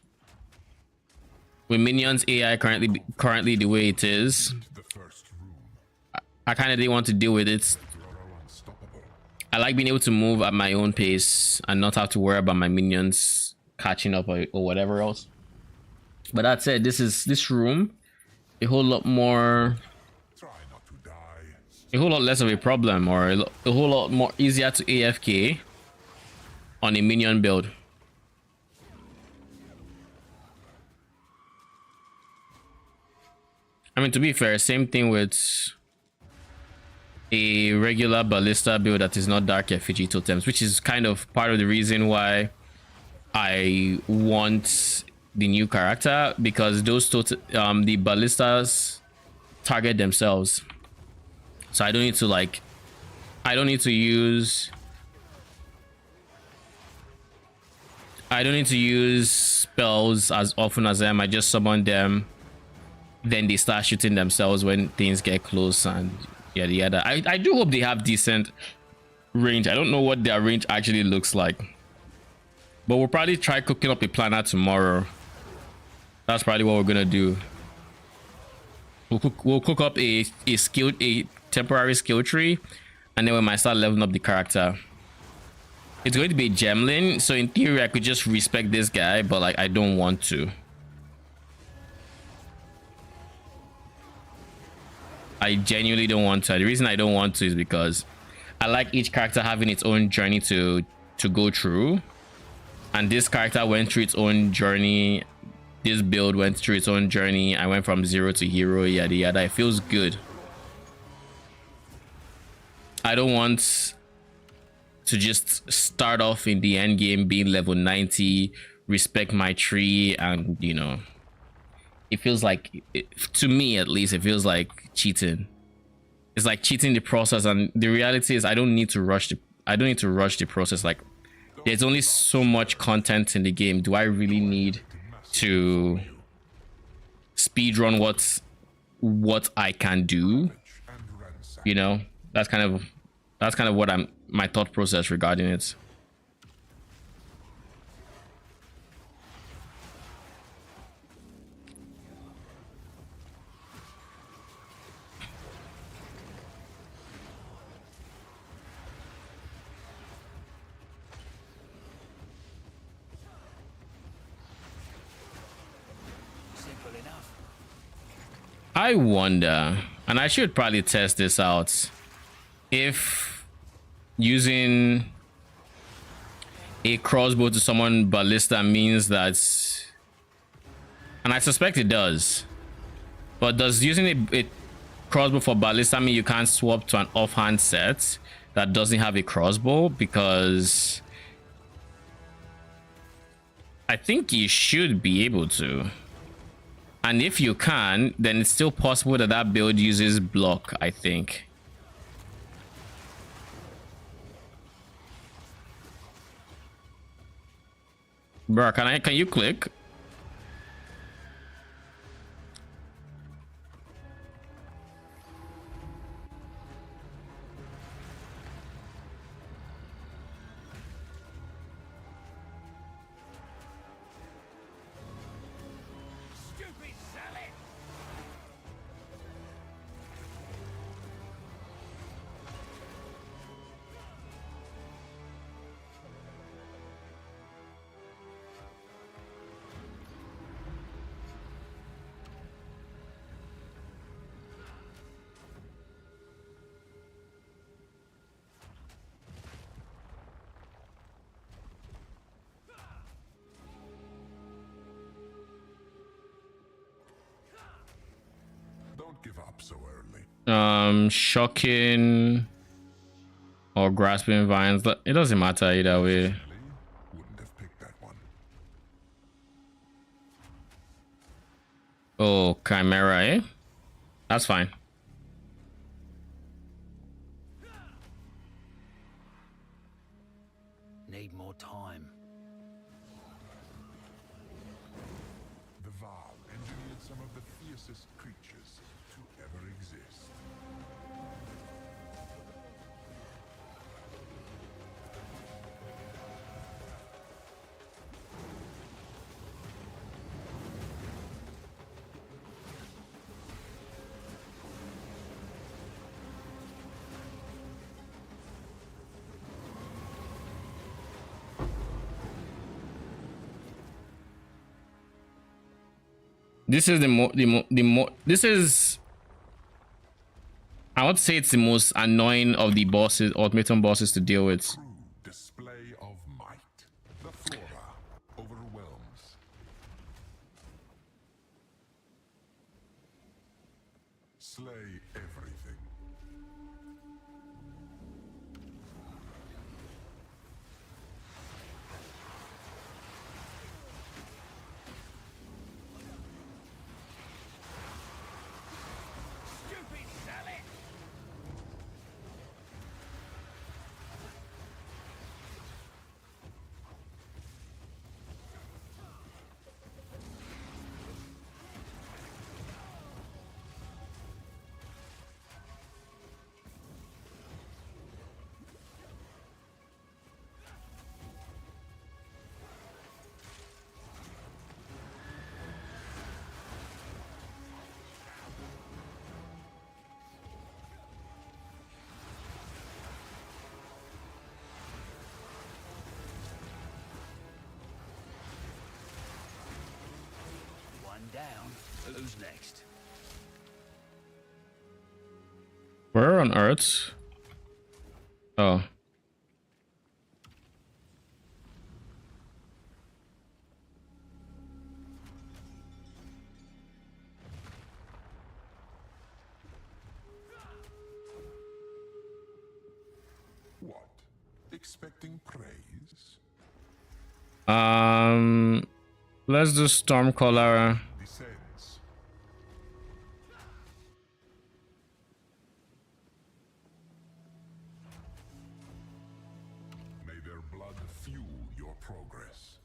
With minions AI currently the way it is, I kind of didn't want to deal with it. I like being able to move at my own pace and not have to worry about my minions catching up or whatever else. But that said, this room a whole lot more, a whole lot less of a problem, or a whole lot more easier to AFK on a minion build. I mean, to be fair, same thing with a regular ballista build that is not dark effigy totems, which is kind of part of the reason why I want the new character, because those the ballistas target themselves, so I don't need to use spells as often as them. I just summon them, then they start shooting themselves when things get close and yada yada. I do hope they have decent range. I don't know what their range actually looks like, but we'll probably try cooking up a planner tomorrow. That's probably what we're gonna do. We'll cook up a temporary skill tree, and then we might start leveling up the character. It's going to be a Gemling, so in theory I could just respec this guy, but like I don't want to. I genuinely don't want to. The reason I don't want to is because I like each character having its own journey to go through, and this character went through its own journey. This build went through its own journey. I went from 0 to hero, yada yada. It feels good. I don't want to just start off in the end game being level 90, respect my tree, and you know, it feels like, to me at least, it feels like cheating. It's like cheating the process, and the reality is I don't need to rush the process. Like, there's only so much content in the game. Do I really need to speedrun what I can do? You know, that's kind of what my thought process regarding it. I wonder, and I should probably test this out, if using a crossbow to summon ballista means that, and I suspect it does, but does using a crossbow for ballista mean you can't swap to an offhand set that doesn't have a crossbow? Because I think you should be able to. And if you can, then it's still possible that that build uses block, I think. Bro, can you click? Don't give up so early. Shocking or grasping vines. It doesn't matter either way. Wouldn't have picked that one. Oh, Chimera, eh? That's fine. Need more time. The Val engineered some of the fiercest creatures to ever exist. This is this is, I would say it's the most annoying of the bosses, Ultimatum bosses to deal with. True display of might. The flora overwhelms. Slay everything. Down. Who's next? Where on Earth? Oh. What? Expecting praise? Let's do Stormcaller. Descends. May their blood fuel your progress.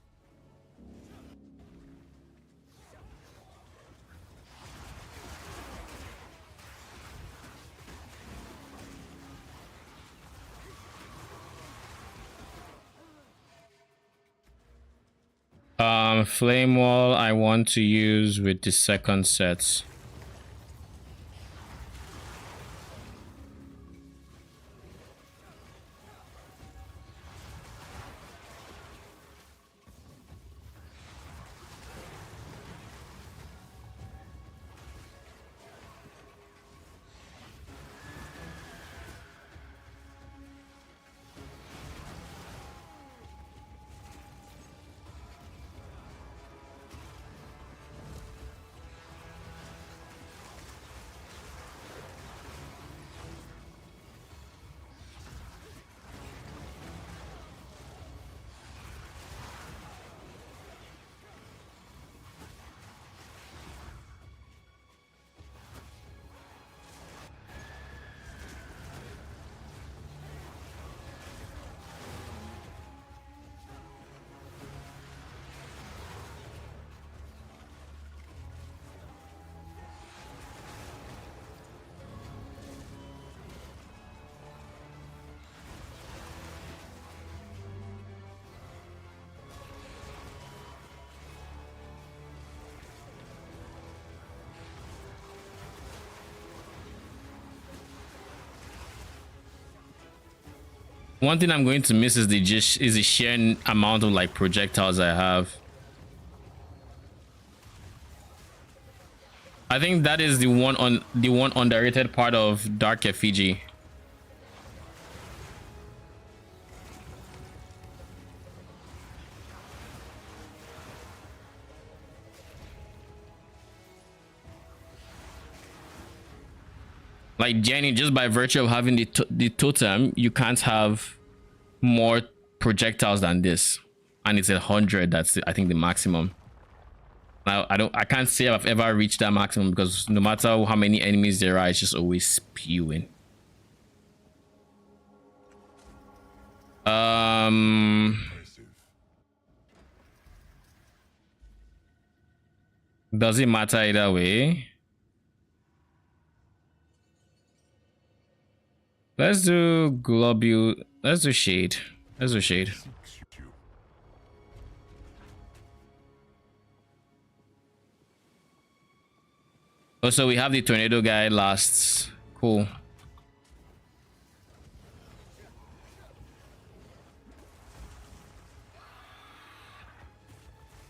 Flame Wall I want to use with the second set. One thing I'm going to miss is the sheer amount of like projectiles I have. I think that is the one underrated part of Dark Effigy. Like Jenny, just by virtue of having the totem, you can't have more projectiles than this, and it's 100. That's I think the maximum. Now I can't say I've ever reached that maximum because no matter how many enemies there are, it's just always spewing. Does it matter either way? Let's do globule. Let's do shade. Let's do shade. Oh, so we have the tornado guy lasts. Cool.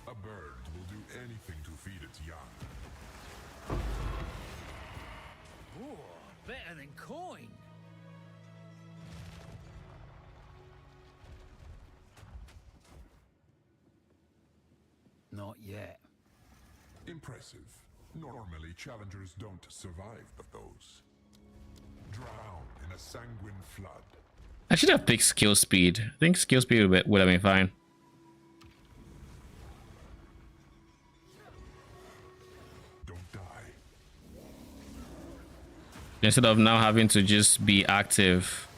A bird will do anything to feed its young. Ooh, better than coin. Not yet. Impressive. Normally, challengers don't survive those. Drown in a sanguine flood. I should have picked skill speed. I think skill speed would have been fine. Don't die. Instead of now having to just be active.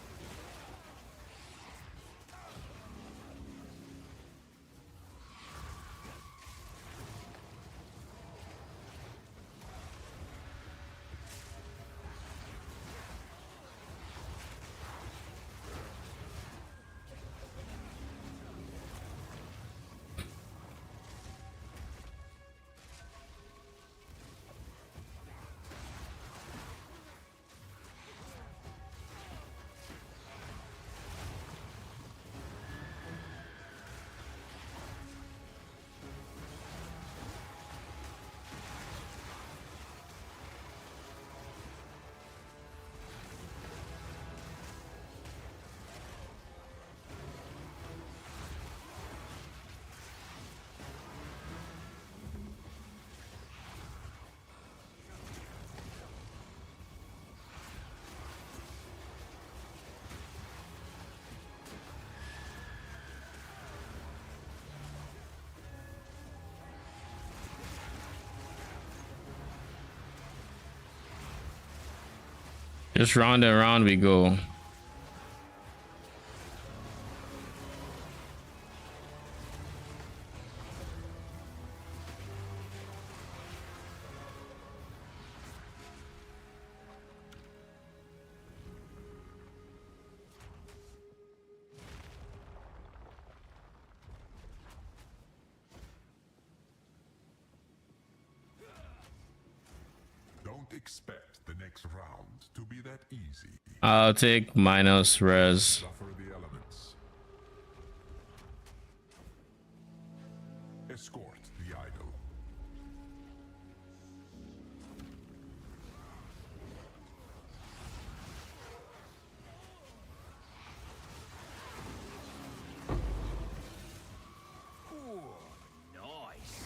Just round and round we go. Don't expect the next round to be that easy. I'll take minus res. Suffer the elements. Escort the idol. Ooh, nice.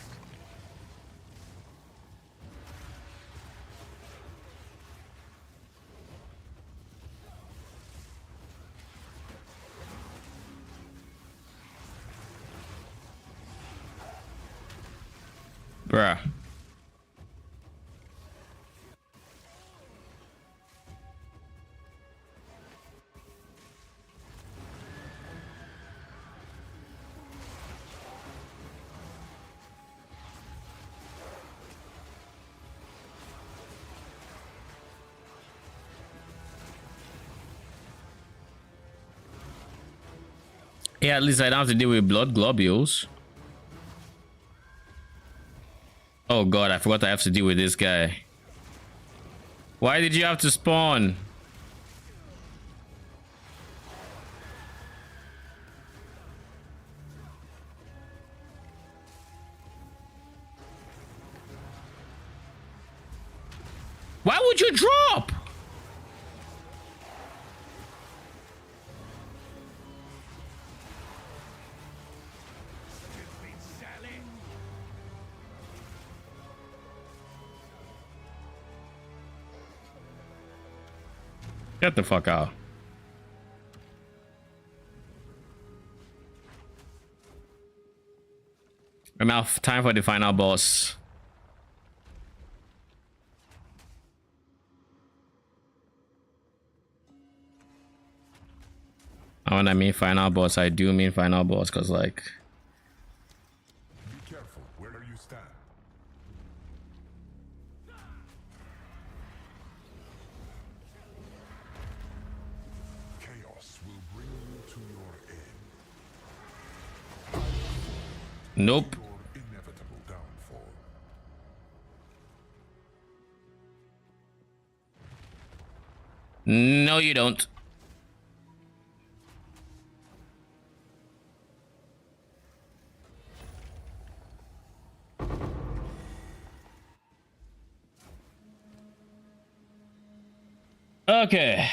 Bruh. Yeah, at least I don't have to deal with blood globules. Oh god, I forgot I have to deal with this guy. Why did you have to spawn? would you drop? Get the fuck out. Now, time for the final boss. When I mean final boss, I do mean final boss, because like... Be careful. Where you stand. Chaos will bring you to your end. Nope. Your inevitable downfall. No, you don't. Okay.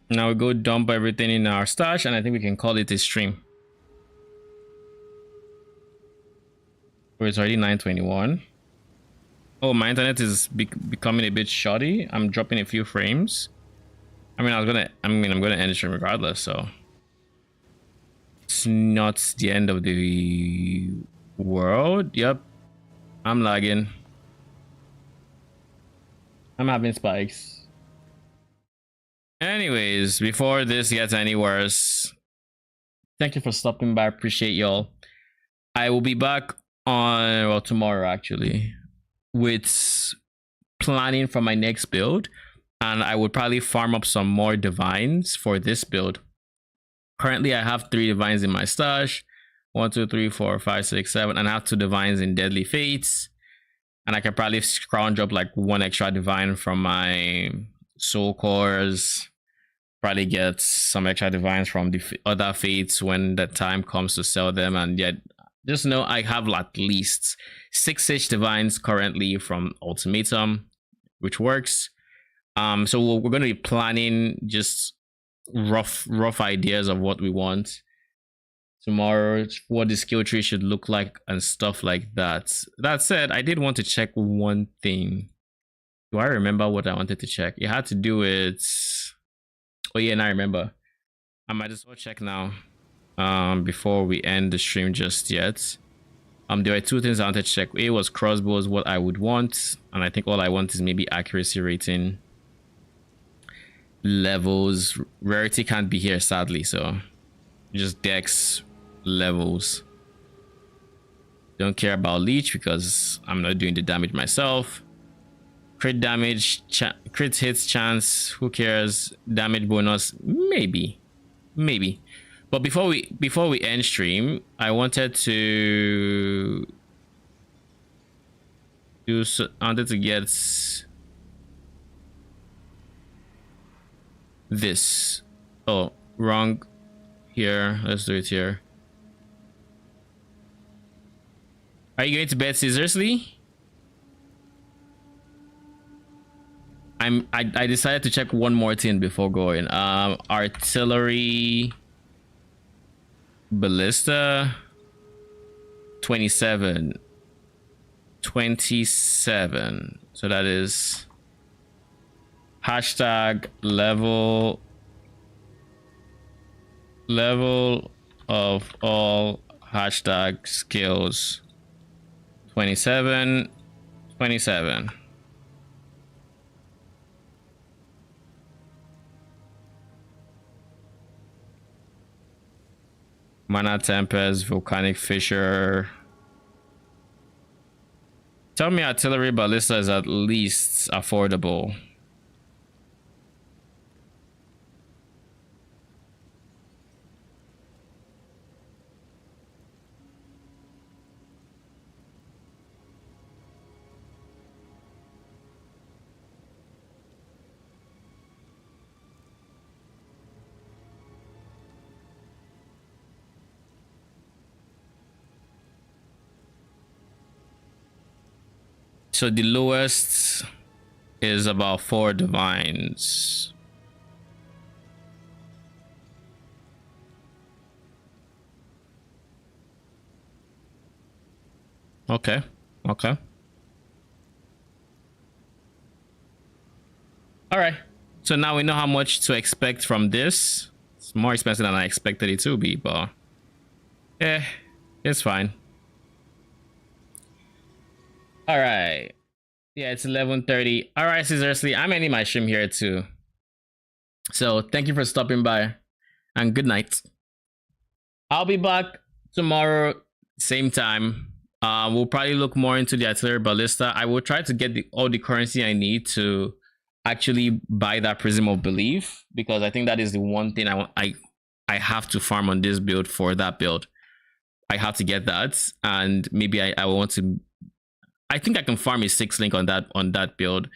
Now we go dump everything in our stash, and I think we can call it a stream. Oh, it's already 9:21. Oh, my internet is becoming a bit shoddy. I'm dropping a few frames. I'm gonna end the stream regardless, so it's not the end of the world. Yep, I'm lagging. I'm having spikes. Anyways, before this gets any worse, thank you for stopping by. I appreciate y'all. I will be back on, well, tomorrow actually, with planning for my next build, and I would probably farm up some more divines for this build. Currently, I have 3 divines in my stash. 1, 2, 3, 4, 5, 6, 7, and I have 2 divines in Deadly Fates. And I can probably scrounge up like 1 extra divine from my soul cores. Probably get some extra divines from the other fates when the time comes to sell them. And yet, just know I have at least 6 divines currently from Ultimatum, which works. So we're going to be planning just rough ideas of what we want tomorrow, what the skill tree should look like and stuff like that. That said, I did want to check one thing. Do I remember what I wanted to check? It had to do with... Oh yeah, and I remember. I might as well check now before we end the stream just yet. There were 2 things I wanted to check. A was crossbows, what I would want, and I think all I want is maybe accuracy rating, levels. Rarity can't be here sadly, so just dex, levels. Don't care about leech because I'm not doing the damage myself. Crit damage, crit hits chance, who cares? Damage bonus, maybe. But before we end stream, I wanted to get this. Oh, wrong. Here, let's do it here. Are you going to bed seriously? I decided to check one more thing before going. Artillery ballista 27. So that is hashtag level of all hashtag skills 27. Mana Tempest, Volcanic Fissure. Tell me artillery ballista is at least affordable. So the lowest is about 4 divines. Okay. Okay. All right. So now we know how much to expect from this. It's more expensive than I expected it to be, but yeah, it's fine. All right. Yeah, it's 11:30. All right, seriously, I'm ending my stream here too. So thank you for stopping by, and good night. I'll be back tomorrow, same time. We'll probably look more into the artillery ballista. I will try to get all the currency I need to actually buy that prism of belief, because I think that is the one thing I have to farm on this build. For that build, I have to get that, and maybe I want to. I think I can farm a 6 link on that build.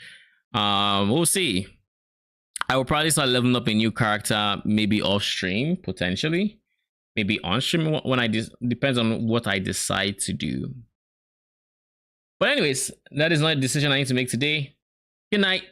We'll see. I will probably start leveling up a new character, maybe off stream, potentially, maybe on stream when depends on what I decide to do. But anyways, that is not a decision I need to make today. Good night.